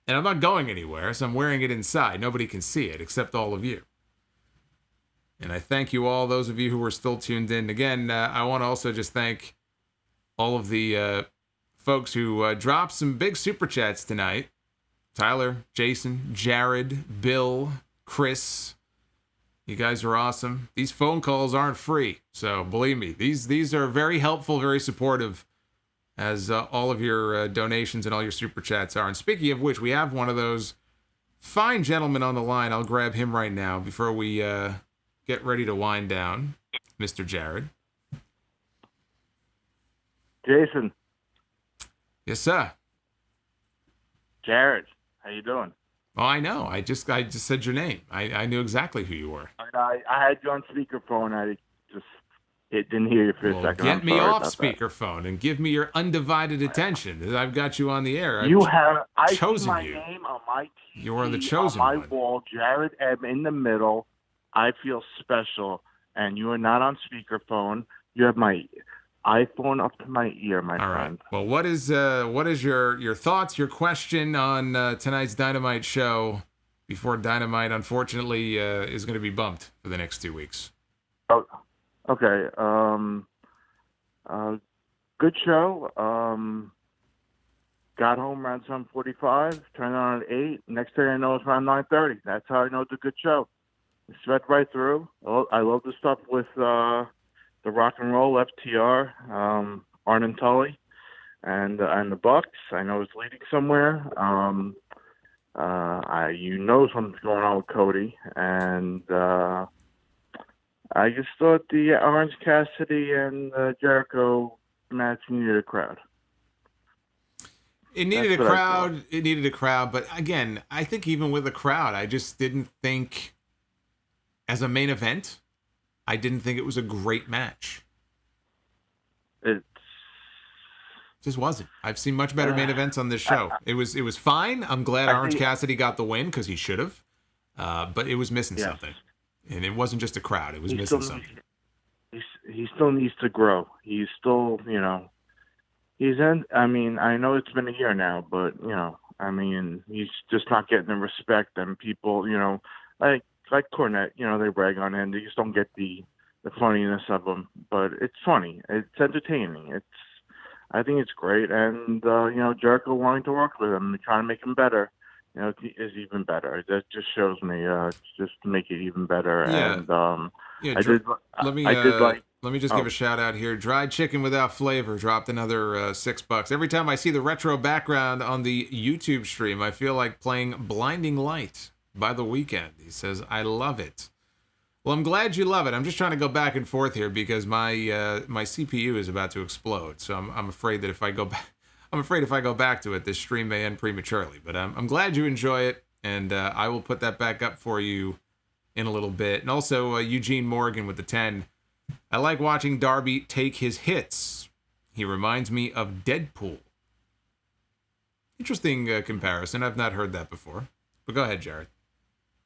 I'm not going anywhere, so I'm wearing it inside. Nobody can see it except all of you. And I thank you all, those of you who are still tuned in. Again, I want to also just thank all of the folks who dropped some big super chats tonight. Tyler, Jason, Jared, Bill, Chris. You guys are awesome. These phone calls aren't free, so believe me, these are very helpful, very supportive, as all of your donations and all your super chats are. And speaking of which, we have one of those fine gentlemen on the line. I'll grab him right now before we get ready to wind down. Mr. Jared. Jason. Yes, sir. Jared. How you doing? Oh, I know. I just said your name. I knew exactly who you were. I had you on speakerphone. I just didn't hear you for a second. Get me off speakerphone and give me your undivided attention. I've got you on the air. I chosen see my you. name on my TV, You are the chosen on my one. wall. Jared M in the middle. I feel special, and you are not on speakerphone. You have my iPhone up to my ear, my friend. Well, what is your thoughts, your question on tonight's Dynamite show before Dynamite, unfortunately, is going to be bumped for the next 2 weeks? Oh, okay. Good show. Got home around 7:45. Turned on at 8. Next thing I know, it's around 9:30. That's how I know it's a good show. It swept right through. I love the stuff with the Rock and Roll FTR, Arn and Tully, and the Bucks. I know it's leading somewhere. You know something's going on with Cody, and I just thought the Orange Cassidy and Jericho match needed a crowd. It needed a crowd. It needed a crowd, but again, I think even with a crowd, I just didn't think as a main event. I didn't think it was a great match. It just wasn't. I've seen much better main events on this show. It was fine. I'm glad Orange Cassidy got the win because he should have, but it was missing something, and it wasn't just a crowd. It was missing something. He still needs to grow. He's still, he's in. I mean, I know it's been a year now, but he's just not getting the respect, and people, like Cornette, they brag on him. They just don't get the funniness of him. But it's funny. It's entertaining. I think it's great. And, Jericho wanting to work with him and trying to make him better, is even better. That just shows me just to make it even better. Yeah. And let me just give a shout out here. Dried Chicken Without Flavor dropped another $6. Every time I see the retro background on the YouTube stream, I feel like playing Blinding Light by The Weeknd. He says, I love it. Well, I'm glad you love it. I'm just trying to go back and forth here because my CPU is about to explode. So I'm afraid that if I go back to it, this stream may end prematurely. But I'm glad you enjoy it, and I will put that back up for you in a little bit. And also Eugene Morgan with the 10. I like watching Darby take his hits. He reminds me of Deadpool. Interesting comparison. I've not heard that before. But go ahead, Jared.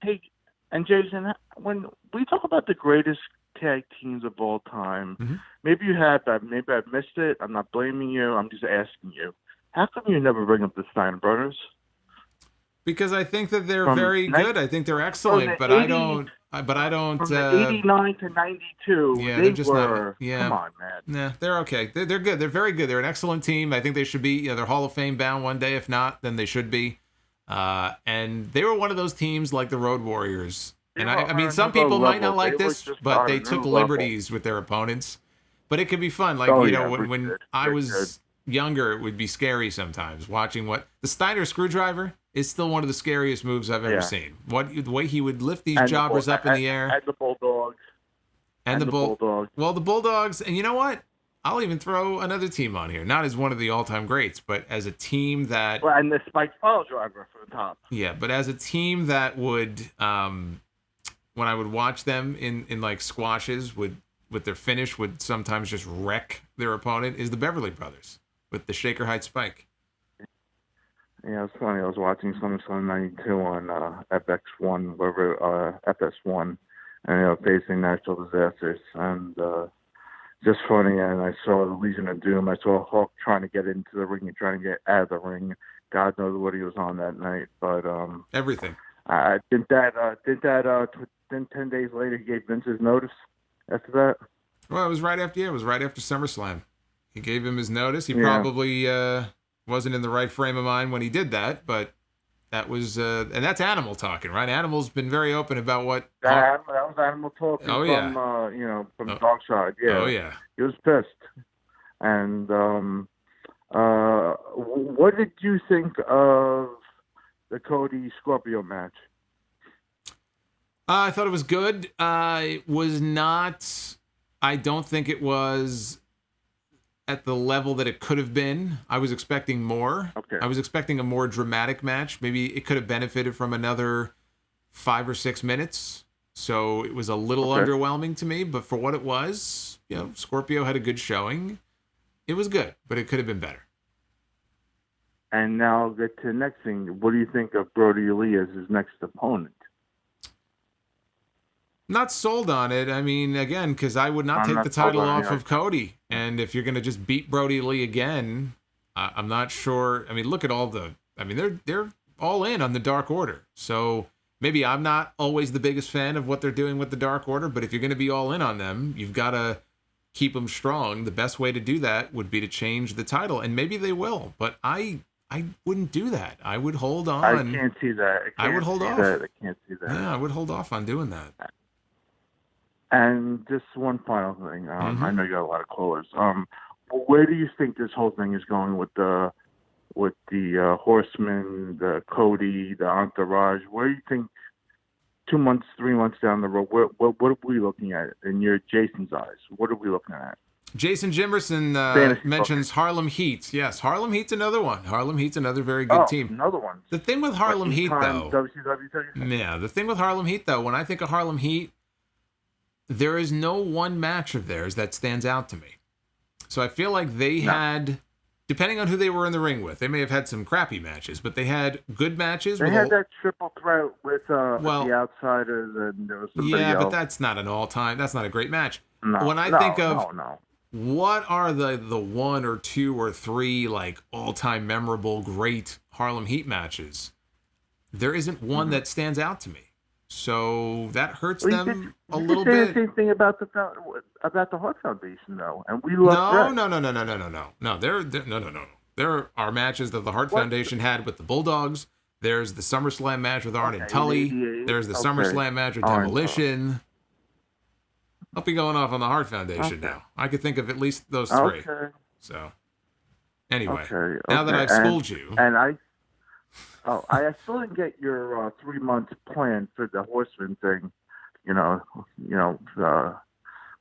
Hey, and Jason, when we talk about the greatest tag teams of all time, maybe you have, maybe I've missed it. I'm not blaming you. I'm just asking you. How come you never bring up the Steiner Brothers? Because I think that they're very good. I think they're excellent, but I don't. From the 89 to 92, they're just were. Not. Come on, man. Nah, they're okay. They're good. They're very good. They're an excellent team. I think they should be. They're Hall of Fame bound one day. If not, then they should be. And they were one of those teams like the Road Warriors. And I mean, some people might not like this, but they took liberties with their opponents. But it could be fun. Like, when I was younger, it would be scary sometimes watching what the Steiner screwdriver is still one of the scariest moves I've ever seen. The way he would lift these jobbers up in the air. And the Bulldogs. And the Bulldogs. Well, the Bulldogs, and you know what? I'll even throw another team on here, not as one of the all-time greats, but as a team that. Well, and the Spike Pile Driver for the top. Yeah, but as a team that would, when I would watch them in like squashes, with their finish would sometimes just wreck their opponent, is the Beverly Brothers with the Shaker Heights Spike. Yeah, it's funny. I was watching SummerSlam '92 on FX1, whatever, FS1, and facing Natural Disasters, and just funny. And I saw the Legion of Doom. I saw Hulk trying to get into the ring and trying to get out of the ring. God knows what he was on that night, but everything. Didn't 10 days later he gave Vince his notice after that? Well, it was right after SummerSlam. He gave him his notice. He probably wasn't in the right frame of mind when he did that, but that was and that's Animal talking, right? Animal's been very open about what. That was Animal talking from the dark side. Yeah. Oh yeah. He was pissed. And what did you think of the Cody Scorpio match? I thought it was good. It was not. I don't think it was at the level that it could have been. I was expecting more. Okay. I was expecting a more dramatic match. Maybe it could have benefited from another 5 or 6 minutes. So it was a little underwhelming to me, but for what it was, Scorpio had a good showing. It was good, but it could have been better. And now I'll get to the next thing. What do you think of Brody Lee as his next opponent? Not sold on it. I mean, again, because I would not take the title off of Cody. And if you're going to just beat Brody Lee again, I'm not sure. I mean, look at they're all in on the Dark Order. So maybe I'm not always the biggest fan of what they're doing with the Dark Order, but if you're going to be all in on them, you've got to keep them strong. The best way to do that would be to change the title, and maybe they will. But I wouldn't do that. I would hold on. I can't see that. I would hold off. I can't see that. Yeah, I would hold off on doing that. And just one final thing. I know you got a lot of callers. Where do you think this whole thing is going with the Horsemen, the Cody, the Entourage? Where do you think 2 months, 3 months down the road, what are we looking at in your Jason's eyes? What are we looking at? Jason Jimerson mentions Harlem Heat. Yes, Harlem Heat's another one. Harlem Heat's another very good team. Another one. The thing with Harlem Heat, though. WCW. Yeah, the thing with Harlem Heat, though, when I think of Harlem Heat, there is no one match of theirs that stands out to me. So I feel like they had, depending on who they were in the ring with, they may have had some crappy matches, but they had good matches. They had that triple threat with the Outsiders, and there was somebody else. But that's not an all-time. That's not a great match. No, when I think of what are the 1 or 2 or 3 like all-time memorable great Harlem Heat matches, there isn't one that stands out to me. So that hurts them a little bit. The same thing about the Hart Foundation, though, and we love. No. There are matches that the Hart Foundation had with the Bulldogs. There's the SummerSlam match with Arn and Tully. There's the SummerSlam match with Demolition. I'll be going off on the Hart Foundation now. I could think of at least those 3. Okay. So anyway, now that I've schooled you, and I still didn't get your 3-month plan for the Horseman thing.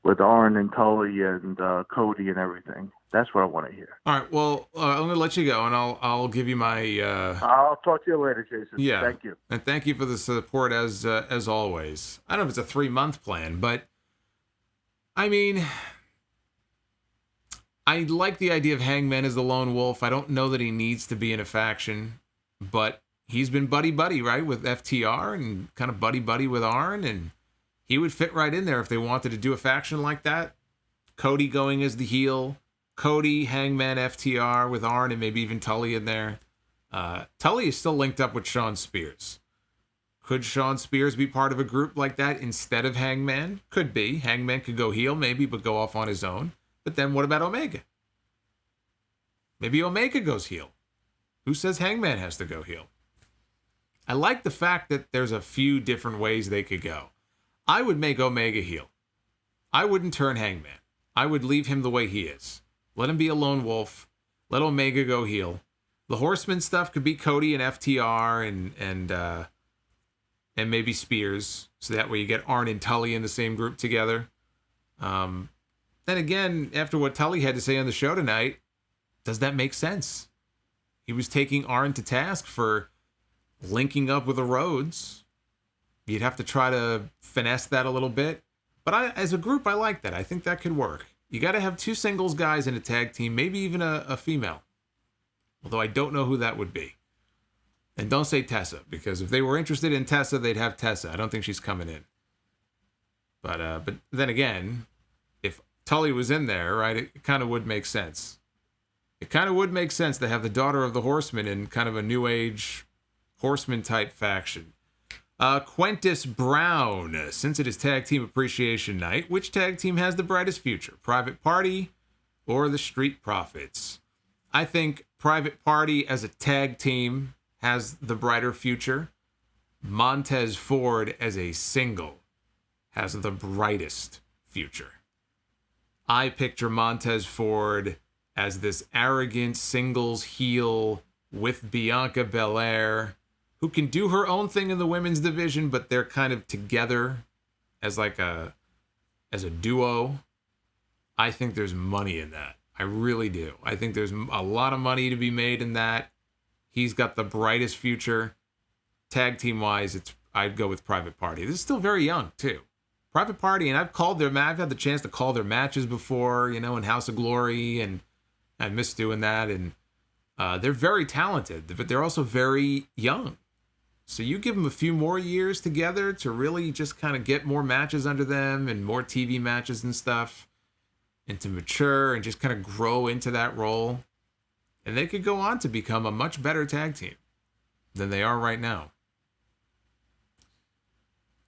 With Arn and Tully and Cody and everything. That's what I want to hear. All right. Well, I'm going to let you go, and I'll give you my. I'll talk to you later, Jason. Yeah. Thank you. And thank you for the support as always. I don't know if it's a 3-month plan, but I mean, I like the idea of Hangman as the lone wolf. I don't know that he needs to be in a faction. But he's been buddy-buddy, right, with FTR and kind of buddy-buddy with Arn, and he would fit right in there if they wanted to do a faction like that. Cody going as the heel. Cody, Hangman, FTR with Arn, and maybe even Tully in there. Tully is still linked up with Shawn Spears. Could Shawn Spears be part of a group like that instead of Hangman? Could be. Hangman could go heel maybe, but go off on his own. But then what about Omega? Maybe Omega goes heel. Who says Hangman has to go heel? I like the fact that there's a few different ways they could go. I would make Omega heel. I wouldn't turn Hangman. I would leave him the way he is. Let him be a lone wolf. Let Omega go heel. The Horseman stuff could be Cody and FTR and maybe Spears. So that way you get Arn and Tully in the same group together. then again, after what Tully had to say on the show tonight, does that make sense? He was taking Arn to task for linking up with the Rhodes. You'd have to try to finesse that a little bit. But as a group, I like that. I think that could work. You got to have 2 singles guys in a tag team, maybe even a female. Although I don't know who that would be. And don't say Tessa, because if they were interested in Tessa, they'd have Tessa. I don't think she's coming in. But then again, if Tully was in there, right, it kind of would make sense. It kind of would make sense to have the daughter of the Horseman in kind of a new age Horseman-type faction. Quintus Brown, since it is Tag Team Appreciation Night, which tag team has the brightest future? Private Party or the Street Profits? I think Private Party as a tag team has the brighter future. Montez Ford as a single has the brightest future. I picture Montez Ford as this arrogant singles heel with Bianca Belair, who can do her own thing in the women's division, but they're kind of together as a duo. I think there's money in that. I really do. I think there's a lot of money to be made in that. He's got the brightest future. Tag team wise, I'd go with Private Party. This is still very young too. Private Party, and I've had the chance to call their matches before, in House of Glory, and I miss doing that. And they're very talented, but they're also very young. So you give them a few more years together to really just kind of get more matches under them and more TV matches and stuff, and to mature and just kind of grow into that role. And they could go on to become a much better tag team than they are right now.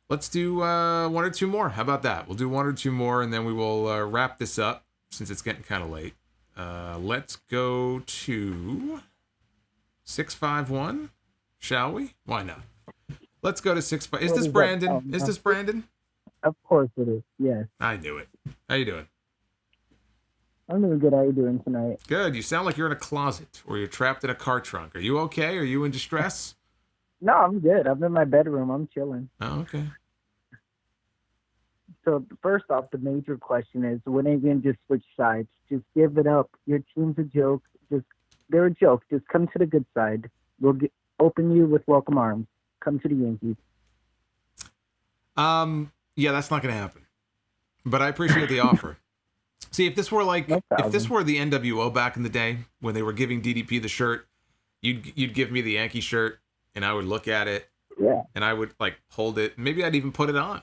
Let's do 1 or 2 more. How about that? We'll do 1 or 2 more, and then we will wrap this up since it's getting kind of late. Let's go to 651, shall we? Why not? Let's go to 6-5. Is this Brandon? Is this Brandon? Of course it is, yes. I knew it. How you doing? I'm doing good. How are you doing tonight? Good. You sound like you're in a closet or you're trapped in a car trunk. Are you okay? Are you in distress? No, I'm good. I'm in my bedroom. I'm chilling. Oh, okay. So first off, the major question is, when are you going to just switch sides? Just give it up. Your team's a joke. They're a joke. Just come to the good side. We'll open you with welcome arms. Come to the Yankees. Yeah, that's not going to happen. But I appreciate the offer. See, if this were the NWO back in the day when they were giving DDP the shirt, you'd give me the Yankee shirt, and I would look at it, yeah, and I would hold it. Maybe I'd even put it on,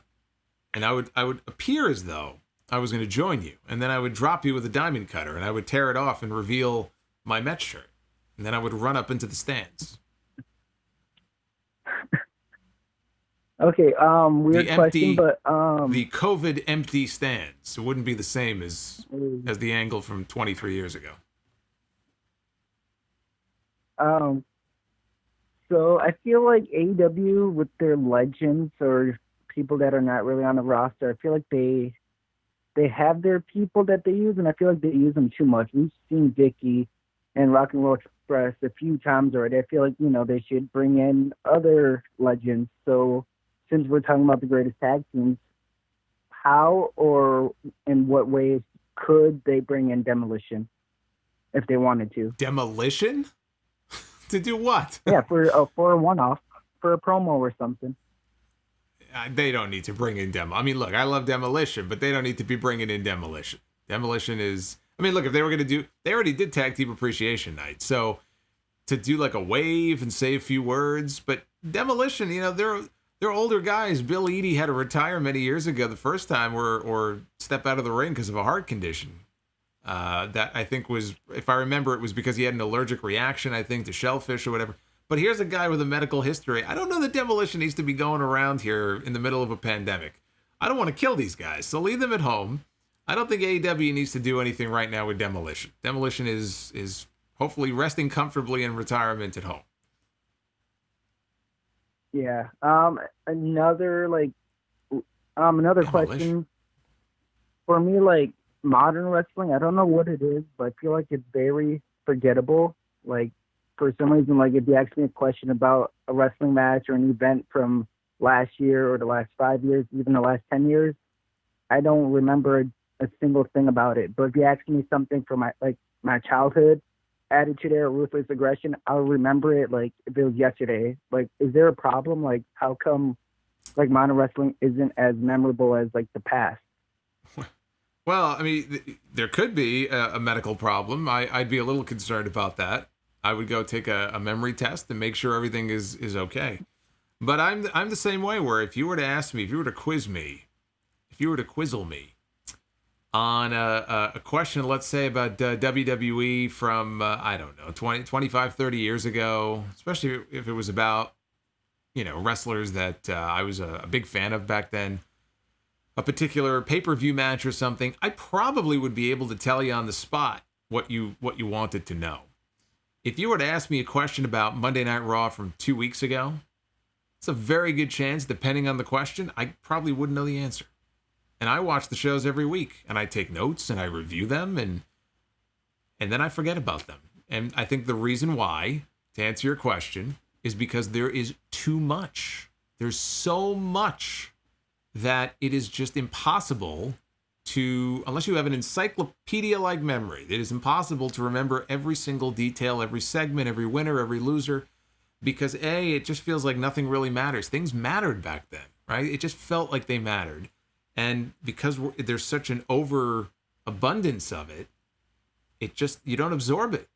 and I would appear as though I was going to join you, and then I would drop you with a diamond cutter, and I would tear it off and reveal my Mets shirt, and then I would run up into the stands. Okay, weird question, but the COVID empty stands. It wouldn't be the same as the angle from 23 years ago. So I feel like AEW with their legends or people that are not really on the roster, I feel like they have their people that they use, and I feel like they use them too much. We've seen Vicky and Rock and Roll Express a few times already. I feel like they should bring in other legends. So since we're talking about the greatest tag teams, how or in what ways could they bring in Demolition if they wanted to? Demolition? To do what? Yeah, for a one-off, for a promo or something. They don't need to bring in Demo. I mean, look, I love Demolition, but they don't need to be bringing in Demolition. Demolition is... I mean, look, if they were going to do... They already did Tag Team Appreciation Night, so to do like a wave and say a few words, but Demolition, they're older guys. Bill Eadie had to retire many years ago the first time or step out of the ring because of a heart condition. That I think was, if I remember, it was because he had an allergic reaction, I think, to shellfish or whatever. But here's a guy with a medical history. I don't know that Demolition needs to be going around here in the middle of a pandemic. I don't want to kill these guys, so leave them at home. I don't think AEW needs to do anything right now with Demolition. Demolition is hopefully resting comfortably in retirement at home. Yeah. Another question for me, modern wrestling, I don't know what it is, but I feel like it's very forgettable. For some reason, if you ask me a question about a wrestling match or an event from last year or the last 5 years, even the last 10 years, I don't remember a single thing about it. But if you ask me something from my childhood, Attitude Era, Ruthless Aggression, I'll remember it like if it was yesterday. Like, is there a problem? Like, how come like modern wrestling isn't as memorable as like the past? Well, I mean, there could be a medical problem. I'd be a little concerned about that. I would go take a memory test and make sure everything is okay. But I'm the same way, where if you were to ask me, if you were to quizzle me on a question, let's say about WWE from, I don't know, 20, 25, 30 years ago, especially if it was about, wrestlers that I was a big fan of back then, a particular pay-per-view match or something, I probably would be able to tell you on the spot what you wanted to know. If you were to ask me a question about Monday Night Raw from 2 weeks ago, it's a very good chance, depending on the question, I probably wouldn't know the answer. And I watch the shows every week, and I take notes, and I review them, and then I forget about them. And I think the reason why, to answer your question, is because there is too much. There's so much that it is just impossible to, unless you have an encyclopedia-like memory, it is impossible to remember every single detail, every segment, every winner, every loser, because it just feels like nothing really matters. Things mattered back then, right? It just felt like they mattered. And because there's such an overabundance of it, you don't absorb it.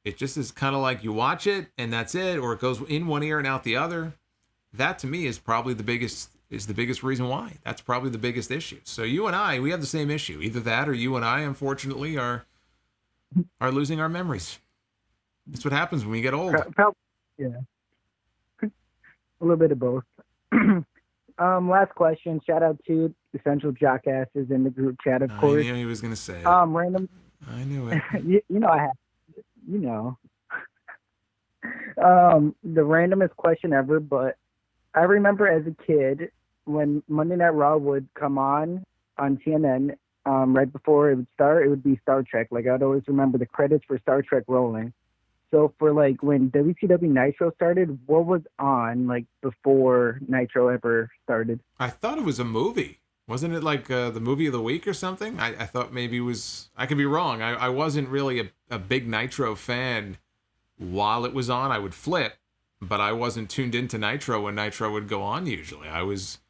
It just is kind of like you watch it and that's it, or it goes in one ear and out the other. That to me is probably the biggest reason why. That's probably the biggest issue. So you and I, we have the same issue. Either that or you and I, unfortunately, are losing our memories. That's what happens when we get old. Yeah. A little bit of both. Last question. Shout out to Essential Jackasses in the group chat, of course. I knew he was going to say it. Random. I knew it. I have. The randomest question ever, but I remember as a kid when Monday Night Raw would come on TNN, right before it would start, it would be Star Trek. Like, I'd always remember the credits for Star Trek rolling. So for like when WCW Nitro started, what was on like before Nitro ever started? I thought it was a movie. Wasn't it like the movie of the week or something? I thought maybe it was, I could be wrong. I wasn't really a big Nitro fan while it was on. I would flip, but I wasn't tuned into Nitro when Nitro would go on usually. I was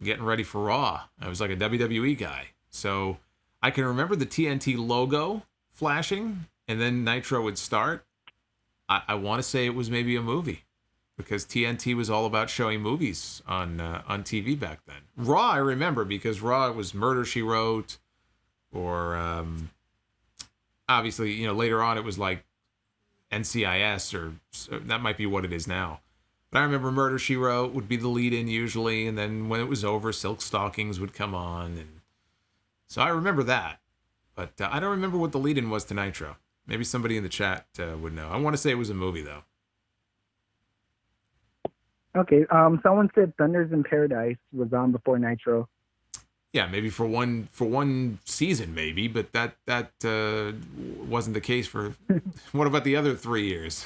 getting ready for Raw. I was like a WWE guy. So I can remember the TNT logo flashing and then Nitro would start. I want to say it was maybe a movie because TNT was all about showing movies on TV back then. Raw, I remember because Raw was Murder, She Wrote, or obviously, later on it was like NCIS, or that might be what it is now. But I remember Murder, She Wrote would be the lead-in usually, and then when it was over, Silk Stockings would come on. And so I remember that. But I don't remember what the lead-in was to Nitro. Maybe somebody in the chat would know. I want to say it was a movie, though. Okay. Someone said Thunders in Paradise was on before Nitro. Yeah, maybe for one season, maybe, but that wasn't the case for. What about the other 3 years?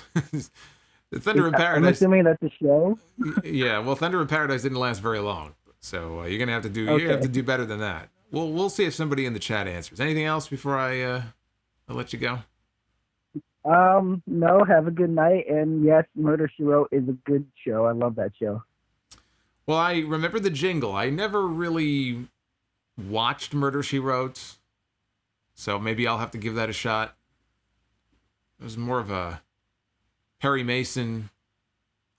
Thunder in Paradise. I'm assuming that's a show. Yeah, well, Thunder in Paradise didn't last very long, so you're gonna have to do better than that. We'll see if somebody in the chat answers. Anything else before I'll let you go? No, have a good night. And yes, Murder, She Wrote is a good show. I love that show. Well, I remember the jingle. I never really watched Murder, She Wrote, so maybe I'll have to give that a shot. It was more of a Perry Mason,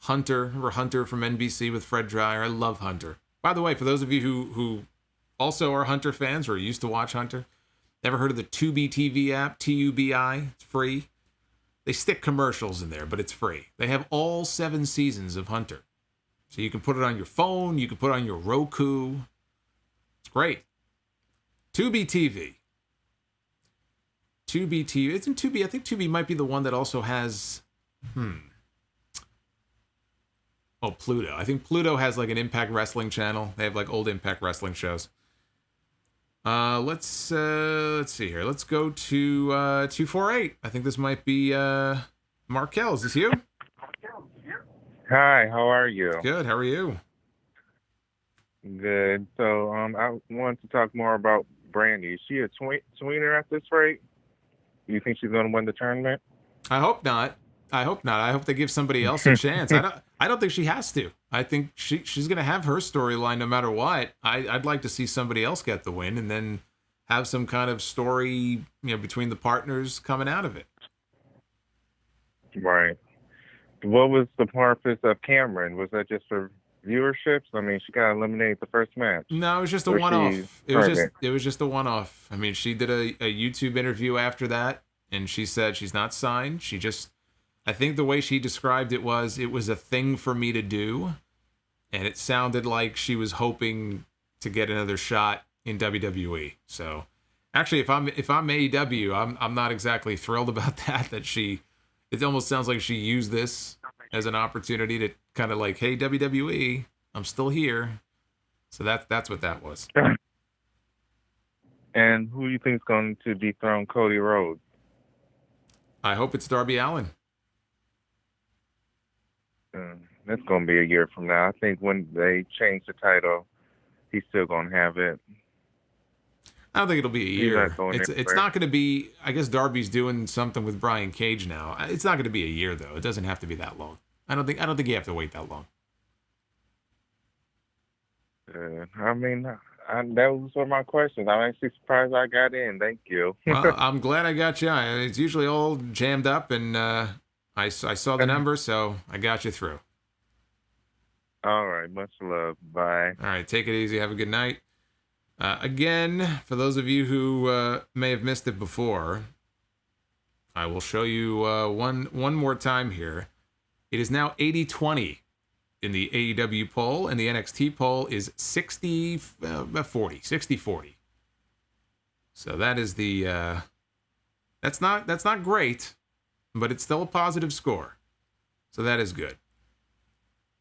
Hunter. Remember Hunter from NBC with Fred Dryer? I love Hunter. By the way, for those of you who also are Hunter fans or used to watch Hunter, never heard of the Tubi TV app, Tubi? It's free. They stick commercials in there, but it's free. They have all 7 seasons of Hunter. So you can put it on your phone, you can put it on your Roku. It's great. Tubi TV. Tubi TV. Isn't Tubi? I think Tubi might be the one that also has... Oh, Pluto. I think Pluto has like an Impact Wrestling channel. They have like old Impact Wrestling shows. Let's see here. Let's go to 248. I think this might be Markel. Is this you? Hi, how are you? Good. How are you? Good. So I wanted to talk more about Brandy. Is she a tweener at this rate? Do you think she's going to win the tournament? I hope not. I hope not. I hope they give somebody else a chance. I don't think she has to. I think she's going to have her storyline no matter what. I'd like to see somebody else get the win and then have some kind of story, between the partners coming out of it. Right. What was the purpose of Cameron? Was that just for viewerships? I mean, she got eliminated the first match. No, it was just a one-off. It was just a one-off. I mean, she did a YouTube interview after that, and she said she's not signed. She just, I think the way she described it was a thing for me to do, and it sounded like she was hoping to get another shot in WWE. So, actually, if I'm AEW, I'm not exactly thrilled about that she. It almost sounds like she used this as an opportunity to kind of like, hey, WWE, I'm still here. So that's what that was. And who do you think is going to dethrone Cody Rhodes? I hope it's Darby Allin. That's going to be a year from now. I think when they change the title, he's still going to have it. I don't think it'll be a year. It's not going to be. I guess Darby's doing something with Brian Cage now. It's not going to be a year though. It doesn't have to be that long. I don't think you have to wait that long. I mean, those were my questions. I'm actually surprised I got in. Thank you. Well, I'm glad I got you. It's usually all jammed up, and I saw the number, so I got you through. All right. Much love. Bye. All right. Take it easy. Have a good night. Again, for those of you who may have missed it before, I will show you one more time here. It is now 80-20 in the AEW poll, and the NXT poll is 60-40. So that is the that's not great, but it's still a positive score. So that is good.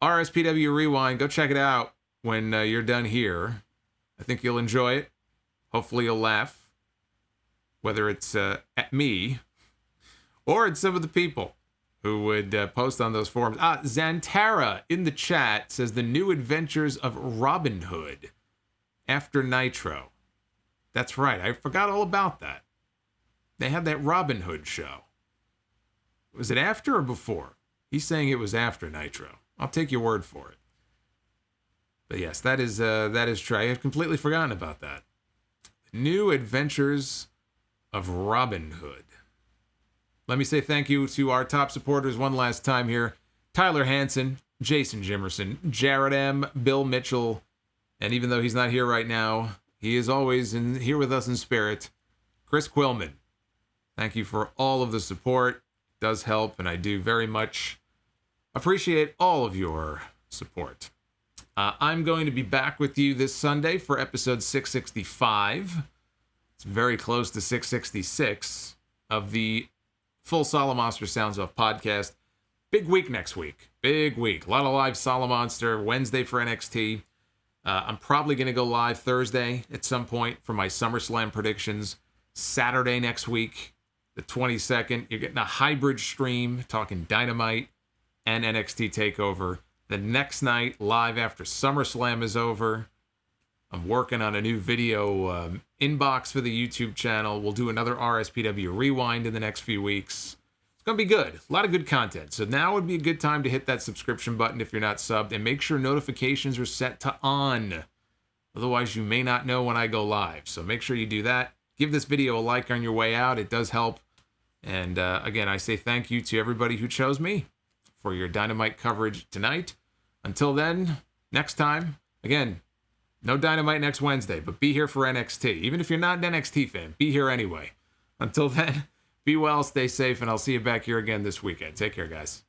RSPW Rewind, go check it out when you're done here. I think you'll enjoy it. Hopefully you'll laugh. Whether it's at me or at some of the people who would post on those forums. Xantara in the chat says the new adventures of Robin Hood after Nitro. That's right. I forgot all about that. They had that Robin Hood show. Was it after or before? He's saying it was after Nitro. I'll take your word for it. But yes, that is true. I had completely forgotten about that. New Adventures of Robin Hood. Let me say thank you to our top supporters one last time here. Tyler Hansen, Jason Jimerson, Jared M., Bill Mitchell, and even though he's not here right now, he is always here with us in spirit, Chris Quillman. Thank you for all of the support. It does help, and I do very much appreciate all of your support. I'm going to be back with you this Sunday for episode 665. It's very close to 666 of the full Solomonster Sounds Off podcast. Big week next week. Big week. A lot of live Solomonster. Wednesday for NXT. I'm probably going to go live Thursday at some point for my SummerSlam predictions. Saturday next week, the 22nd, you're getting a hybrid stream talking Dynamite and NXT TakeOver. The next night, live after SummerSlam is over, I'm working on a new video inbox for the YouTube channel. We'll do another RSPW Rewind in the next few weeks. It's going to be good. A lot of good content. So now would be a good time to hit that subscription button if you're not subbed, and make sure notifications are set to on. Otherwise, you may not know when I go live. So make sure you do that. Give this video a like on your way out. It does help. And again, I say thank you to everybody who chose me for your Dynamite coverage tonight. Until then, next time, again, no Dynamite next Wednesday, but be here for NXT. Even if you're not an NXT fan, be here anyway. Until then, be well, stay safe, and I'll see you back here again this weekend. Take care, guys.